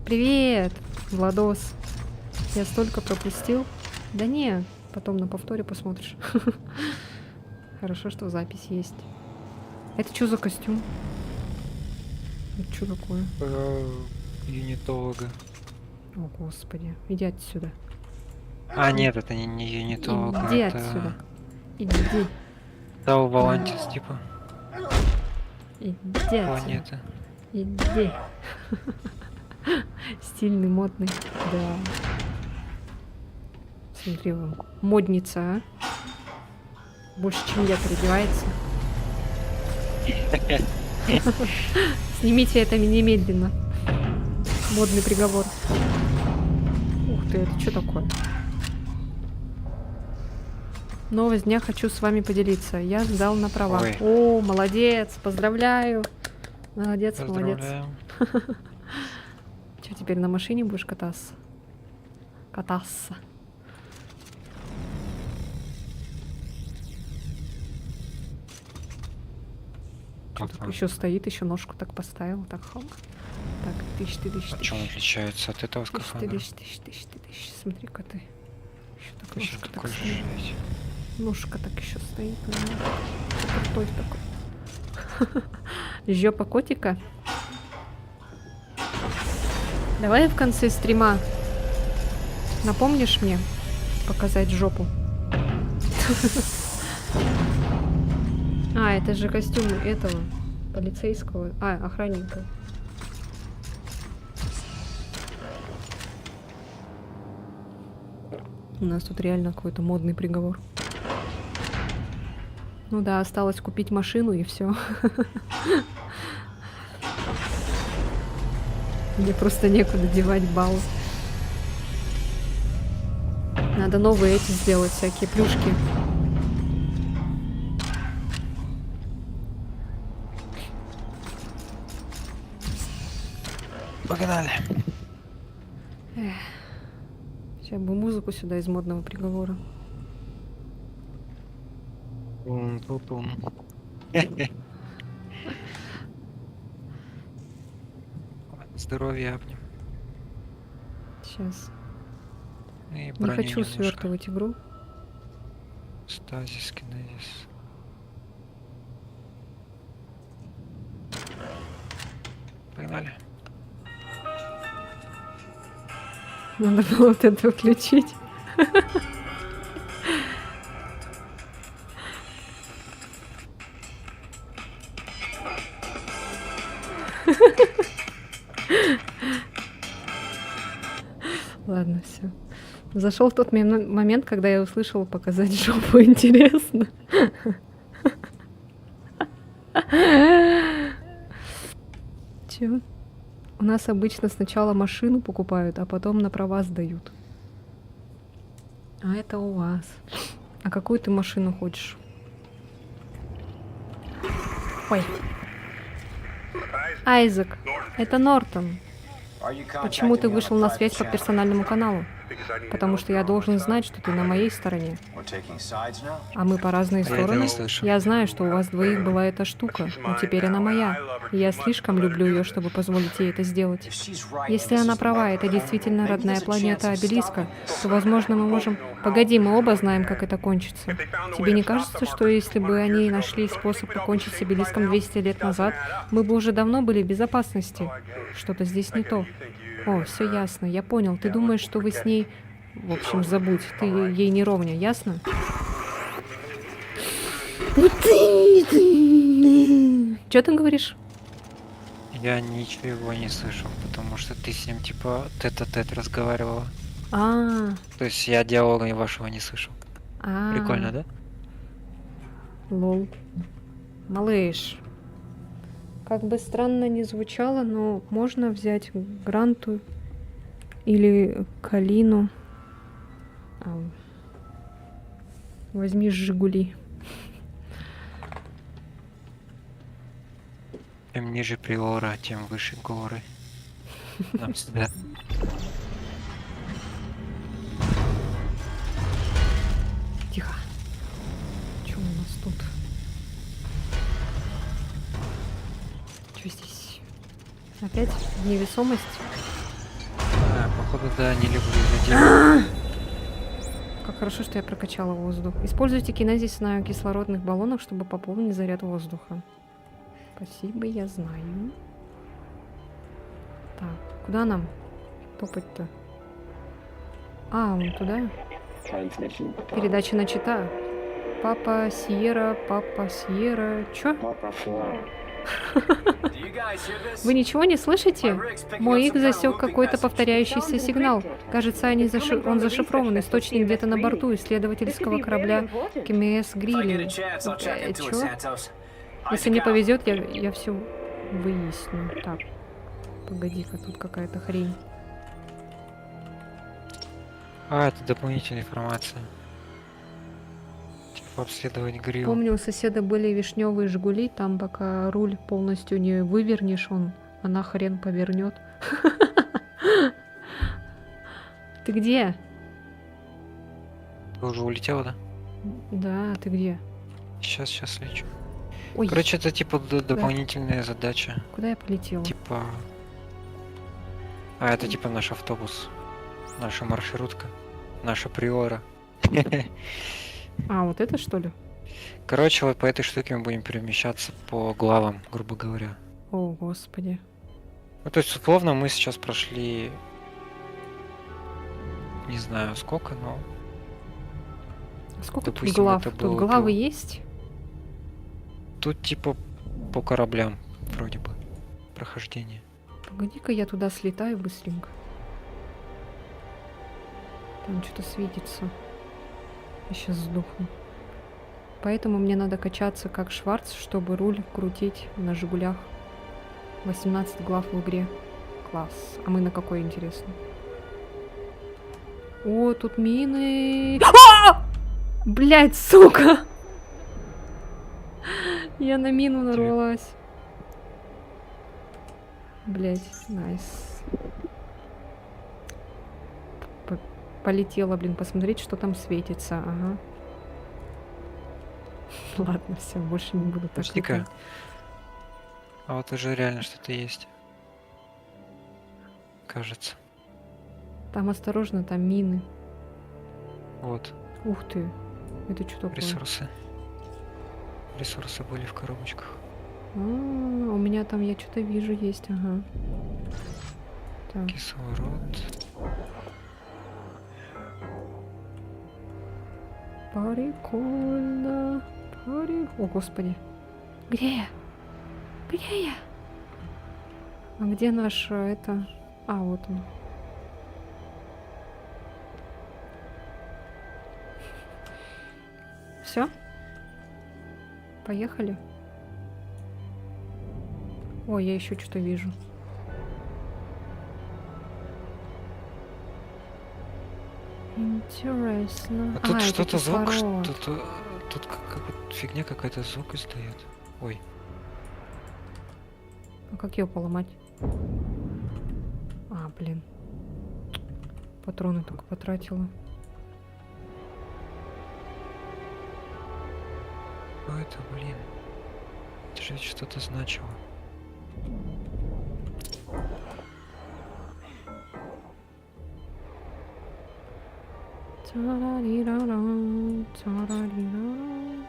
Привет, Владос. Я столько пропустил. Да не, потом на повторе посмотришь. Хорошо, что запись есть. Это что за костюм? Это что такое? Юнитолога. О, господи. Иди отсюда. А, нет, это не юнитолог. Иди это отсюда. Иди. Тау Волантис, типа. Иди отсюда. Планета. Иди. Стильный, модный. Да. Смотри, вон. Модница, а? Больше, чем я, переодевается. Снимите это немедленно. Модный приговор. Ух ты, это что такое? Новость дня хочу с вами поделиться. Я сдал на права. Ой. О, молодец, поздравляю. Молодец, молодец. Поздравляем. Что, теперь на машине будешь кататься? Кататься. Ага. Еще стоит, еще ножку так поставил, так хоп. Так, тысяч. А чем он отличается от этого скафандра? Тысяч. Смотри-ка ты. Еще так Точно ножка такой так же, стоит. блядь. Ножка так еще стоит. Крутой такой. Жопа котика. Давай в конце стрима напомнишь мне показать жопу. А, это же костюм этого полицейского. А, охранника. У нас тут реально какой-то модный приговор. Ну да, осталось купить машину и все. Мне просто некуда девать баллы. Надо новые эти сделать, всякие плюшки. Погнали. Сейчас бы музыку сюда из модного приговора. Пум-пум-пум. Здоровья обним. Сейчас. И Не броню хочу немножко. свертывать игру. Стазис, кинезис. Погнали. Надо было вот это включить. Ладно, все. Зашел в тот момент, когда я услышала показать жопу, интересно. Чё? У нас обычно сначала машину покупают, а потом на права сдают. А это у вас. А какую ты машину хочешь? Ой. Айзек, это Нортон. Почему ты вышел на связь по персональному каналу? Потому что я должен знать, что ты на моей стороне. А мы по разные Я это стороны. не слышу. Я знаю, что у вас двоих была эта штука, но теперь она моя. И я слишком люблю ее, чтобы позволить ей это сделать. Если она права, это действительно родная планета Обелиска, то, возможно, мы можем... Погоди, мы оба знаем, как это кончится. Тебе не кажется, что если бы они нашли способ покончить с Обелиском 200 лет назад, мы бы уже давно были в безопасности? Что-то здесь не то. О, все ясно, я понял. Ты думаешь, что вы с ней... В общем, забудь, ты ей не ровня, ясно? Что ты говоришь? Я ничего не слышал, потому что ты с ним типа тет-а-тет разговаривала. А, То есть я диалога вашего не слышал. Прикольно, да? Лол. Малыш. Как бы странно ни звучало, но можно взять Гранту или Калину. Возьми Жигули. Чем ниже приора, тем выше горы. Нам сюда. Тихо. Что у нас тут? Что здесь? Опять невесомость? Походу, да, не люблю это делать. Как хорошо, что я прокачала воздух. Используйте кинезис на кислородных баллонах, чтобы пополнить заряд воздуха. Спасибо, я знаю. Так, куда нам топать-то? А, вон туда. Передача начата. Папа Сьерра. Чё? Вы ничего не слышите? Мой Ик засек какой-то повторяющийся сигнал. Кажется, он зашифрован. Источник где-то на борту исследовательского корабля КМС Грилли. Чё? Если мне повезет, я все выясню. Так, погоди-ка, тут какая-то хрень. А, это дополнительная информация. Типа обследовать грилл. Помню, у соседа были вишневые Жигули, там пока руль полностью не вывернешь, она хрен повернет. Ты где? Ты уже улетела, да? Да, ты где? Сейчас лечу. Ой, Короче, это типа дополнительная задача. куда я полетела? Типа... А, это типа наш автобус. Наша маршрутка. Наша приора. А, вот это что ли? Короче, вот по этой штуке мы будем перемещаться по главам, грубо говоря. О, господи. Ну, то есть, условно, мы сейчас прошли... Не знаю сколько, но... Сколько тут допустим, глав? это Тут было главы бы- есть? Тут типа по кораблям, вроде бы, прохождение. Погоди-ка я туда слетаю быстренько. Там что-то светится. Я сейчас сдохну. Поэтому мне надо качаться как Шварц, чтобы руль крутить на Жигулях. 18 глав в игре. Класс. А мы на какой, интересно? О, тут мины. Блять, сука! Я на мину нарвалась. Блять, найс. Полетела, блин, посмотреть, что там светится. Ага. Ладно, все, больше не буду так Подожди-ка. летать. А вот уже реально что-то есть. Кажется. Там осторожно, там мины. Вот. Ух ты. Это что такое? Ресурсы. Ресурсы были в коробочках. У меня там, я что-то вижу, есть, ага. Так. Кислород. Прикольно. О, господи. Где я? Где я? А где наш, это... А, вот он. Все? Поехали? Ой, я еще что-то вижу. Интересно. А тут это что-то звук, кислород. что-то... Тут как фигня какая-то звук издает. Ой. А как ее поломать? А, блин. Патроны только потратила. Что это, блин? Это же ведь что-то значило. Тарарирарам, тарарирарам.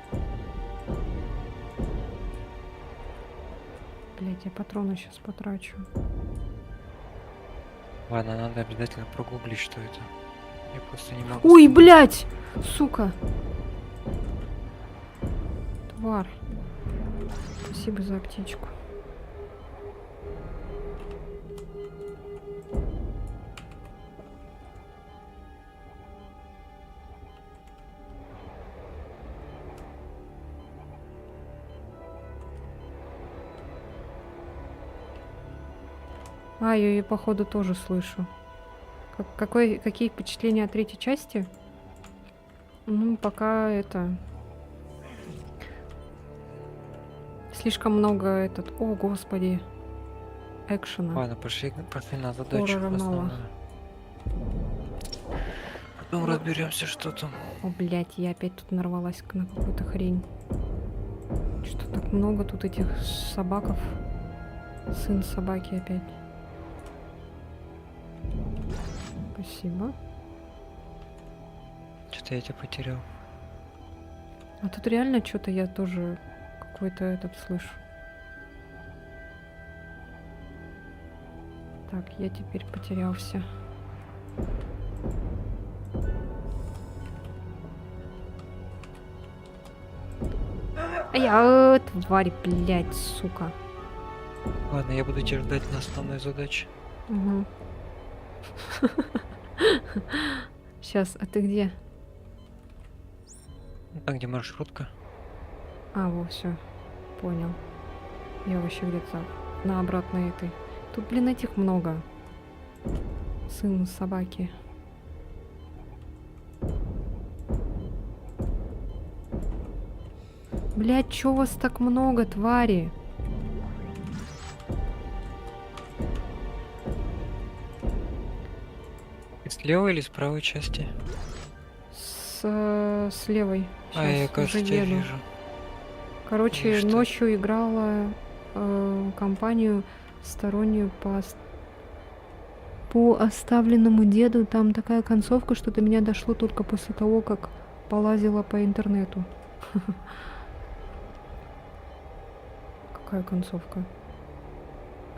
Блять, я патроны сейчас потрачу. Ладно, надо обязательно прогуглить, что это. Я просто не могу. Ой, блять! Сука! Тварь. Спасибо за аптечку. А, я ее, походу, тоже слышу. Какие впечатления от третьей части? Ну, пока это... Слишком много О, господи. Экшена. Ладно, пошли на задачу. Хоррора мало. Потом разберемся, что там. О, блядь, я опять тут нарвалась на какую-то хрень. Что так много тут этих собаков. Сын собаки опять. Спасибо. Что-то я тебя потерял. А тут реально что-то я тоже какой-то этот слышу. Так, я теперь потерялся. А я, тварь, блядь, сука. Ладно, я буду тебя ждать на основной задаче. Угу. Сейчас, а ты где? Там, где маршрутка. А, во, все. Понял. Я вообще где-то на обратной этой. Тут, блин, этих много. Сын собаки. Блядь, чё вас так много, твари? С левой или с правой части? С левой. А, я, Щас кажется, уже тебя еду. вижу. Короче, Видишь ты? ночью играла компанию стороннюю по оставленному деду. Там такая концовка, что до меня дошло только после того, как полазила по интернету. Какая концовка?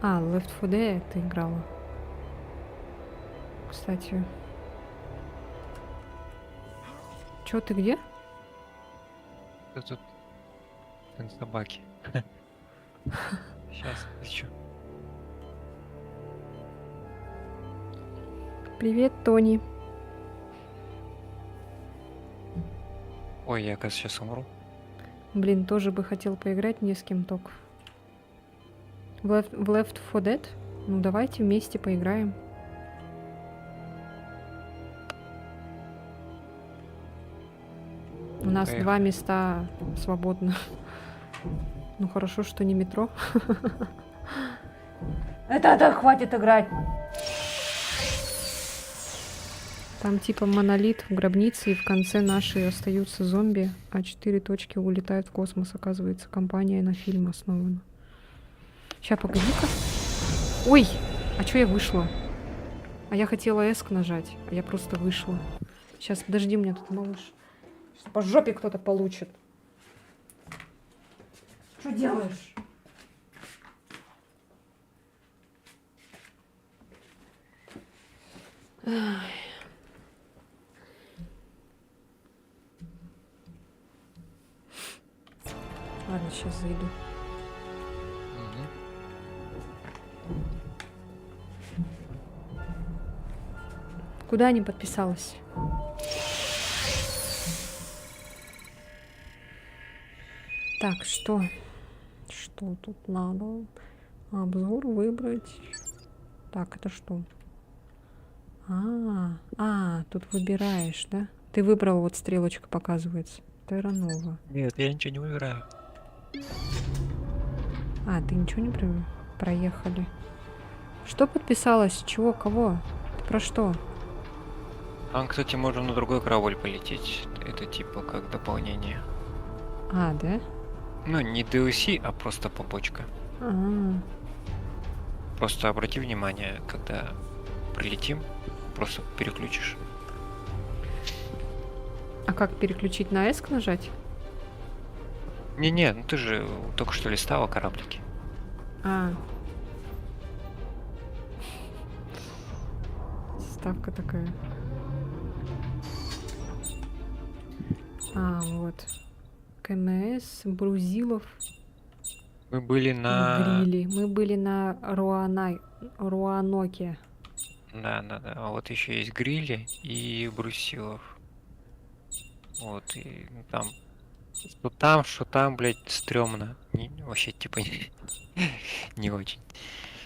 А, Left 4 Dead ты играла. Кстати. Чё, ты где? Кто тут? Сын собаки. Сейчас, ищу. Привет, Тони. Ой, я, кажется, сейчас умру. Блин, тоже бы хотел поиграть не с кем только. В Left 4 Dead? Ну давайте вместе поиграем. У нас Поехали. 2 места свободно. Ну хорошо, что не метро. Это хватит играть. Там типа монолит в гробнице, и в конце наши остаются зомби, а 4 точки улетают в космос. Оказывается, компания на фильм основана. Ща, погоди-ка. Ой, а чё я вышла? А я хотела эск нажать, а я просто вышла. Сейчас, подожди, у меня тут малыш. Сейчас по жопе кто-то получит. Что делаешь? Ай. Ладно, сейчас зайду. Куда не подписалась? Так, что? Что тут надо? Обзор выбрать. Так, это что? Тут выбираешь, да? Ты выбрал, вот стрелочка показывается. Terra Nova. Нет, я ничего не выбираю. Ты ничего не проехали? Что подписалось? Чего? Кого? Ты про что? Там, кстати, можно на другой корабль полететь. Это типа как дополнение. Да? Ну, не DLC, а просто побочка. Просто обрати внимание, когда прилетим, просто переключишь. А как переключить на эск нажать? Не-не, ну ты же только что листала кораблики. Ставка такая. Вот. КМС, Брузилов. Мы были на... Грили. Мы были на Руаноке. Да. А вот еще есть Грили и Брусилов. Вот, и там... Что там, блядь, стрёмно. Вообще, типа, не очень.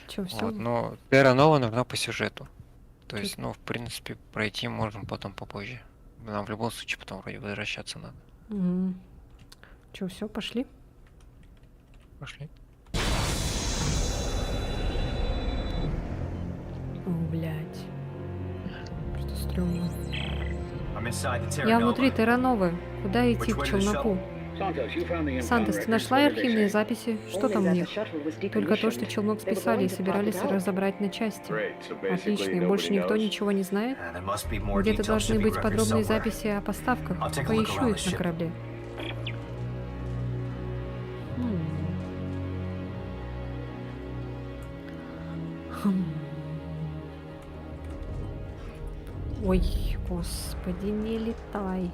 Чё, всё? Вот, но Terra Nova нужна по сюжету. То есть, ну, в принципе, пройти можем потом попозже. Нам в любом случае потом вроде возвращаться надо. Чё, все, пошли? Пошли. Блядь. Что стрёмно. I'm inside the Terra Я Nova. внутри Террановы. Куда идти к челноку? Сантос, ты нашла архивные записи? Что там в них? Только то, что челнок списали и собирались разобрать на части. Отлично, и больше никто ничего не знает? There must be more Где-то details to должны be быть records подробные somewhere. записи о поставках. I'll take a look Поищу around их the на ship. корабле. Ой, господи, не летай.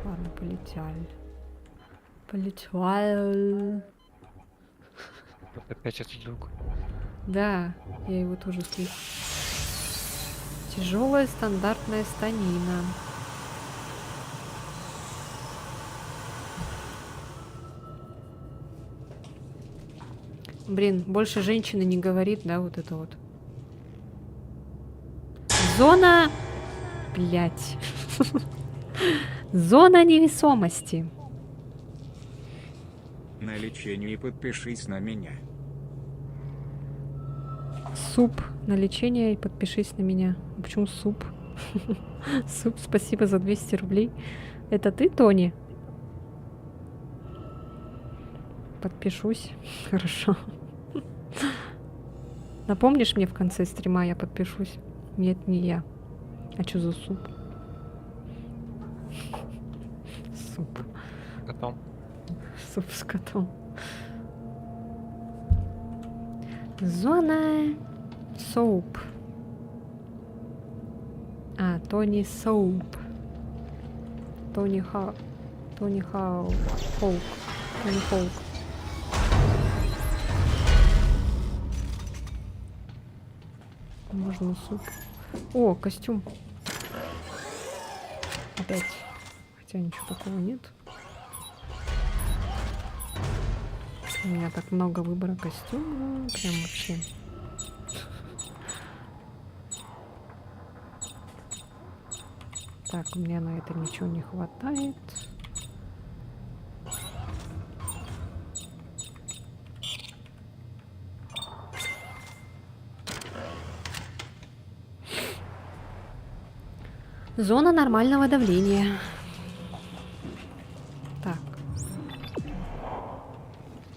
Ладно, полетели. Полетели. Вот опять этот звук. Да, я его тоже слышу. Тяжелая стандартная станина. Блин, больше женщины не говорит, да, вот это вот. Зона... Блять. Зона невесомости. На лечение подпишись на меня. Суп на лечение и подпишись на меня. Почему суп? Суп, спасибо за 200 рублей. Это ты, Тони? Подпишусь. Хорошо. Напомнишь мне в конце стрима, я подпишусь? Нет, не я. А что за суп? Суп. Потом. Суп с котом. Зона Соуп. Тони Соуп. Тони Хау. Фолк. Тони Фолк. Можно суп. О, костюм. Опять. Хотя ничего такого нет. У меня так много выбора костюма. Прям вообще. Так, у меня на это ничего не хватает. Зона нормального давления. Так.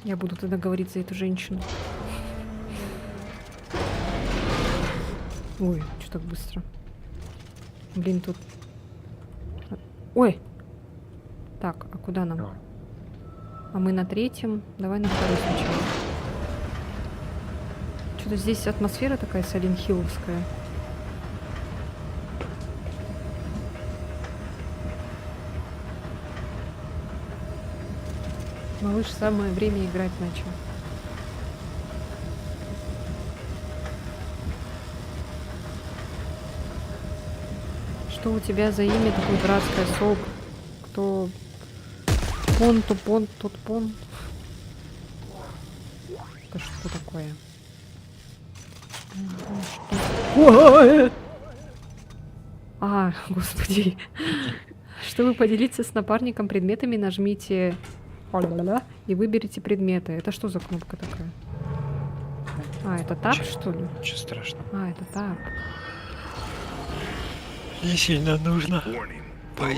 Я буду тогда говорить за эту женщину. Ой, что так быстро? Блин, тут... Ой! Так, а куда нам? Да. А мы на третьем. Давай на второй сначала. Что-то здесь атмосфера такая Сайлент-Хилловская. Малыш, самое время играть начал. Что у тебя за имя такое дурацкое, Соп? Кто? Пон, то пон, тот пон. Это что такое? Ой! А, господи. Чтобы поделиться с напарником предметами, нажмите и выберите предметы. Это что за кнопка такая? А, это так, что ли? Ничего страшного. А, это так. Не сильно нужно.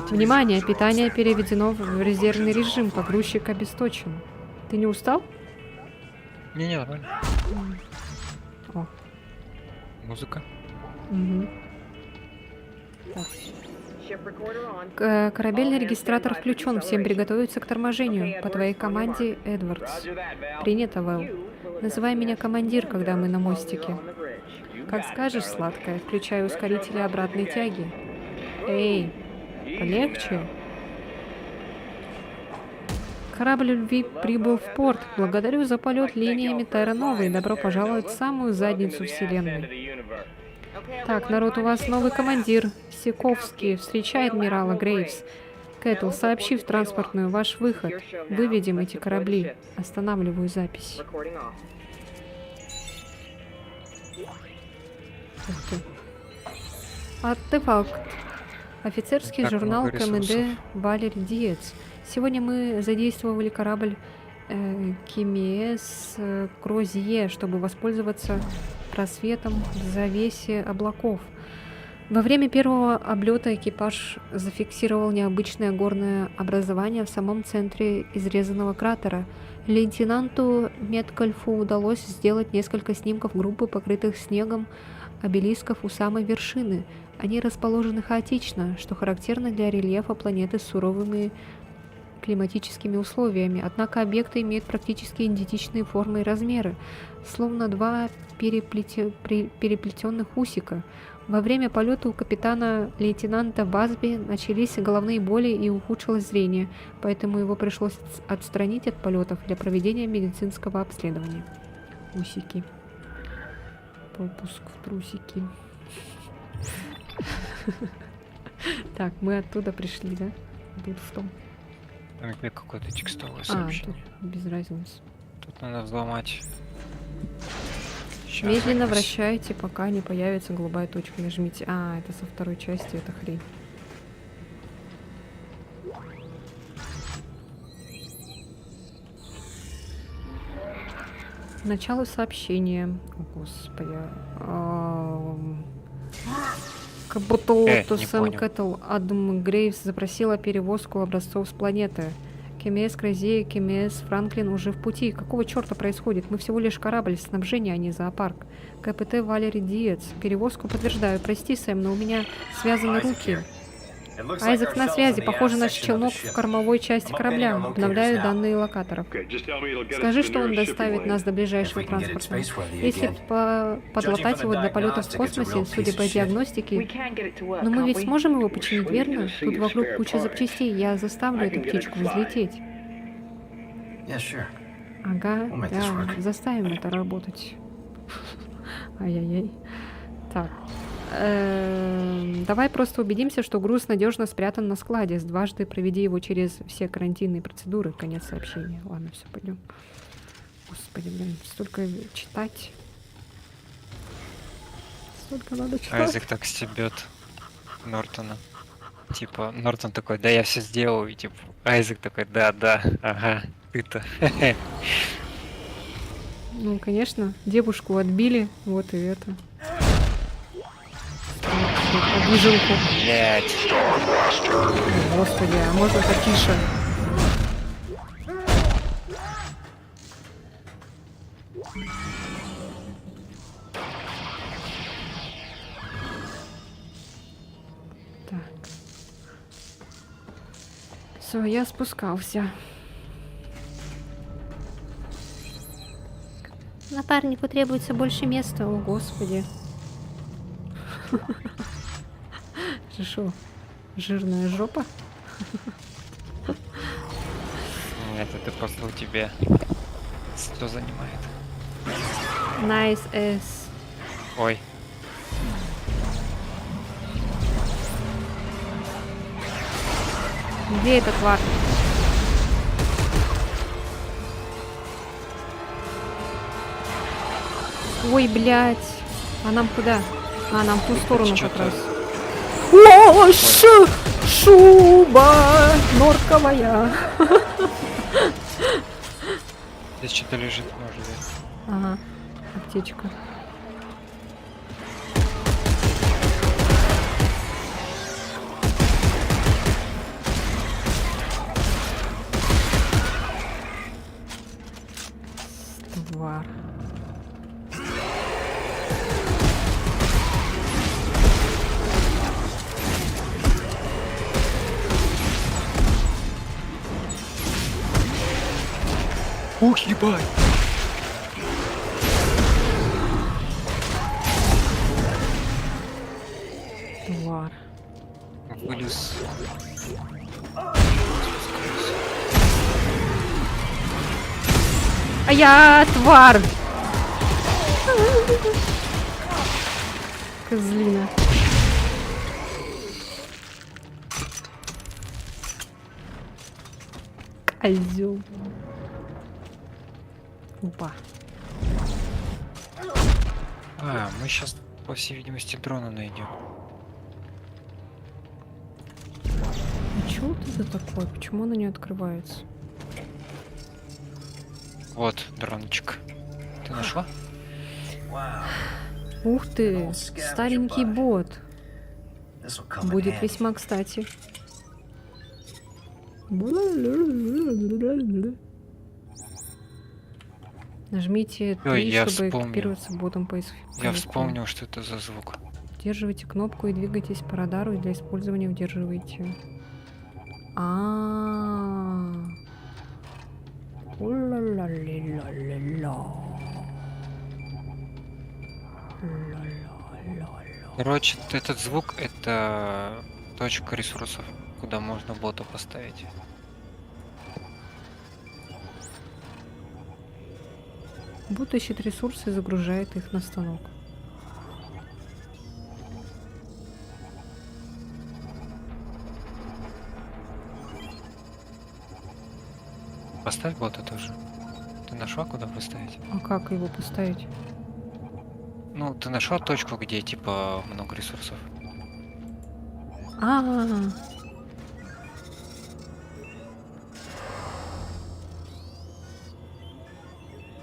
Внимание, питание переведено в резервный режим. Погрузчик обесточен. Ты не устал? Не, нормально. О. Музыка. Угу. Так. Ship recorder on. Корабельный регистратор включен. Всем приготовиться к торможению. По твоей команде, Эдвардс. Принято, Вэл. Называй меня командир, когда мы на мостике. Как скажешь, сладкая. Включай ускорители обратной тяги. Эй, полегче. Корабль любви прибыл в порт. Благодарю за полет линиями Терра Нова и добро пожаловать в самую задницу вселенной. Так, народ, у вас новый командир. Сиковский. Встречай адмирала Грейвс. Кэтл, сообщи в транспортную ваш выход. Выведем эти корабли. Останавливаю запись. Recording off. Ух ты. Артефакт. Офицерский Так журнал много КМД ресурсов. Валерий Диец. Сегодня мы задействовали корабль Кимиэс Крозье, чтобы воспользоваться просветом в завесе облаков. Во время первого облета экипаж зафиксировал необычное горное образование в самом центре изрезанного кратера. Лейтенанту Меткальфу удалось сделать несколько снимков группы, покрытых снегом обелисков у самой вершины. Они расположены хаотично, что характерно для рельефа планеты с суровыми климатическими условиями, однако объекты имеют практически идентичные формы и размеры, словно два переплетенных усика. Во время полета у капитана-лейтенанта Басби начались головные боли и ухудшилось зрение, поэтому его пришлось отстранить от полетов для проведения медицинского обследования. Усики. Пропуск в трусики. Так, мы оттуда пришли, да? Тут в том. Там опять какое-то текстовое А, тут сообщение. без разницы. Тут надо взломать. Щас, Медленно запись. вращайте, пока не появится голубая точка. Нажмите. А, это со второй части, это хрень. Начало сообщения. О, господи. Как будто не Сэм понял. Кэтл Адам Грейвс запросила перевозку образцов с планеты. КМС Кразея, КМС Франклин уже в пути. Какого черта происходит? Мы всего лишь корабль снабжения, а не зоопарк. КПТ Валерий Диец. Перевозку подтверждаю. Прости, Сэм, но у меня связаны руки. Айзек на связи. Похоже, наш челнок в кормовой части корабля. Обновляю данные локаторов. Скажи, что он доставит нас до ближайшего транспорта. Если подлатать его для полета в космосе, судя по We диагностике... can get it to work, Но мы can't ведь we? сможем его починить, верно? Тут вокруг куча запчастей. Я заставлю эту птичку взлететь. Yeah, sure. Ага, We'll make this да, work. заставим это работать. Ай-яй-яй. Так. Давай просто убедимся, что груз надежно спрятан на складе. Дважды проведи его через все карантинные процедуры. Конец сообщения. Ладно, все, пойдем. Господи, блин, столько читать. Столько надо читать. Айзек так стебет Нортона. Типа, Нортон такой, да я все сделал, и типа, Айзек такой, да, ага, ты-то. Ну, конечно, девушку отбили, вот и это. Обиженку. Блять. Господи, а можно потише? Так. Все, я спускался. Напарнику требуется больше места. О, господи. Это шо, жирная жопа? Нет, это просто у тебя. Что занимает? Nice ass. Ой. Где этот тварь? Ой, блядь. А нам куда? А, нам в ту сторону как раз. О, шуба норковая. Здесь что-то лежит, может быть. Ага, аптечка. Тварь. Ух, ебать! Тварь. Вылез. А я тварь! Козлина. Козел. Опа. А, мы сейчас, по всей видимости, дрона найдем. Чего это такое? Почему она не открывается? Вот, дрончик. Ты нашла? Ух ты, старенький бот. Будет весьма кстати. Нажмите Ой, 3, я чтобы вспомнил. экипироваться ботом поиск. Я вспомнил, что это за звук. Удерживайте кнопку и двигайтесь по радару, и для использования удерживайте. А-а-а. Короче, этот звук это точка ресурсов, куда можно бота поставить. Бот ищет ресурсы и загружает их на станок. Поставь бота тоже. Ты нашла, куда поставить? А как его поставить? Ну, ты нашла точку, где типа много ресурсов. А-а-а.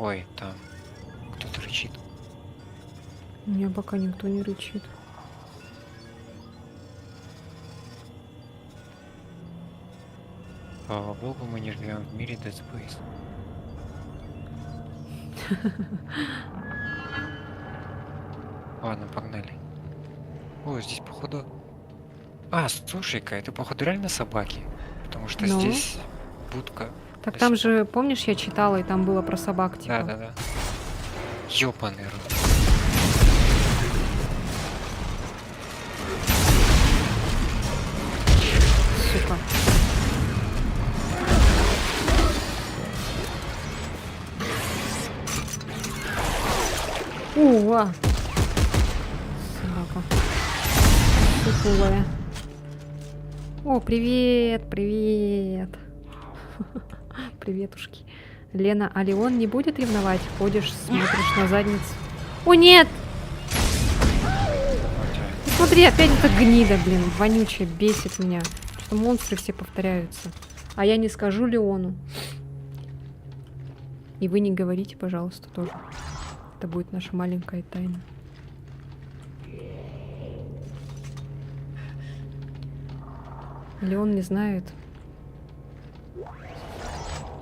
Ой, там кто-то рычит. У меня пока никто не рычит. Слава богу, мы не живем в мире Dead Space. Ладно, погнали. О, здесь походу... А, слушай-ка, это походу реально собаки. Потому что Ну? здесь будка. Так там же, помнишь, я читала, и там было про собак, типа. Да. Ёбаный рот. Сука. Уа. Собака. сутулая. О, привет, привет. Приветушки. Лена, а Леон не будет ревновать? Ходишь, смотришь на задницу. О, нет! Смотри, опять эта гнида, блин, вонючая, бесит меня. Что монстры все повторяются. А я не скажу Леону. И вы не говорите, пожалуйста, тоже. Это будет наша маленькая тайна. Леон не знает,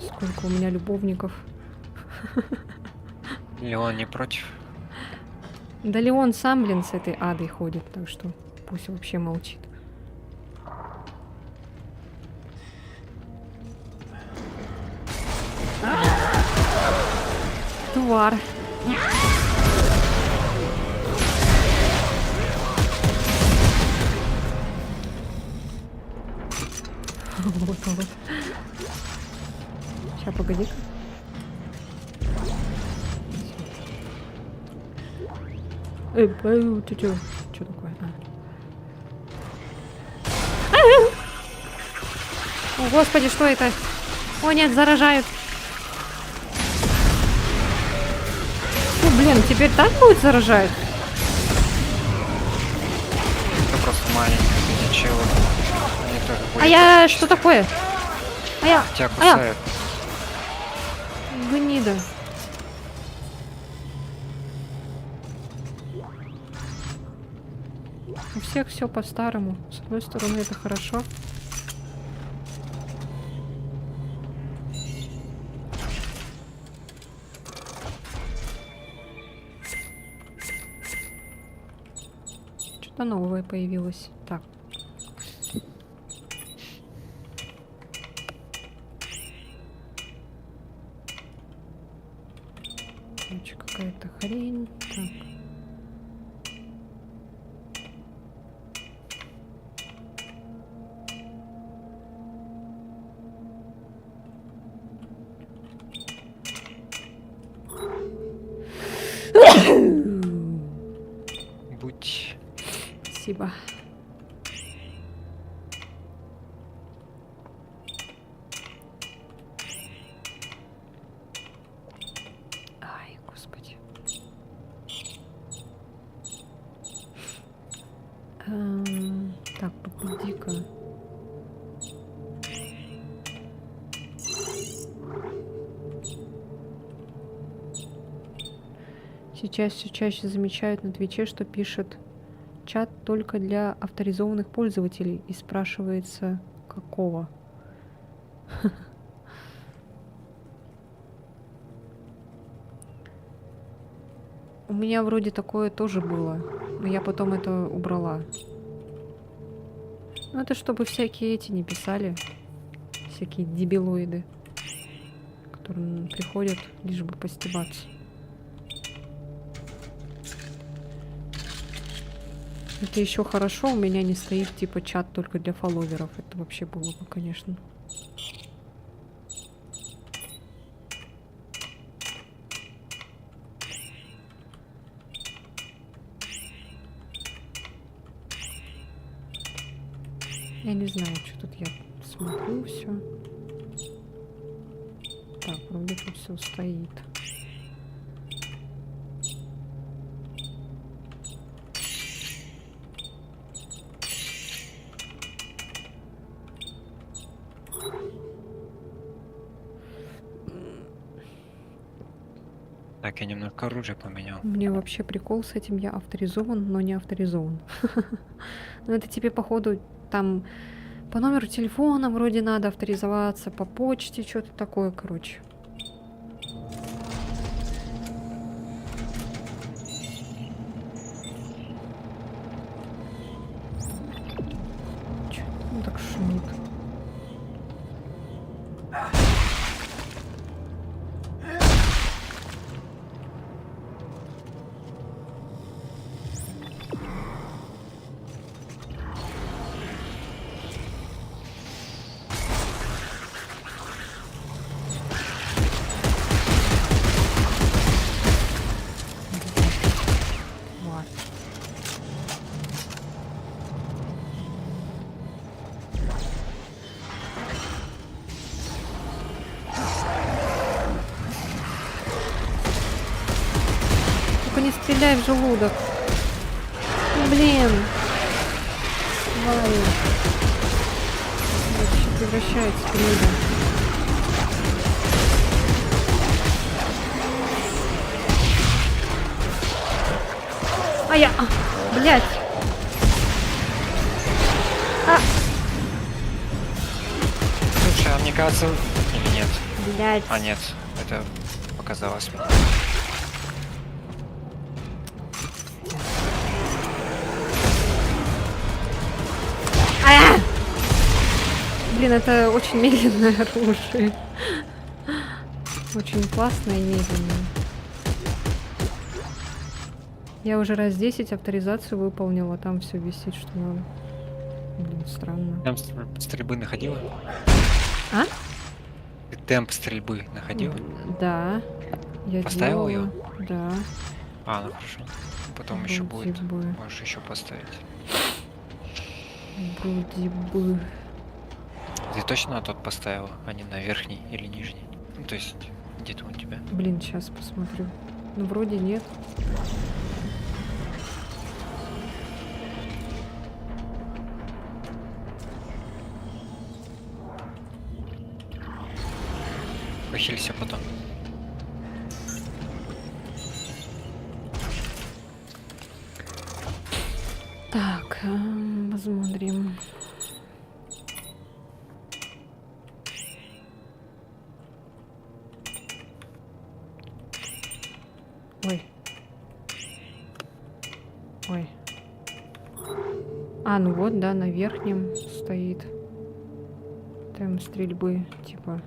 сколько у меня любовников. Леон не против. Да Леон сам, блин, с этой адой ходит, так что пусть вообще молчит. Тварь. Вот. Сейчас, погоди-ка. Ты чё? Чё такое? О, господи, что это? О, нет, заражают. Ну, блин, теперь так будет заражать? Это просто маленькие челы. Они тоже А ходят, я... Что такое? А я... тебя кусают. Гнида. У всех все по-старому. С одной стороны, это хорошо. Что-то новое появилось. Так. Короче, какая-то хрень. Так. Будь. Спасибо. Ай, господи. Так, погоди-ка. Сейчас все чаще замечают на Твиче, что пишет чат только для авторизованных пользователей. И спрашивается, какого? У меня вроде такое тоже было, но я потом это убрала. Ну это чтобы всякие эти не писали, всякие дебилоиды, которые приходят лишь бы постебаться. Это еще хорошо, у меня не стоит типа чат только для фолловеров. Это вообще было бы, конечно. Я не знаю, что тут я смотрю все. Так, вроде тут все стоит. Так, я немножко оружие поменял. Мне вообще прикол с этим, я авторизован, но не авторизован. Но это тебе, походу, там по номеру телефона вроде надо авторизоваться, по почте, что-то такое, короче. Чё он так шумит? не стреляй в желудок. Блин. Твари. Вообще превращается в гнида. Блядь. Слушай, а мне кажется... Или нет? Блядь. А, нет. Это показалось мне. Блин, это очень медленное оружие. Очень классное и медленное. Я уже раз 10 авторизацию выполнила, там все висит, что надо. Блин, странно. Темп стрельбы находила? А? Ты темп стрельбы находила? Да. Я Поставила делала. её? Да. А, ну хорошо. Потом еще Вроде будет. бы. Можешь еще поставить. Вроде бы. Ты точно на тот поставила, а не на верхний или нижний? Ну, то есть, где-то у тебя. Блин, сейчас посмотрю. Ну, вроде нет. Похилься потом. Так, посмотрим. Ой. Ой. А, ну вот, да, на верхнем стоит. Темп стрельбы, типа.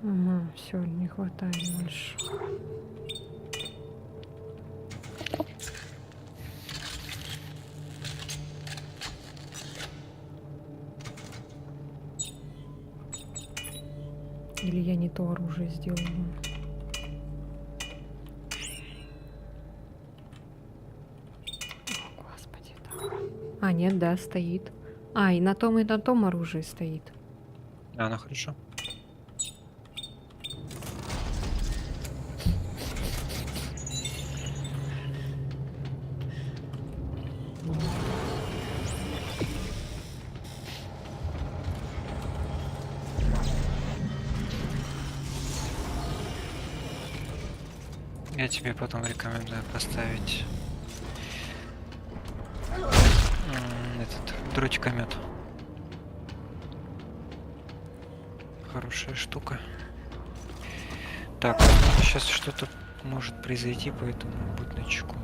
Ага, все, не хватает больше. Или я не то оружие сделала? О, господи, так. А, нет, да, стоит. А, и на том оружии стоит. А, ну хорошо. Я тебе потом рекомендую поставить этот дротикомет. Хорошая штука. Так, сейчас что-то может произойти, поэтому будь начеку.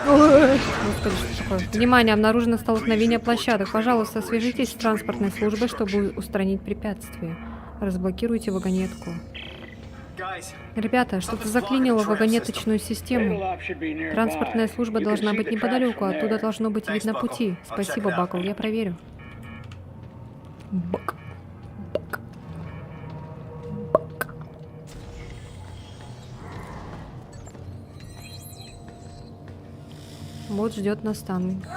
Господи, что такое? Внимание, обнаружено столкновение площадок. Пожалуйста, свяжитесь с транспортной службой, чтобы устранить препятствие. Разблокируйте вагонетку. Ребята, что-то заклинило вагонеточную систему. Транспортная служба должна быть неподалеку, оттуда должно быть видно пути. Спасибо, Бакл, я проверю. Бак. Бак. Бак. Вот ждет на станке.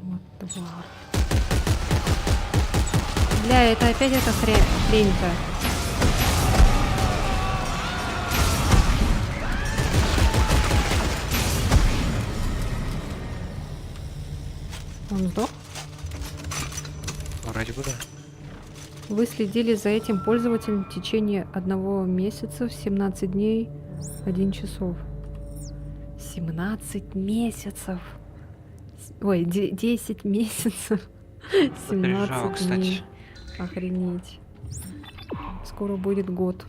Вот тварь. Бля, это опять эта хрень-то. Он сдох? Вроде бы да. Вы следили за этим пользователем в течение 1 месяца, 17 дней, 1 часов. 17 месяцев. Ой, 10 месяцев. 17 Пережал, дней. кстати. Охренеть. Скоро будет год.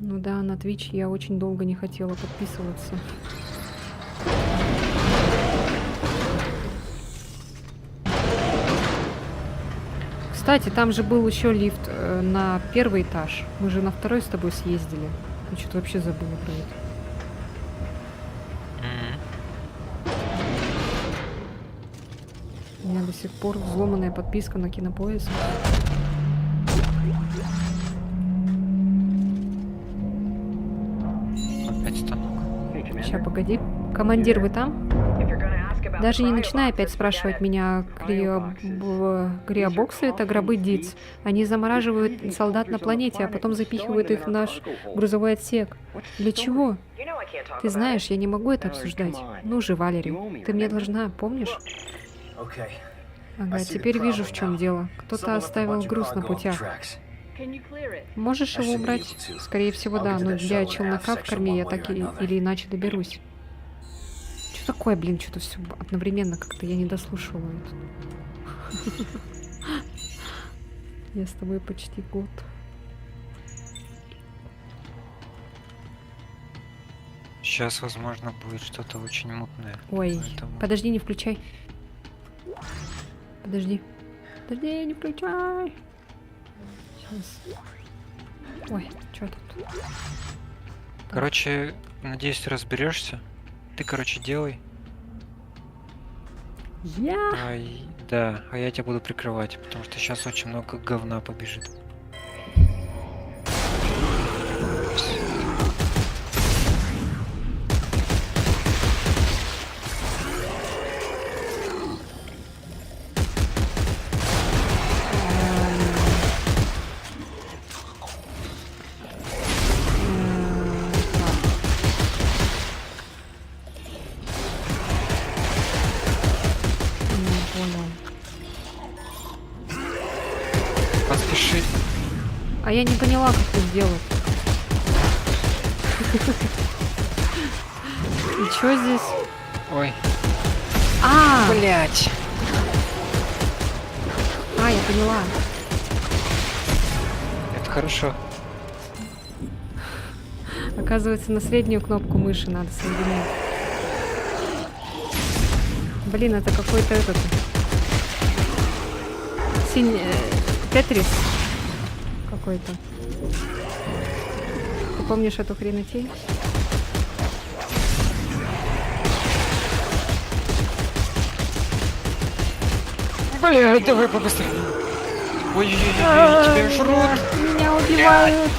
Ну да, на Twitch я очень долго не хотела подписываться. Кстати, там же был еще лифт на первый этаж. Мы же на второй с тобой съездили. Я что-то вообще забыла про это. У меня до сих пор взломанная подписка на Кинопоиск. Опять станок. Сейчас, погоди. Командир, вы там? Даже не начинай опять спрашивать меня, криобоксы — это гробы Диц. Они замораживают солдат на планете, а потом запихивают их в наш грузовой отсек. Для чего? Ты знаешь, я не могу это обсуждать. Ну же, Валери, ты мне должна, помнишь? Okay. Ага, теперь вижу, в чем дело. Кто-то оставил груз на путях. Можешь его убрать? Скорее всего, да, но для челнока в корме я так или иначе доберусь. Что такое, блин, что-то все одновременно как-то я не дослушиваю. Я с тобой почти год. Сейчас, возможно, будет что-то очень мутное. Ой, Поэтому- подожди, не включай. Подожди. Подожди, не включай. Сейчас. Ой, что тут? Короче, надеюсь, ты разберешься. Ты, короче, делай. Я? Да, а я тебя буду прикрывать, потому что сейчас очень много говна побежит. Поспеши. А я не поняла, как это сделать. И чё здесь? Ой, Блять. Я поняла. это хорошо. Оказывается, на среднюю кнопку мыши надо соединять. Блин, это какой-то этот... Тетрис какой-то. Ты помнишь эту хренотень? Бля, давай побыстрее. Ой-ой-ой, тебя жрут. Меня убивают.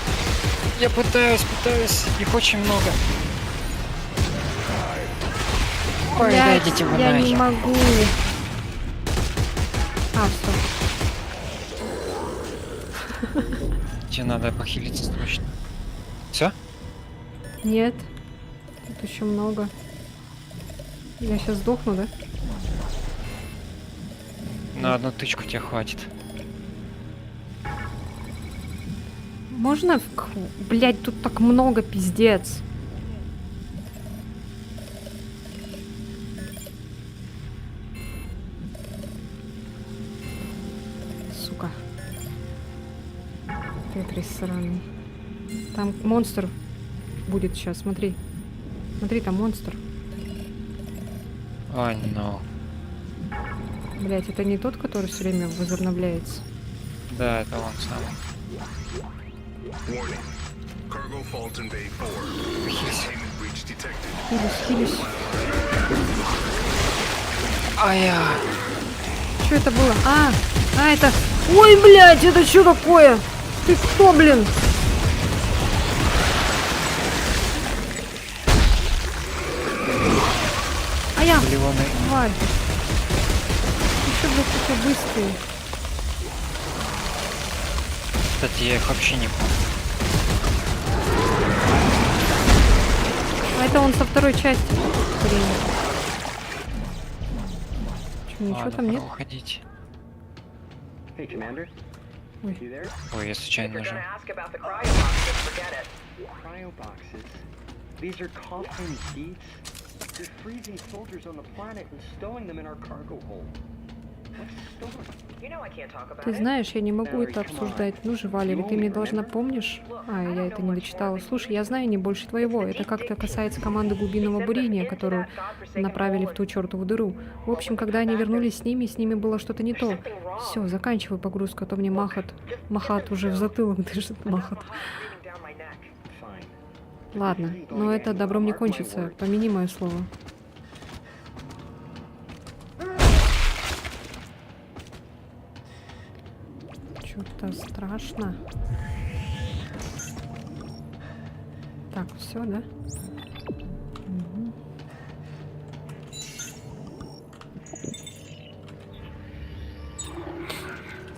Я пытаюсь, их очень много. Ой, да Блядь, идите вы я не нахер. могу. Все. Тебе надо похилиться срочно. Все? Нет. Тут еще много. Я сейчас сдохну, да? На одну тычку тебе хватит. Можно? Блять, тут так много, пиздец. Сука. Тетрис сраный. Там монстр будет сейчас, смотри. Смотри, там монстр. Ой, no. Блять, это не тот, который все время возобновляется. Да, это он самый. Warning. Cargo fault in Bay 4. Containment breach detected. Хилюсь. Ай-я. Что это было? Это... Ой, блядь, это что такое? Ты кто, блин? Блеваный. Тварь. Еще, блядь, такие быстрые. Кстати, я их вообще не помню. Это он со второй части. Блин. Чё, ничего Ладно, там нет? пора уходить. Hey, Commander. Ой. You there? Ой, я случайно нажал. Cryo boxes. These are coffin seats. They're freezing soldiers on the planet and stowing them in our cargo hold. Ты знаешь, я не могу это обсуждать. Ну же, Валери, ты мне должна, помнишь? А, я это не дочитала. Слушай, я знаю не больше твоего. Это как-то касается команды глубинного бурения, которую направили в ту чертову дыру. В общем, когда они вернулись с ними было что-то не то. Все, заканчивай погрузку, а то мне махат уже в затылок дышит, махат. Ладно, но это добром не кончится. Помяни мое слово. Что-то страшно. Так, все, да? Угу.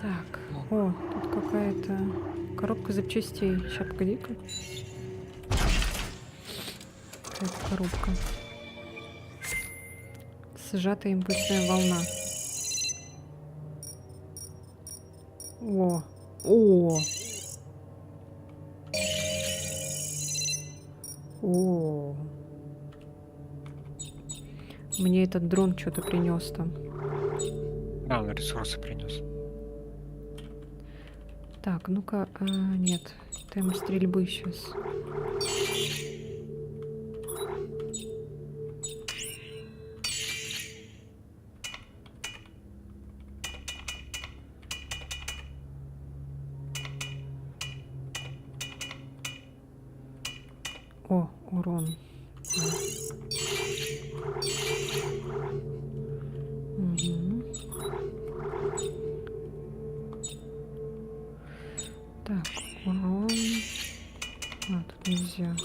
Так, о, тут какая-то коробка запчастей. Сейчас, погоди-ка. Какая-то коробка. Сжатая импульсная волна. О, о, о. Мне этот дрон что-то принес там. Да, он ресурсы принес. Так, ну-ка, нет, темп стрельбы сейчас. О, урон. Угу. Так, урон. А, тут нельзя.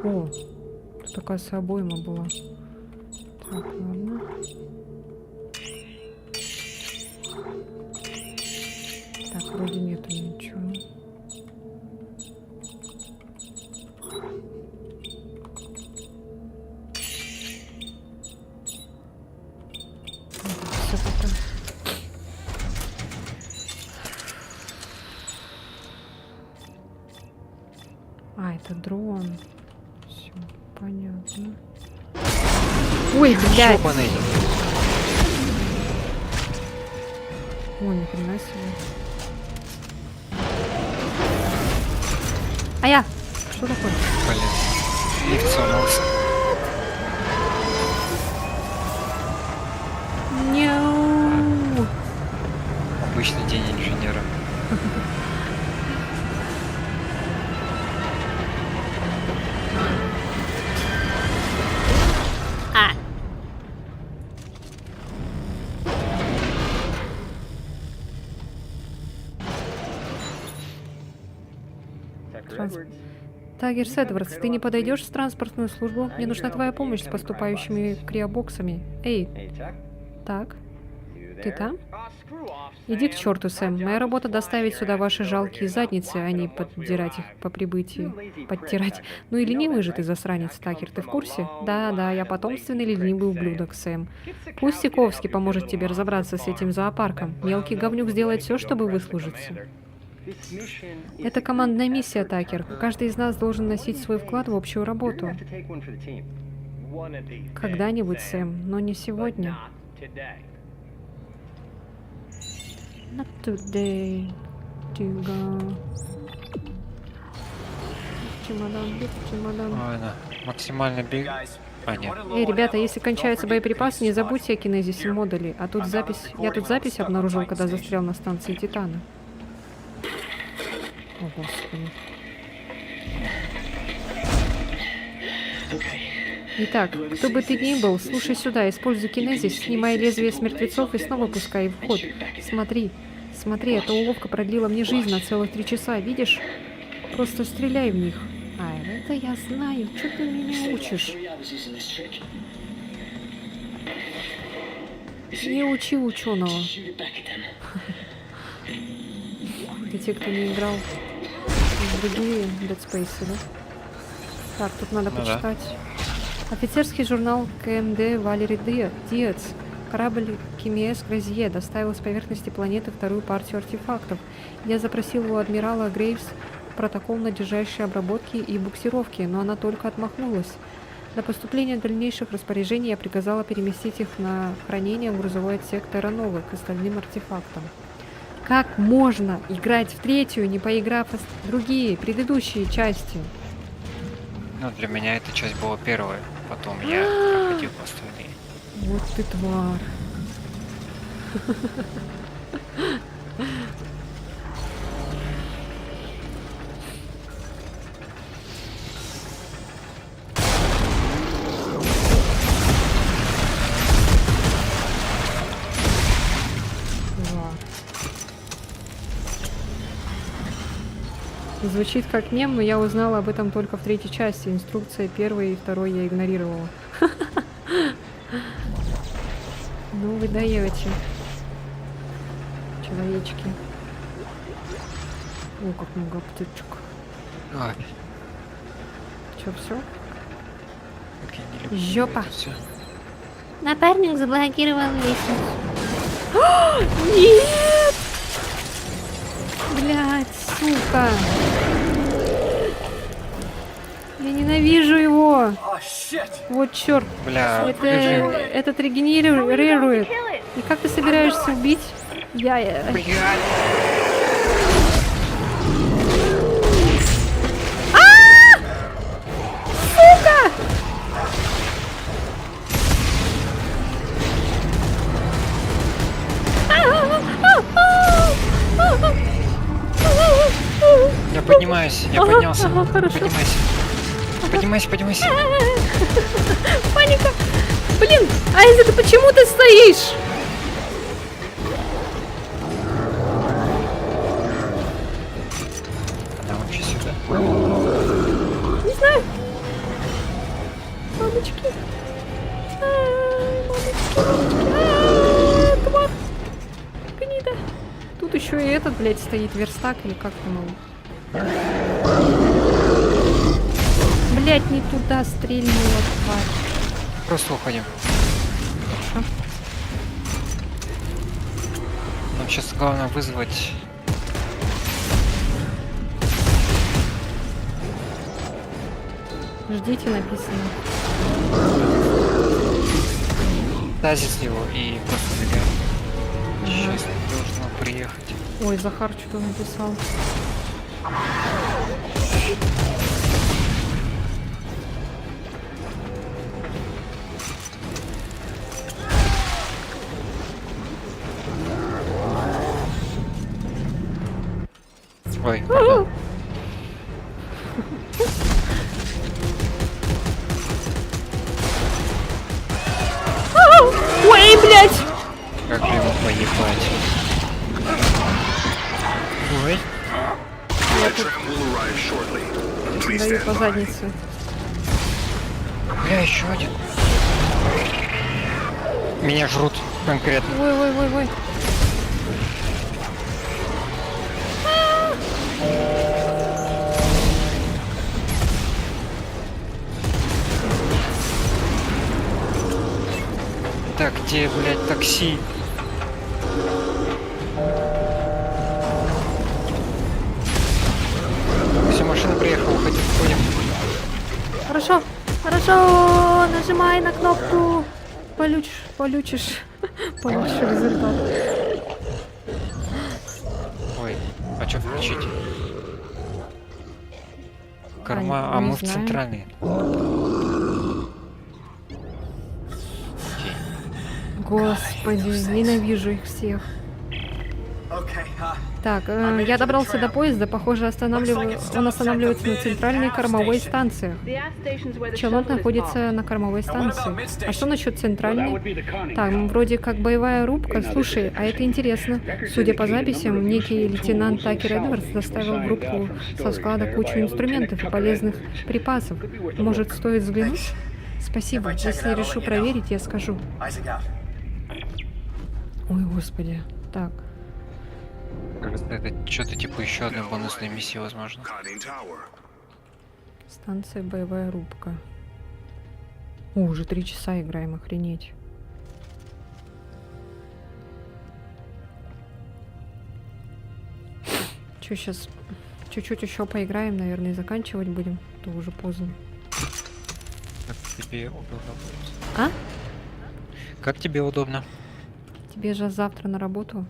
О, тут такая обойма была. Так, ладно. Так, вроде нету ничего. Все пока. А, это дрон. Все, понятно. Ой, блядь! Ёбаный. О, ни хрена себе. А я! Что такое? Блин. Лифт сломался. Няу! Обычный день инженера. А, Тагерс Эдвардс, ты не подойдешь в транспортную службу? Мне нужна твоя помощь с поступающими криобоксами. Эй, так, ты там? Иди к черту, Сэм. Моя работа доставить сюда ваши жалкие задницы, а не поддирать их по прибытии. Подтирать. Ну и ленивый же ты, засранец, Такер, ты в курсе? Да, я потомственный ленивый ублюдок, Сэм. Пусть Сиковский поможет тебе разобраться с этим зоопарком. Мелкий говнюк сделает все, чтобы выслужиться. Это командная миссия, Такер. Каждый из нас должен носить свой вклад в общую работу. Когда-нибудь, Сэм, но не сегодня. Not today. Чемодан, чемодан. Ой, да. Максимально бег. А, нет. Эй, ребята, если кончаются боеприпасы, не забудьте о кинезисе модулей. А тут запись... Я тут запись обнаружил, когда застрял на станции Титана. О, Господи. Итак, кто бы ты ни был, слушай сюда, используй кинезис, снимай лезвие с мертвецов и снова пускай в ход. Смотри, эта уловка продлила мне жизнь на целых 3 часа, видишь? Просто стреляй в них. А, это я знаю, что ты меня учишь? Не учи ученого. Это те, кто не играл в другие Dead Space, да? Так, тут надо почитать. Офицерский журнал КМД Валери Диец. Корабль Кимиэс Грозье доставил с поверхности планеты вторую партию артефактов. Я запросил у адмирала Грейвс протокол надлежащей обработки и буксировки, но она только отмахнулась. До поступления дальнейших распоряжений я приказала переместить их на хранение в грузовой отсек Терра-Новы к остальным артефактам. Как можно играть в третью, не поиграв в другие, предыдущие части? Ну, для меня эта часть была первая, потом я проходил остальные. Вот ты тварь. Звучит как мем, но я узнала об этом только в третьей части. Инструкция первой и второй я игнорировала. Ну вы даете. Человечки. О, как много птичек. Ой, Чё, все? как я не люблю Жопа. это всё. Напарник заблокировал лестницу. Нет! Блядь, сука! Я ненавижу его! Oh, shit! Вот черт! Бля, Этот регенерирует. И как ты собираешься убить? Я... Сука! Я поднимаюсь, я поднялся. Ага, хорошо. Поднимайся. Паника! Блин, Айзек, почему ты стоишь? Она вообще сюда. Не знаю. Мамочки. Тварь. Гнида. Тут еще и этот, блядь, стоит верстак или как там его. Блядь, не туда стрельнула, тварь. Просто уходим. Хорошо. Нам сейчас главное вызвать... Ждите, написано. тазис его и просто забираем. Сейчас должно приехать. Ой, Захар что-то написал. Ой, пардон. Ой, блядь! Как же ему поебать? Ой. Даю по заднице. Бля, еще один. Меня жрут конкретно. Ой. Так, где, блядь, такси? Все, машина приехала, уходим. Хорошо, нажимай на кнопку. Получишь результат. Ой, а что включить? Корма, не а мы в знаю. центральный. Господи, ненавижу их всех. Okay, Так, я добрался до поезда, похоже, он останавливается на центральной кормовой станции. Челнок находится на кормовой станции. А что насчет центральной? Там вроде как боевая рубка. Слушай, а это интересно. Судя по записям, некий лейтенант Такер Эдвардс доставил в рубку со склада кучу инструментов и полезных припасов. Может, стоит взглянуть? Спасибо. Если решу проверить, я скажу. Isaac out. Ой, господи. Так. Кажется, это что-то типа еще одной бонусной миссии, возможно. Станция боевая рубка. О, уже 3 часа играем, охренеть. Чё Чуть-чуть еще поиграем, наверное, и заканчивать будем. То уже поздно. Как тебе удобно будет? А? Как тебе удобно? Тебе же завтра на работу.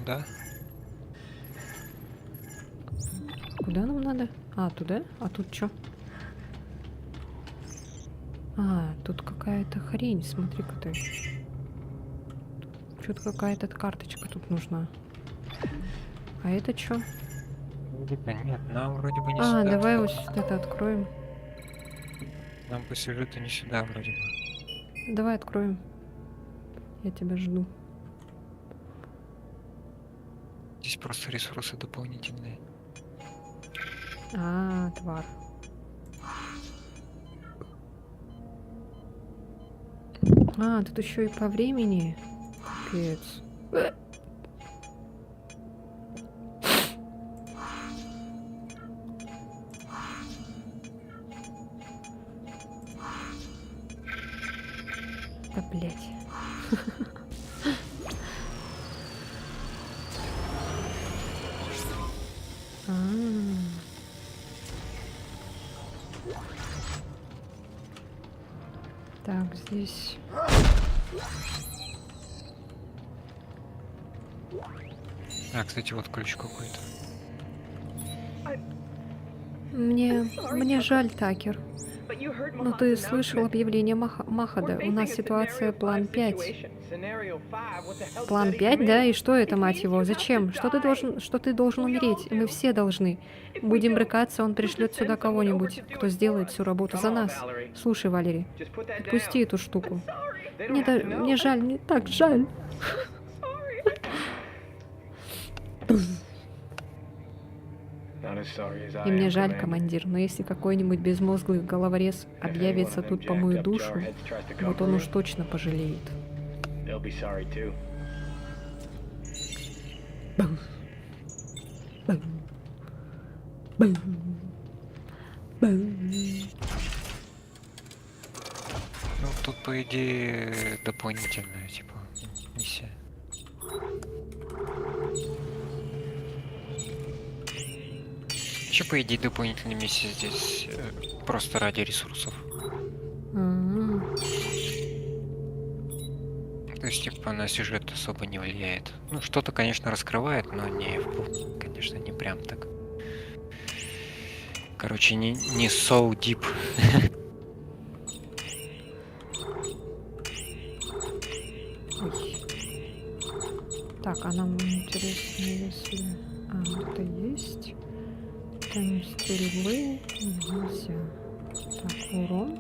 Да? Куда нам надо? А, туда? А тут что? А, тут какая-то хрень, смотри-ка ты. Что-то какая-то карточка тут нужна. А это что? Да нет, нам вроде бы не А, сюда. давай вот это откроем. Нам по сюжету не сюда вроде бы. Давай откроем. Я тебя жду. Здесь просто ресурсы дополнительные. А, тварь. А, тут еще и по времени. Капец. Да, блять. Так, здесь. А, кстати, вот ключ какой-то. Мне жаль, Такер. Но ты слышал объявление Махада. У нас ситуация план 5. План 5, да? И что это, мать его? Зачем? Что ты должен умереть? Мы все должны. Будем брыкаться, он пришлет сюда кого-нибудь, кто сделает всю работу за нас. Слушай, Валерий, отпусти эту штуку. Мне жаль, мне так жаль. И мне жаль, командир, но если какой-нибудь безмозглый головорез объявится тут по мою душу, вот он уж точно пожалеет. Бум. Бум. Бум. Бум. Ну, тут, по идее, дополнительная, типа, миссия. Вообще, по идее, дополнительная миссия здесь просто ради ресурсов. То есть, типа, на сюжет особо не влияет. Ну, что-то, конечно, раскрывает, но не, конечно, не прям так. Короче, не so deep. Так, а нам интересно, если... А, это есть. Там стрельбы нельзя. Так, урон.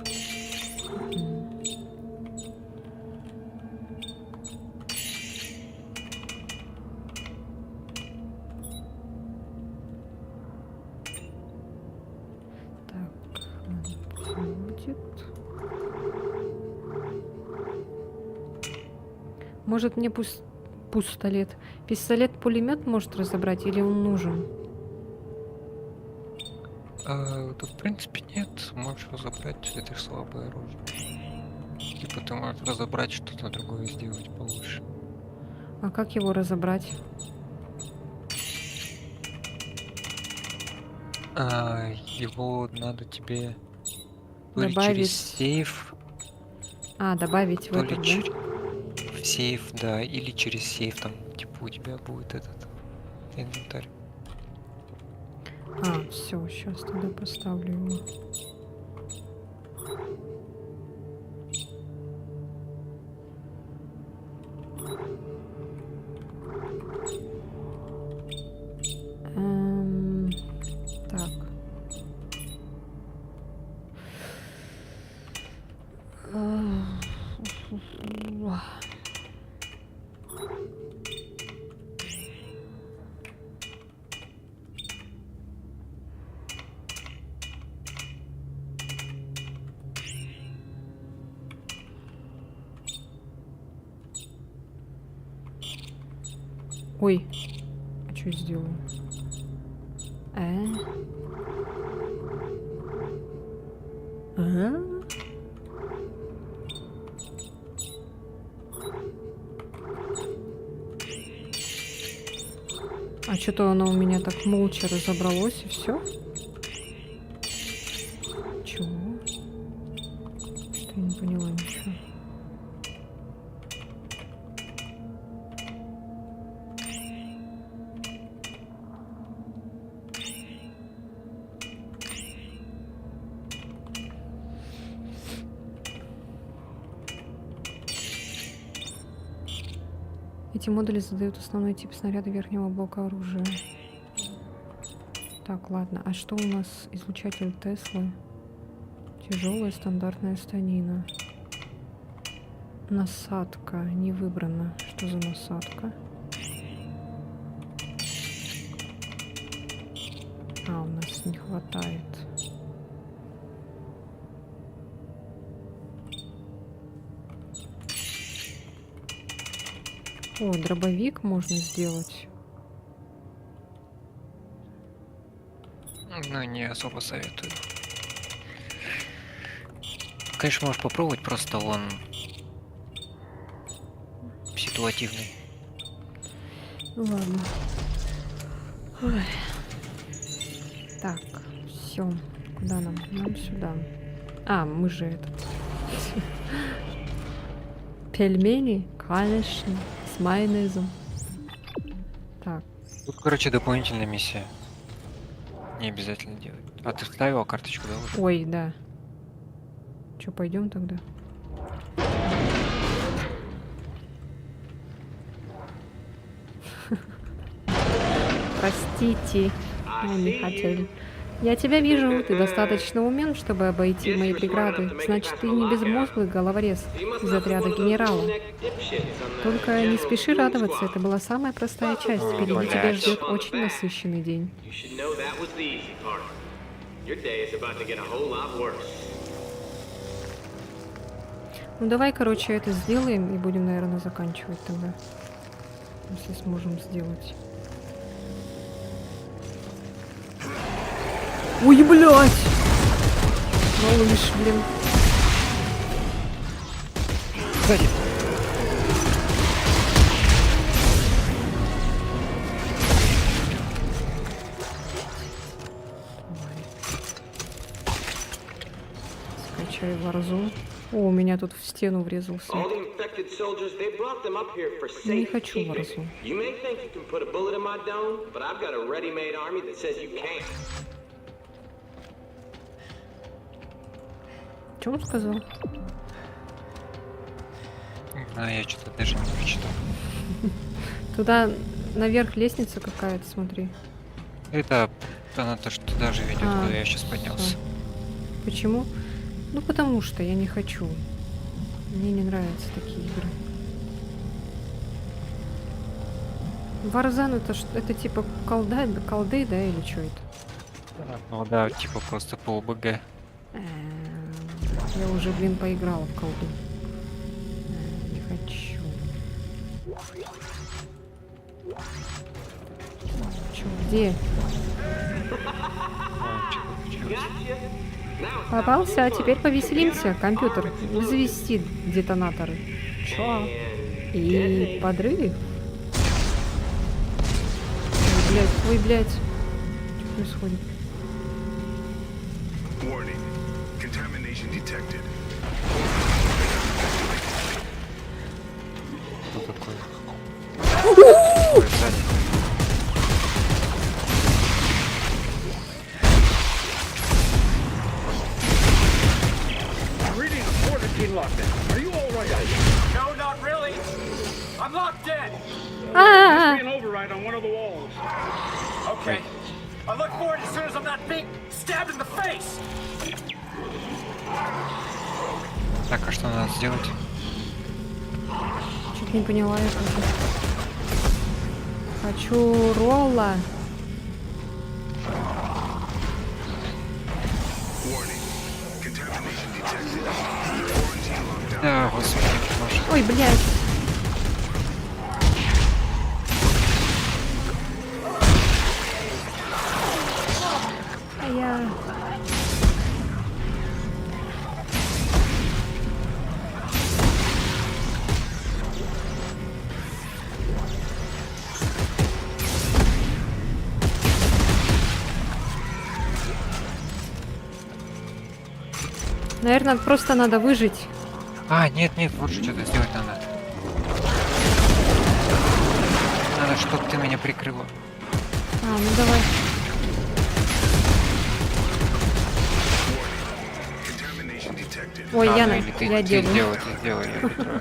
Так, ладно, будет. Может, мне пистолет. Пистолет-пулемет может разобрать или он нужен? Да, в принципе, нет. Можешь разобрать, это слабое оружие. Типа ты можешь разобрать, что-то другое сделать получше. А как его разобрать? Его надо тебе то ли Добавить. через сейф, А, добавить в то этот, ли да? в сейф, да, или через сейф, там, типа, у тебя будет этот инвентарь. А, все, сейчас тогда поставлю его. Так. Ой, а что сделал? А что-то оно у меня так молча разобралось и все. Чего? Что я не поняла ничего. Эти модули задают основной тип снаряда верхнего блока оружия. Так, ладно. А что у нас? Излучатель Теслы. Тяжелая стандартная станина. Насадка. Не выбрана. Что за насадка? А, у нас не хватает. О, дробовик можно сделать. Ну, не особо советую. Конечно, можешь попробовать, просто он ситуативный. Ну ладно. Ой. Так, все. Куда нам? Нам сюда. А, мы же этот. Пельмени, конечно, с майонезом. Так. Тут, короче, дополнительная миссия. Не обязательно делать. А ты вставила карточку, да, уже? Ой, да. Че, пойдем тогда? Простите, мы не хотели. Я тебя вижу, ты достаточно умен, чтобы обойти мои преграды. Значит, ты не безмозглый головорез из отряда генерала. Только не спеши радоваться, это была самая простая часть. Впереди тебя ждет очень насыщенный день. Ну давай, короче, это сделаем и будем, наверное, заканчивать тогда. Если сможем сделать. Ой, блядь! Малыш, блин. Сзади. Скачай Warzone. О, у меня тут в стену врезался. Я не хочу Warzone. Что он сказал? А я что-то даже не прочитал. Туда наверх лестница какая-то, смотри. Это она то, что туда же ведет, куда я сейчас поднялся. Всё. Почему? Ну потому что я не хочу. Мне не нравятся такие игры. Warzone это типа колды, да, или что это? Ну да, типа просто по ОБГ. Я уже, блин, поиграла в колду. Не хочу. Чё, где? Попался, а теперь повеселимся. Компьютер, завести детонаторы. Чё? И подрыв? Ой, блядь. Что происходит? Warning. Contamination detected. Кто такой? Ой, сзади. Reading a quarter key lockdown. Are you all right? No, not really. I'm locked in. An override on one of the walls. Okay. I look for it as soon as I'm not being stabbed in the face. Так, а что надо сделать? Чуть не поняла я тоже. Хочу ролла. Да, господи, боже. Ой, блядь. А я... Наверное, просто надо выжить. А, нет, вот что-то сделать надо. Надо, чтобы ты меня прикрыла. А, ну давай. Ой, Яна, или ты, я ты делаю. сделай, я прикрою.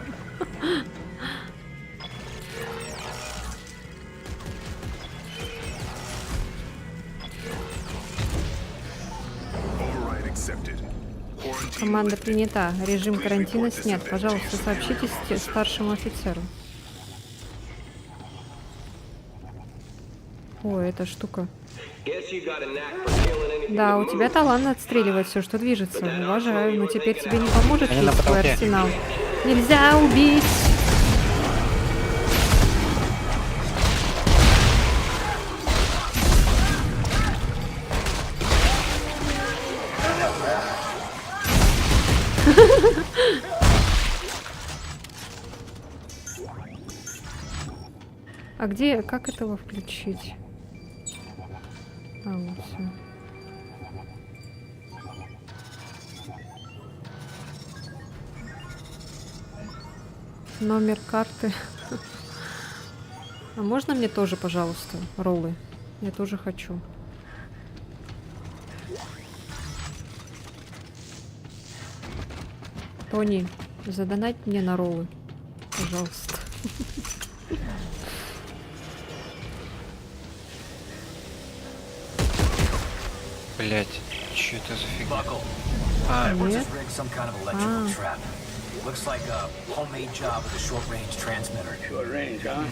Команда принята. Режим карантина снят. Пожалуйста, сообщите старшему офицеру. О, эта штука. Да, у тебя талант отстреливать все, что движется. Уважаю, но теперь тебе не поможет Они на весь твой потолке. арсенал. Нельзя убить! А где, как этого включить? А, вот все. Номер карты. А можно мне тоже, пожалуйста, роллы? Я тоже хочу. Тони, задонать мне на роллы, пожалуйста. Блять, что это за фигня? Buckle. А, We're Нет? just rigged some kind of electrical trap. Looks like a homemade job with a short-range transmitter. Short range, huh?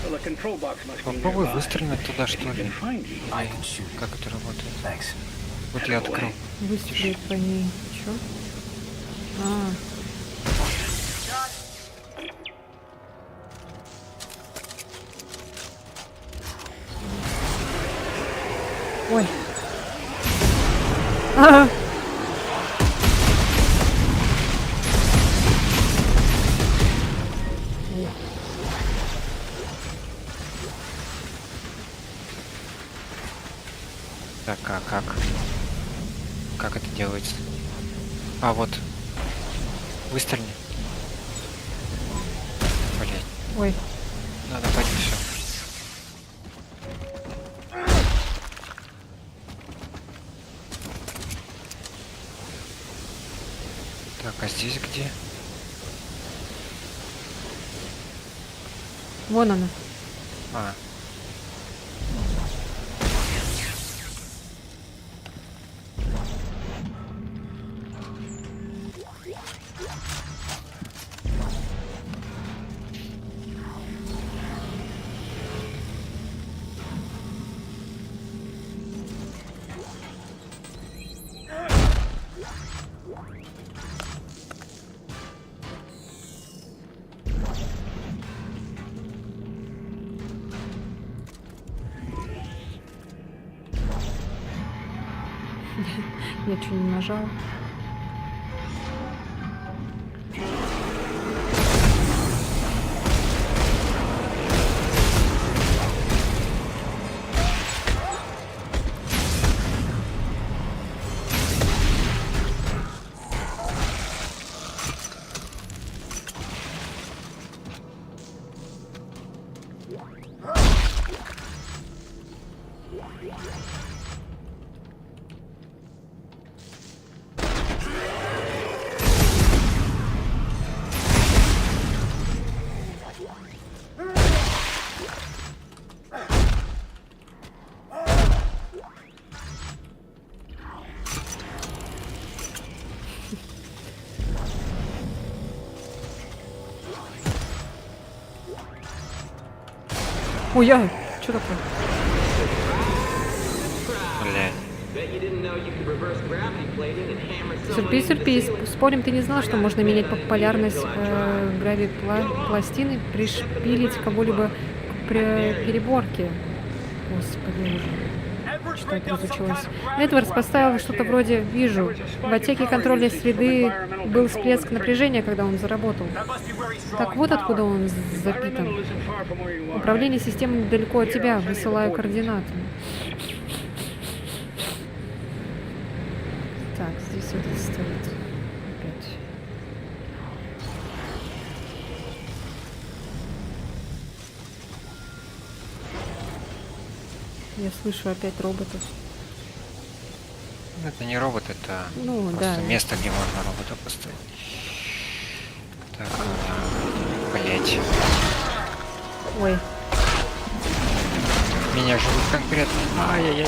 Well, the control box must be попробуй nearby. выстрелить туда, что We ли. can find you. I can shoot it. Как это работает? Thanks. Вот я открыл. Выстрелить по ней. Чё? А, ой. А! Так, а как? Как это делается? А, вот. Выстрели. Блять, Ой. надо пойти все. Так, а здесь где? Вон она. А. Я что, не нажала? Ой, я... Что такое? Блять. Сюрприз, сюрприз. Спорим, ты не знал, что можно менять полярность гравипластины, пришпилить кого-либо к переборке. Господи, уже. Что это разучилось? Эдвардс поставил что-то вроде «Вижу». В отсеке контроля среды был всплеск напряжения, когда он заработал. Так вот откуда он запитан. Управление системой недалеко от тебя. Высылаю координаты. Так, здесь вот это стоит. Я слышу опять роботов. Ну, это не робот, это Ну, просто да. место, где можно робота поставить. Так, блять. Ой, Меня живут конкретно. Ай-яй-яй-яй.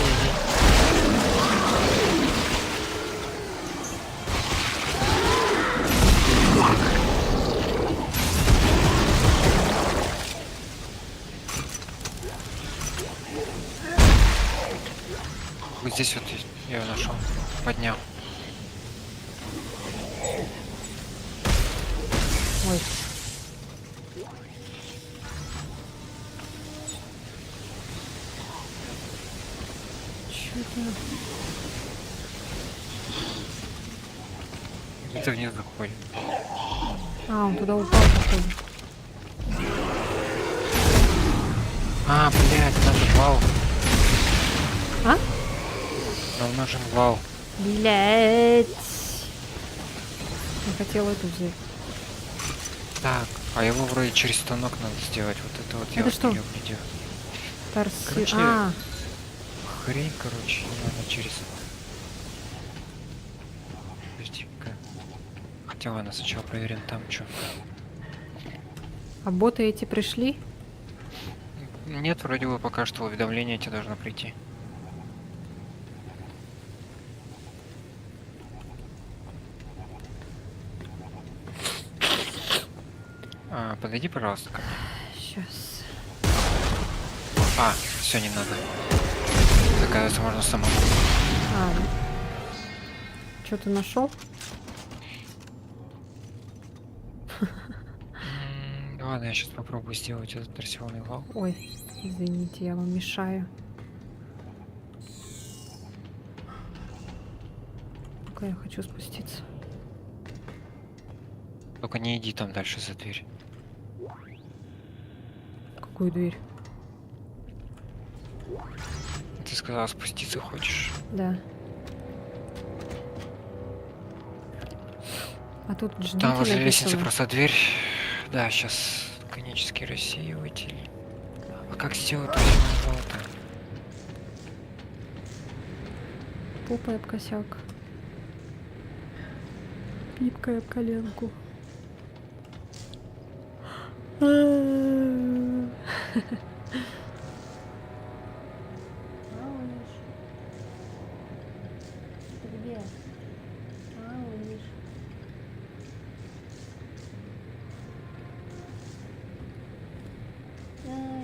Вот здесь вот я его нашел, поднял. ой. Чё-то... Это вниз заходит. А, он туда упал, походу. А, блядь, надо вал. А? Нам нужен вал. Блять. Я хотела эту взять. Так, а его вроде через станок надо сделать. Вот это вот я Это вот что? не увидел. Торси... Короче, А, Хрень, короче, надо через... Подожди-ка. Хотя ладно, сначала проверим там что. а боты эти пришли? Нет, вроде бы пока что уведомление тебе должно прийти. Подойди, пожалуйста, ко мне. Сейчас. А, все, не надо. Оказывается, можно самому. А, что ты нашел? Ладно, я сейчас попробую сделать этот торсионный вал. Ой, извините, я вам мешаю. Пока я хочу спуститься. Только не иди там дальше за дверь. Какую дверь? Ты сказала, спуститься хочешь. Да. А тут ждите Там возле лестницы написано. просто дверь. Да, сейчас конический рассеиватель. А как сделать торсионный вал-то? Попой об косяк. Пипкой об коленку.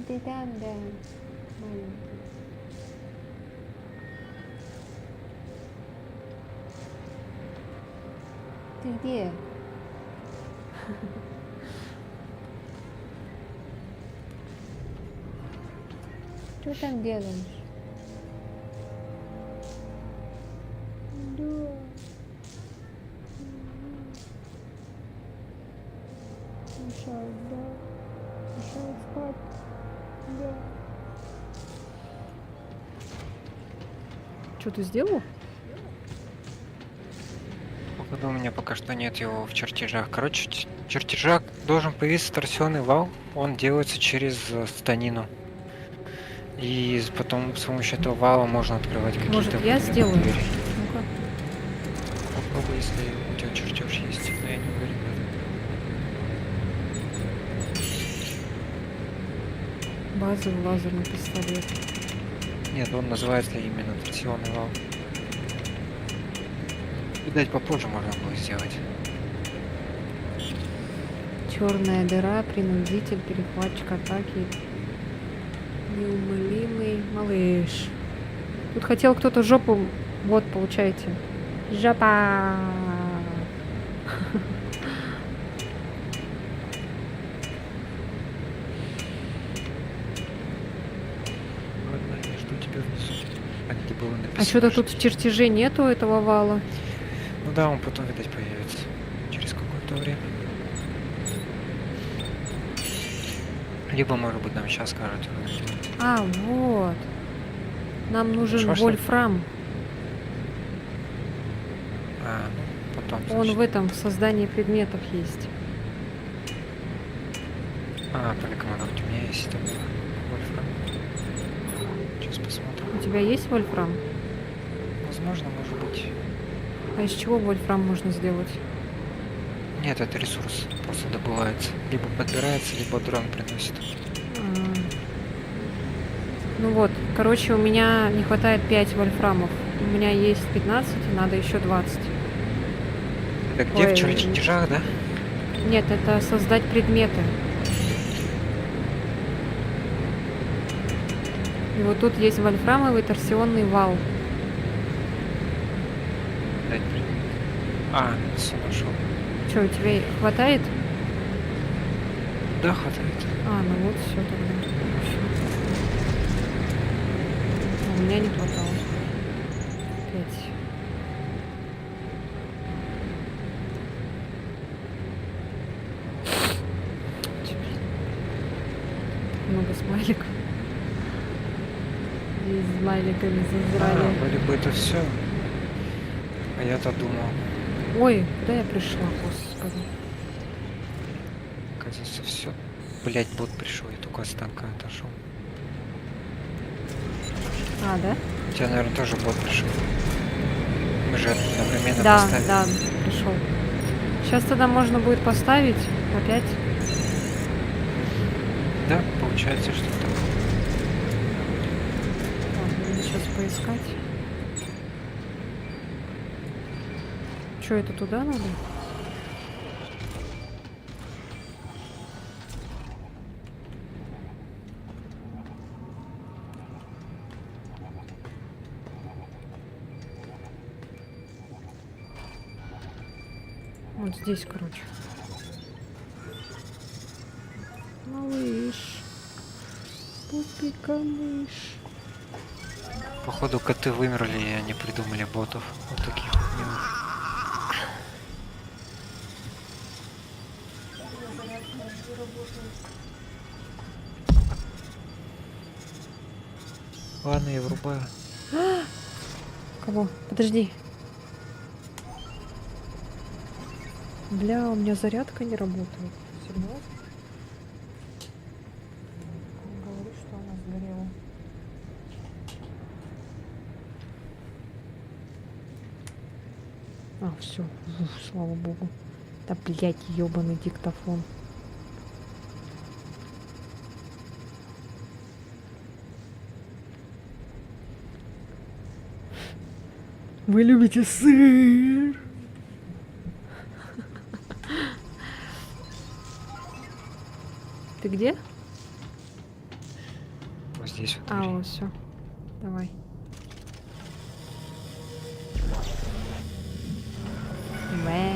Ты там, да, маленький. Ты где? Что там делаешь? Да. Мешает, да? Мешает спать? Да. Что ты сделал? Походу у меня пока что нет его в чертежах. Короче, в чертежах должен появиться торсионный вал. Он делается через станину. И потом с помощью этого вала можно открывать какие-то... Может, я сделаю? двери. Ну-ка. Попробуй, если у тебя чертеж есть. Но я не уверен. Базовый лазерный пистолет. Нет, он называется именно торсионный вал. Видать, попозже можно будет сделать. Черная дыра, принудитель, перехватчик атаки. Неумолимый малыш. Тут хотел кто-то жопу. Вот, получаете. Жопа. Ладно, я жду тебя внизу. А где было написано? А что-то тут в чертеже нету этого вала. Ну да, он потом, видать, появится. Через какое-то время. Либо, может быть, нам сейчас скажут его сделать. А, вот. Нам нужен Что? вольфрам. А, ну, потом, Он значит. в этом, в создании предметов есть. А, поликомандовать у меня есть там вольфрам. Сейчас посмотрим. тебя есть вольфрам? Возможно, может быть. А из чего вольфрам можно сделать? Нет, это ресурс. Просто добывается. Либо подбирается, либо дрон приносит. Ну вот, короче, у меня не хватает 5 вольфрамов. У меня есть 15, и надо еще 20. Это где? Ой. В чертежах, да? Нет, это создать предметы. И вот тут есть вольфрамовый торсионный вал. Дать предмет. А, все нашел. Че, у тебя хватает? Да, хватает. А, ну вот все тогда. Всё. А у меня не хватало. 5. Много смайликов. И с смайликами зазрали. Вроде бы это все. А я-то думал, Ой, куда я пришла, господи. кажется, все. Блять, бот пришел, я только от станка отошел. А, да? У тебя, наверное, тоже бот пришел. Мы же одновременно Да, поставили. да, пришел. Сейчас тогда можно будет поставить опять. Да, получается, что так. Так, надо сейчас поискать. Что, это туда надо? Вот здесь, короче. Малыш. Пупика-мыш. Походу, коты вымерли, и они придумали ботов. Вот таких милых. Ладно, я врубаю. Кого? Подожди. Бля, у меня зарядка не работает. Серьезно? Говорю, что она сгорела. А, все. Слава богу. Да, блядь, ёбаный диктофон. Вы любите сыр? Ты где? Вот здесь вот. А, двери. вот все. Давай. Вау.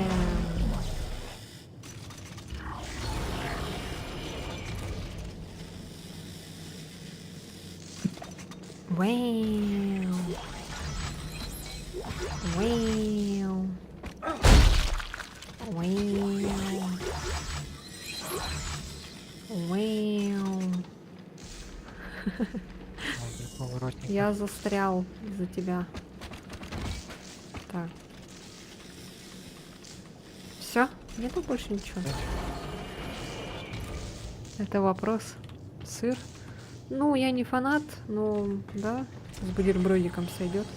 Вау. Вау. Вау. Вау. Ой, поворотник. Я застрял из-за тебя. Так. Все? Нету больше ничего? Это вопрос. Сыр? Ну, я не фанат, но да, с бутербродиком сойдет.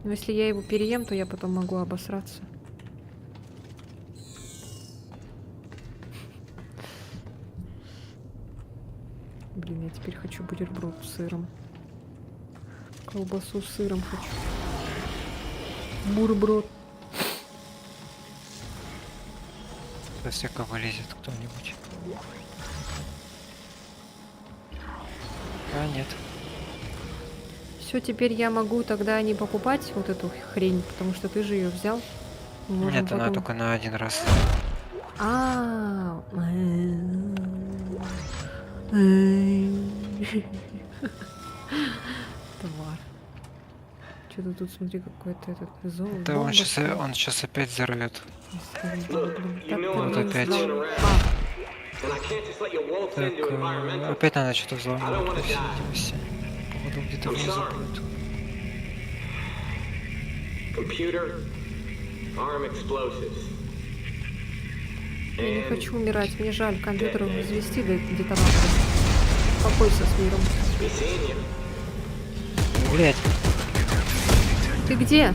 Но если я его переем, то я потом могу обосраться. Блин, я теперь хочу бутерброд с сыром. Колбасу с сыром хочу. Бутерброд. До всякого лезет кто-нибудь. А, нет. Все, теперь я могу тогда не покупать вот эту хрень, потому что ты же ее взял. Мы можем Нет, она потом- только на один раз. А, Тварь. Что-то тут, смотри, какой-то этот зол. Да он сейчас опять взорвет. Вот опять. Так, опять надо что-то взломать, по всей видимости. Походу где-то внизу будет. Computer, arm explosives. Я не хочу умирать, мне жаль компьютер возвести до детонатора. Успокойся с миром. Блять, Ты где?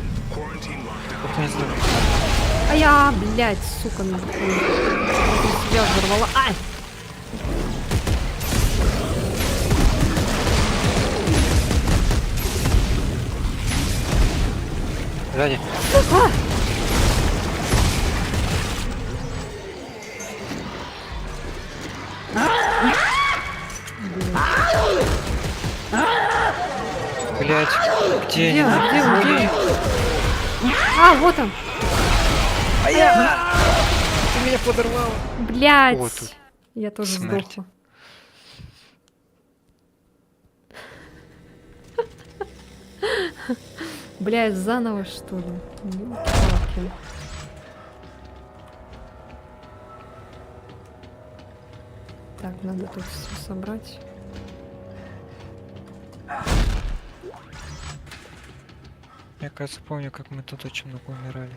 как не знаю. А я, блядь, сука, себя взорвала. Ай! Сзади. А! Блять, где Где они? он? Где он? Где он? А, вот он. Ты меня подорвала. Блядь. Вот тут. Я тоже Смерть. сдохла. Блядь, заново что ли? Ёлки-палки. Так, надо тут все собрать. Я, кажется, помню, как мы тут очень много умирали.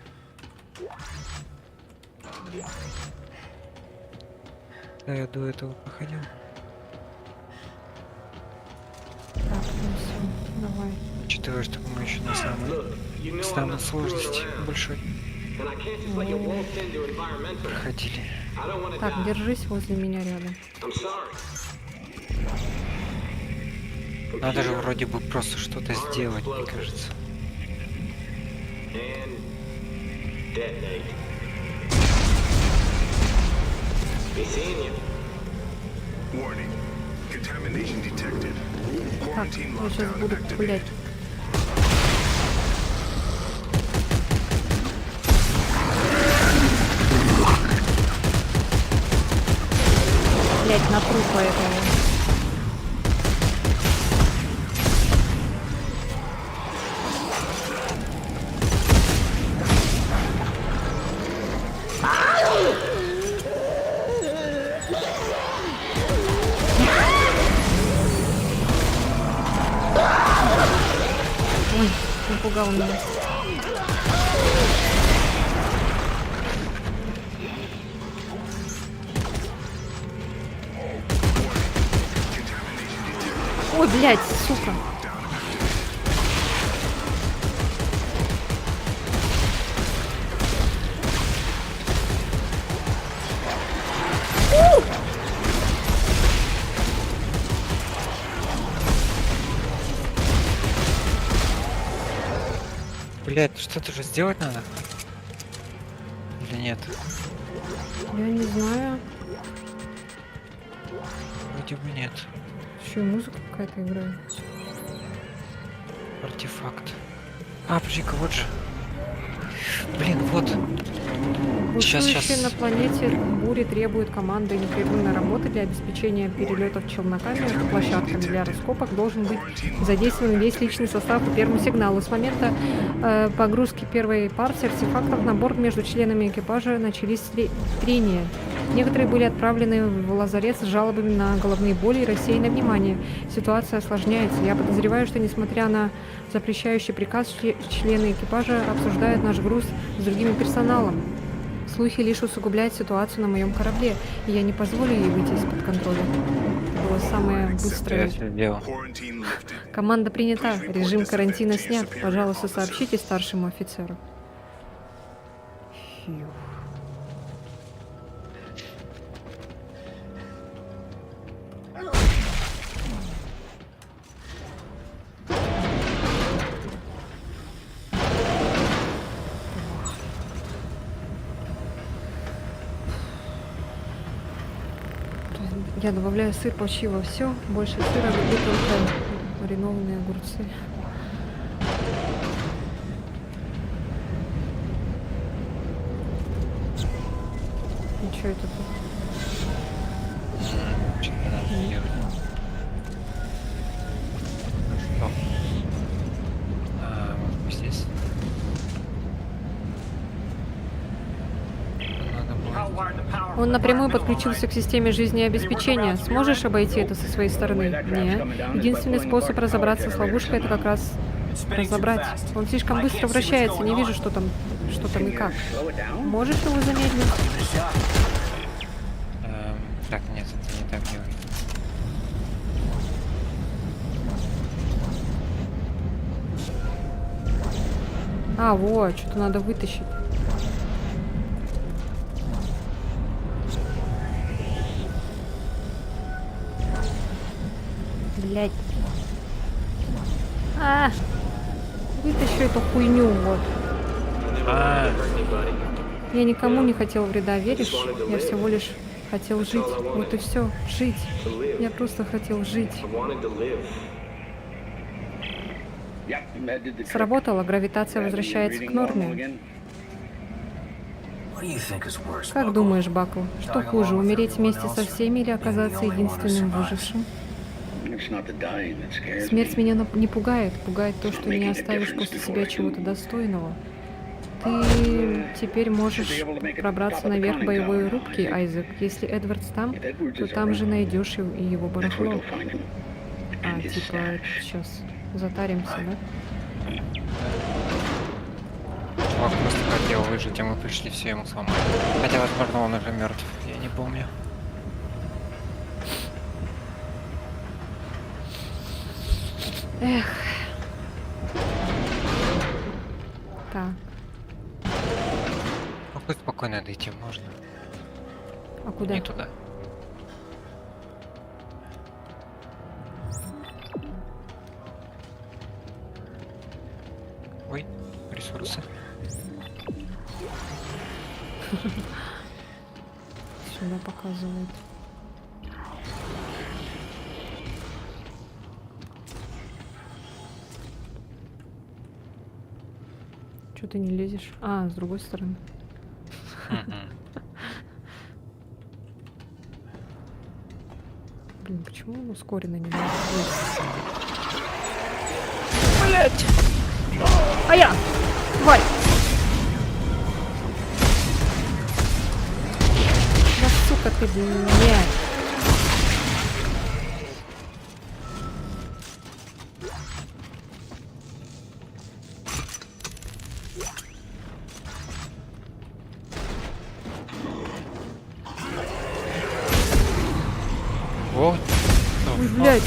Да, я до этого проходил. Так, ну все, давай. Учитывая, что мы еще на самой сложности большой проходили. Так, держись возле меня рядом. Надо же вроде бы просто что-то сделать, мне кажется. Warning. Contamination detected. Так, Quarantine я сейчас lockdown буду activated. гулять. Блять, на трупа этого. Ой, напугал меня. Ой, блядь, сука. Блять, что-то же сделать надо? Или нет? Я не знаю. Вроде бы нет. Еще и музыка какая-то играет. Артефакт. А, подожди-ка, вот же. Блин, вот. Бушующие на планете бури требуют команды непрерывной работы для обеспечения перелетов челнока между площадками. Для раскопок должен быть задействован весь личный состав по первому сигналу. С момента погрузки первой партии артефактов на борт между членами экипажа начались трения. Некоторые были отправлены в лазарет с жалобами на головные боли и рассеянное внимание. Ситуация осложняется. Я подозреваю, что несмотря на запрещающий приказ, члены экипажа обсуждают наш груз с другим персоналом. Слухи лишь усугубляют ситуацию на моем корабле, и я не позволю ей выйти из-под контроля. Это было самое быстрое. Я все сделал. Quarantine lifted. Команда принята. Режим карантина снят. Пожалуйста, сообщите старшему офицеру. Фью. Я добавляю сыр почти во все. Больше сыра люблю только маринованные огурцы. И что это тут? Что-то надо сделать. Что? Вот здесь. Надо было... Он напрямую подключился к системе жизнеобеспечения. Сможешь обойти это со своей стороны? Нет. Единственный способ разобраться с ловушкой — это как раз разобрать. Он слишком быстро вращается, не вижу, что там и как. Можешь его замедлить? Так, нет, это не так делает. А, вот, что-то надо вытащить. Блять. А, вытащу эту хуйню, вот. Я никому не хотел вреда, веришь? Я всего лишь хотел жить. Вот и все. Жить. Я просто хотел жить. Сработало, гравитация возвращается к норме. What do you think is worse, Как Buckle? думаешь, Бакл, что хуже, умереть вместе со всеми или оказаться единственным выжившим? Смерть меня не пугает. Пугает то, что не оставишь после себя чего-то достойного. Ты теперь можешь пробраться наверх боевой рубки, Айзек. Если Эдвардс там, то там же найдешь и его барахло. А, типа, сейчас затаримся, да? Чувак просто хотел выжить, а мы пришли, все ему сломали. Хотя, возможно, он уже мертв, я не помню. Эх. Так, Ну, хоть спокойно дойти можно. а куда? Не туда. Ой, ресурсы. Сюда показывает. Чё ты не лезешь? А, с другой стороны. Блин, почему он ускоренно не может? Блять! А я! Тварь! Да сука ты, блядь! Вот. Ой, блядь!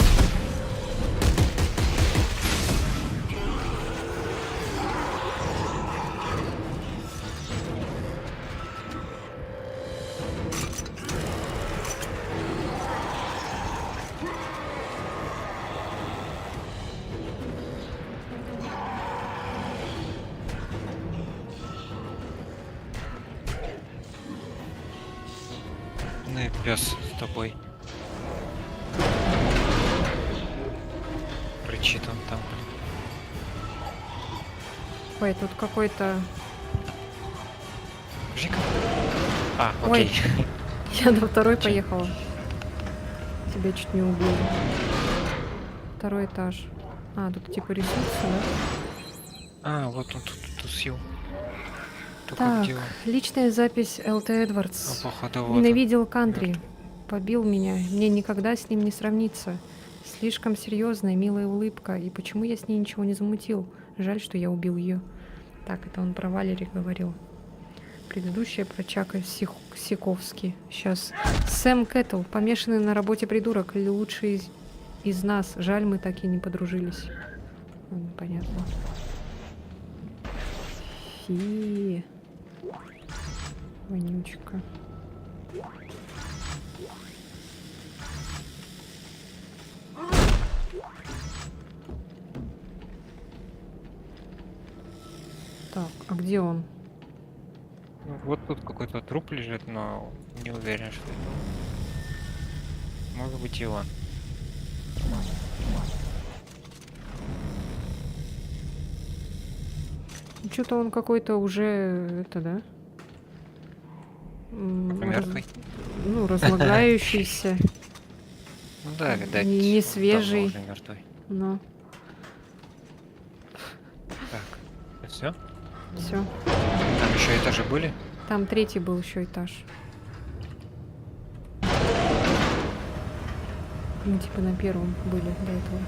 Ну и пес с тобой. Рычит он там, блин. Ой, тут какой-то... Жика. А, Ой. окей. Я до второй поехала. Тебя чуть не убили. Второй этаж. А, тут типа ресурсы, да? А, вот он тут тусил. Только Так, где он? личная запись ЛТ Эдвардс. А, походу, вот он. Ненавидел кантри. Побил меня. Мне никогда с ним не сравниться. Слишком серьезная, милая улыбка. И почему я с ней ничего не замутил? Жаль, что я убил ее. Так, это он про Валери говорил. Предыдущая про Чака Сиковски. Сейчас. Сэм Кэттл, помешанный на работе придурок. Лучший из нас. Жаль, мы так и не подружились. Понятно. Фи. Вонючка. Так, а где он? Ну, вот тут какой-то труп лежит, но не уверен, что это он. Может быть и он. Что-то он какой-то уже, это, да? Мертвый. Ну, разлагающийся. Ну да, видать. Не давно свежий. уже мертвый. Но Так, все? все. Там еще этажи были? Там третий был еще этаж. Ну, типа на первом были до этого.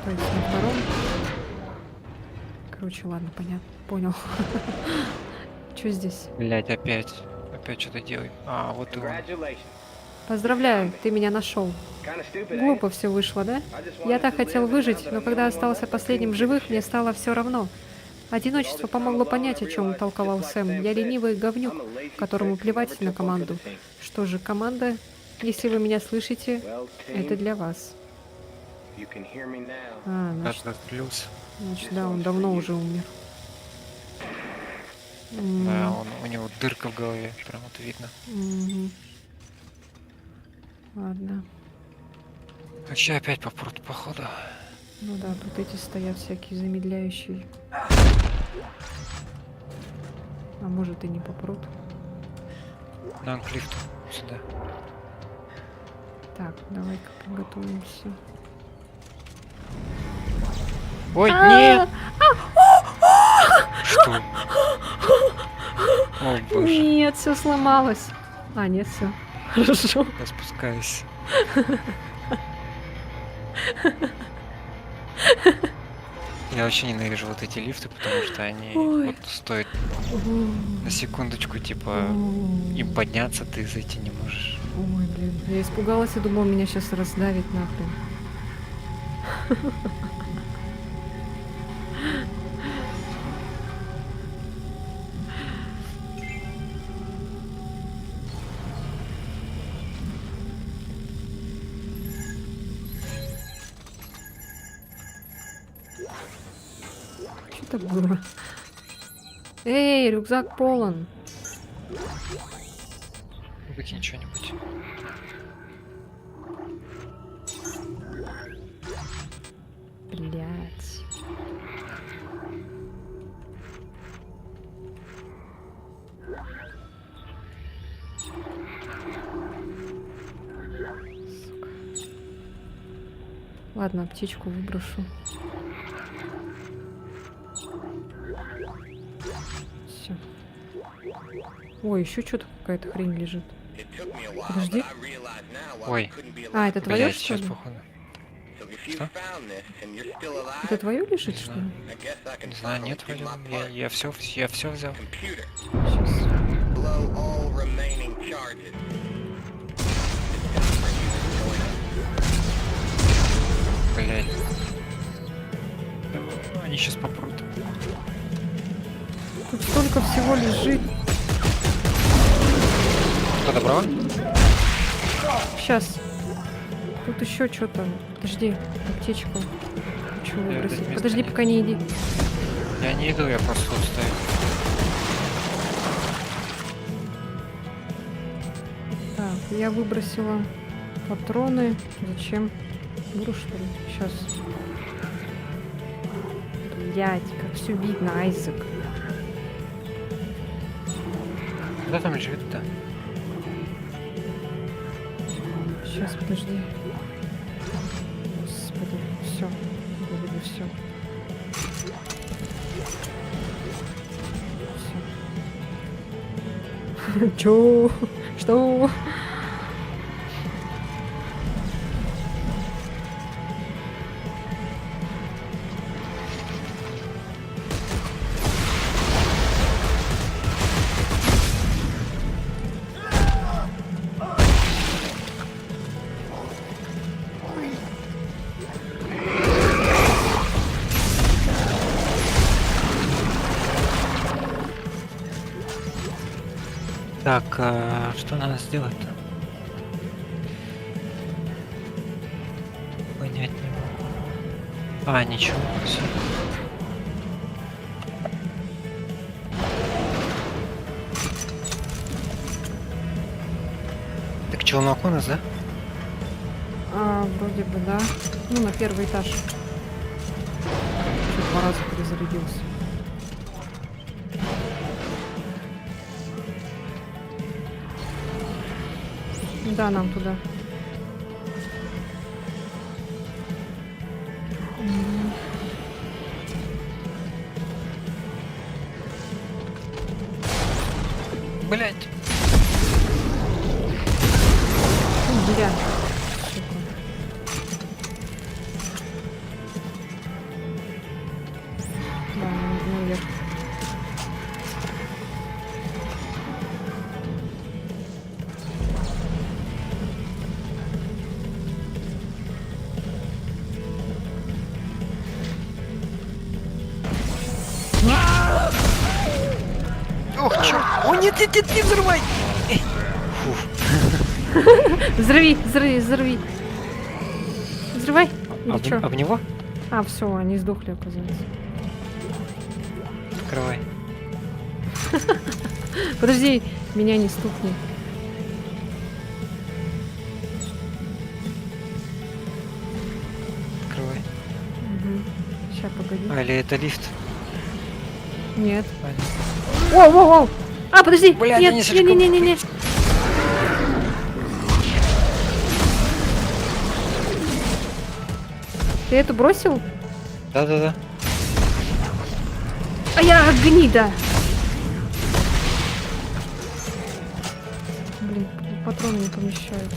То есть на втором. Короче, ладно, понятно. Понял. Что здесь? Блять, опять. Опять что-то делай. А, вот и он. Поздравляю, ты меня нашел. Глупо все вышло, да? Я так хотел выжить, но когда остался последним в живых, мне стало все равно. Одиночество помогло понять, о чем толковал Сэм. Я ленивый говнюк, которому плевать на команду. Что же, команда, если вы меня слышите, это для вас. А, Даже плюс. значит, да, он давно уже умер. Да, у него дырка в голове, прям вот видно. Мгм. Ладно. Вообще опять попрут, походу. Ну да, тут эти стоят всякие замедляющие. А может и не попрут. На к лифту. Сюда. Так, давай-ка приготовимся. Ой, нет! Что? О боже, Нет, все сломалось. А, нет, все. Хорошо. я спускаюсь. Я вообще ненавижу вот эти лифты, потому что они Ой. вот стоят на секундочку, типа, им подняться ты зайти не можешь. Ой, блин, я испугалась и думала, меня сейчас раздавит нахрен. Что это было? Эй, рюкзак полон. Выкинь что-нибудь. Блять. Ладно, птичку выброшу. Все. Ой, еще что-то какая-то хрень лежит. Подожди. Ой, А, это твое, блядь, что сейчас ли? походу. Что? Это твое лежит, Не что знаю. ли? Не знаю, нет, вроде. Я все взял. Сейчас. Блядь. Они сейчас попрут. Тут столько всего лежит. Кто добро? Сейчас. Тут еще что-то. Подожди, аптечку. Хочу Я выбросить. без места Подожди, нет. пока не иди. Я не иду, я просто тут стою. Так, я выбросила патроны. Зачем? Беру, что ли? Сейчас. Блять, как все видно, Айзек. Куда там лежит-то? Сейчас, подожди. Господи, все. Выведу все. Все. Чё? Что? Так, что надо сделать-то? Понять не могу. А, ничего, все. Так челнок у нас, да? Вроде бы, да. Ну, на первый этаж. Чуть 2 раза перезарядился. Да, нам туда. Блять. Бля. Сука. Да, наверх. О, нет, нет, нет, не взрывай! Взрыви, взрыви, взрыви. Взрывай. Или чё? А в него? А, все, они сдохли, оказывается. Открывай. Подожди, меня не стукни. Открывай. Сейчас, погоди. А, или это лифт? Нет. Понятно. Воу, воу, воу. А, подожди. Бля, нет, не слишком не. Ты эту бросил? Да-да-да. А я гнида. Блин, патроны не помещаются.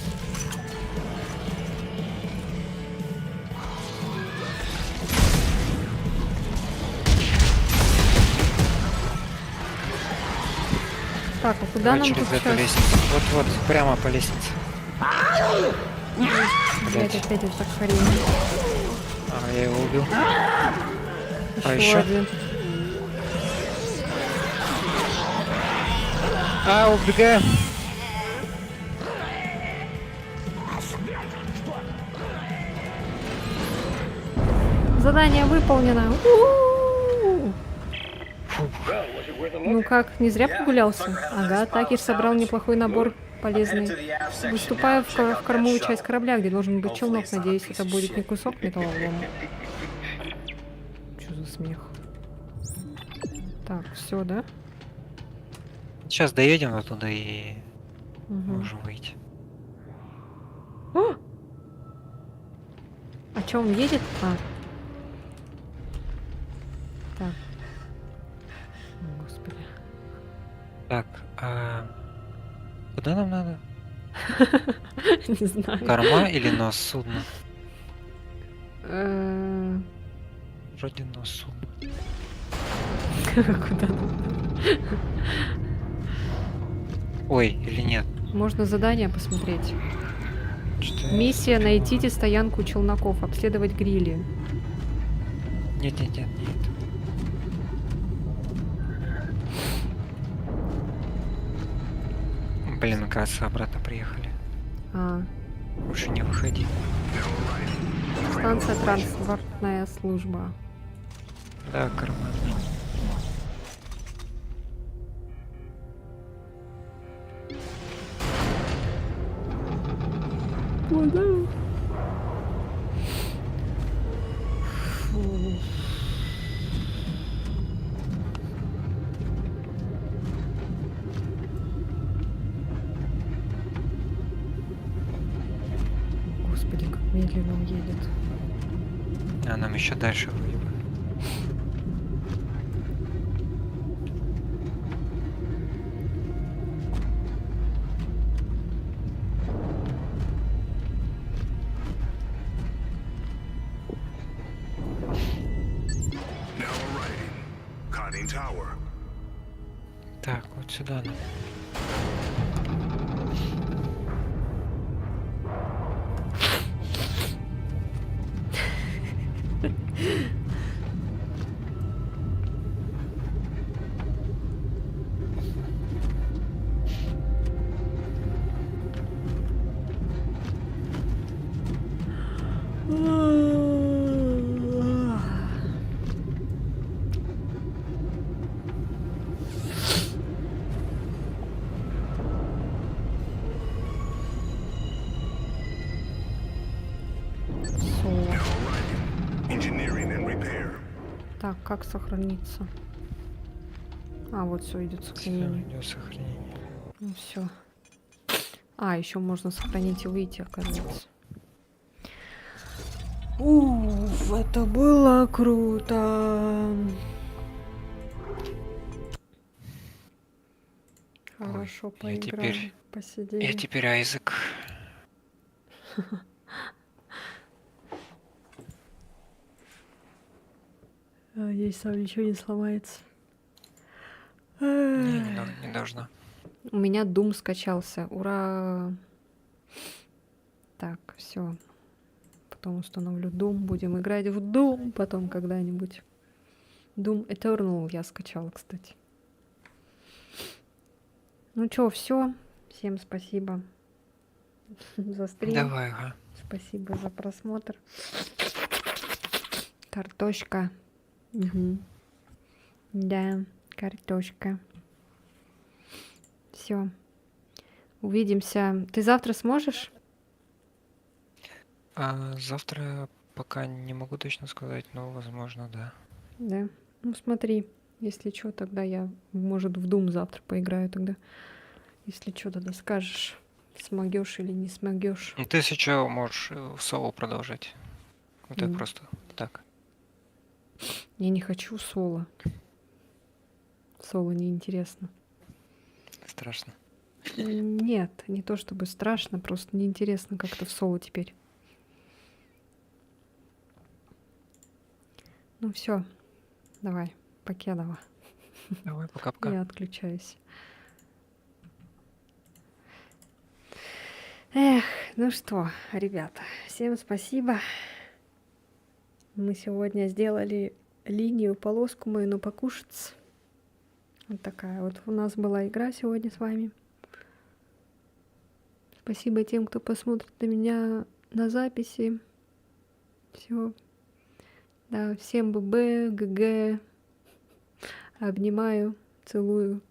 Так, а куда Давай нам через тут эту сейчас? лестницу. Вот-вот, прямо по лестнице. Блять, опять это хрень. А, я его убил. А Еще еще? один. А, убегаем. Задание выполнено. У-у-у. Ну как, не зря прогулялся? Ага, Такер собрал неплохой набор полезный. Выступаю в кормовую часть корабля, где должен быть челнок. Надеюсь, это будет не кусок металлолома. Что за смех? Так, все, да? Сейчас доедем оттуда и Угу. можем выйти. А чё, он едет? А. Так. О, Господи. Так, а куда нам надо? Не знаю. Корма или нос судна? Э, Вроде нос судна. Куда? Ой, или нет? Можно задание посмотреть. Что-то... Миссия: найдите стоянку челноков, обследовать грили. Нет, нет, нет, нет. Блин, оказывается, обратно приехали. А, Лучше не выходи. станция транспортная служба. Да, карман. Господи, как медленно он едет. А нам еще дальше вроде бы. Now arriving. Conning Tower. Так, вот сюда нам. Engineering and repair. Так, как сохраниться? А, вот все, идет сохранение. Идет сохранение. Ну все. А, еще можно сохранить и выйти, оказывается. Уф, это было круто. Хорошо я поиграли, теперь- посидели. Я теперь Айзек. Надеюсь, там ничего не сломается. Не должна. У меня Doom скачался. Ура! Так, все. Потом установлю Doom. Будем играть в Doom потом когда-нибудь. Doom Eternal я скачала, кстати. Ну чё, все. Всем спасибо за стрим. Давай, ага. Спасибо за просмотр. Картошка. Мгм. Да, картошка. Все. Увидимся. Ты завтра сможешь? Завтра пока не могу точно сказать, но возможно, да. Да. Ну смотри, если что, тогда я, может, в Doom завтра поиграю тогда. Если что, тогда скажешь, смогешь или не смогешь. Ну, ты сейчас можешь в соло продолжать. Вот это Мгм. просто так. Я не хочу соло. Соло неинтересно. Страшно. Нет, не то чтобы страшно, просто неинтересно как-то в соло теперь. Ну все, давай, покедова. Давай, пока-пока. Я отключаюсь. Эх, ну что, ребята, всем спасибо. Мы сегодня сделали линию, полоску мою, но покушать. Вот такая вот у нас была игра сегодня с вами. Спасибо тем, кто посмотрит на меня на записи. Все. Да, всем ББ, ГГ. Обнимаю, целую.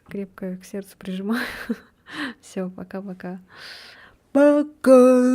Крепко к сердцу прижимаю. Все, пока-пока. Пока.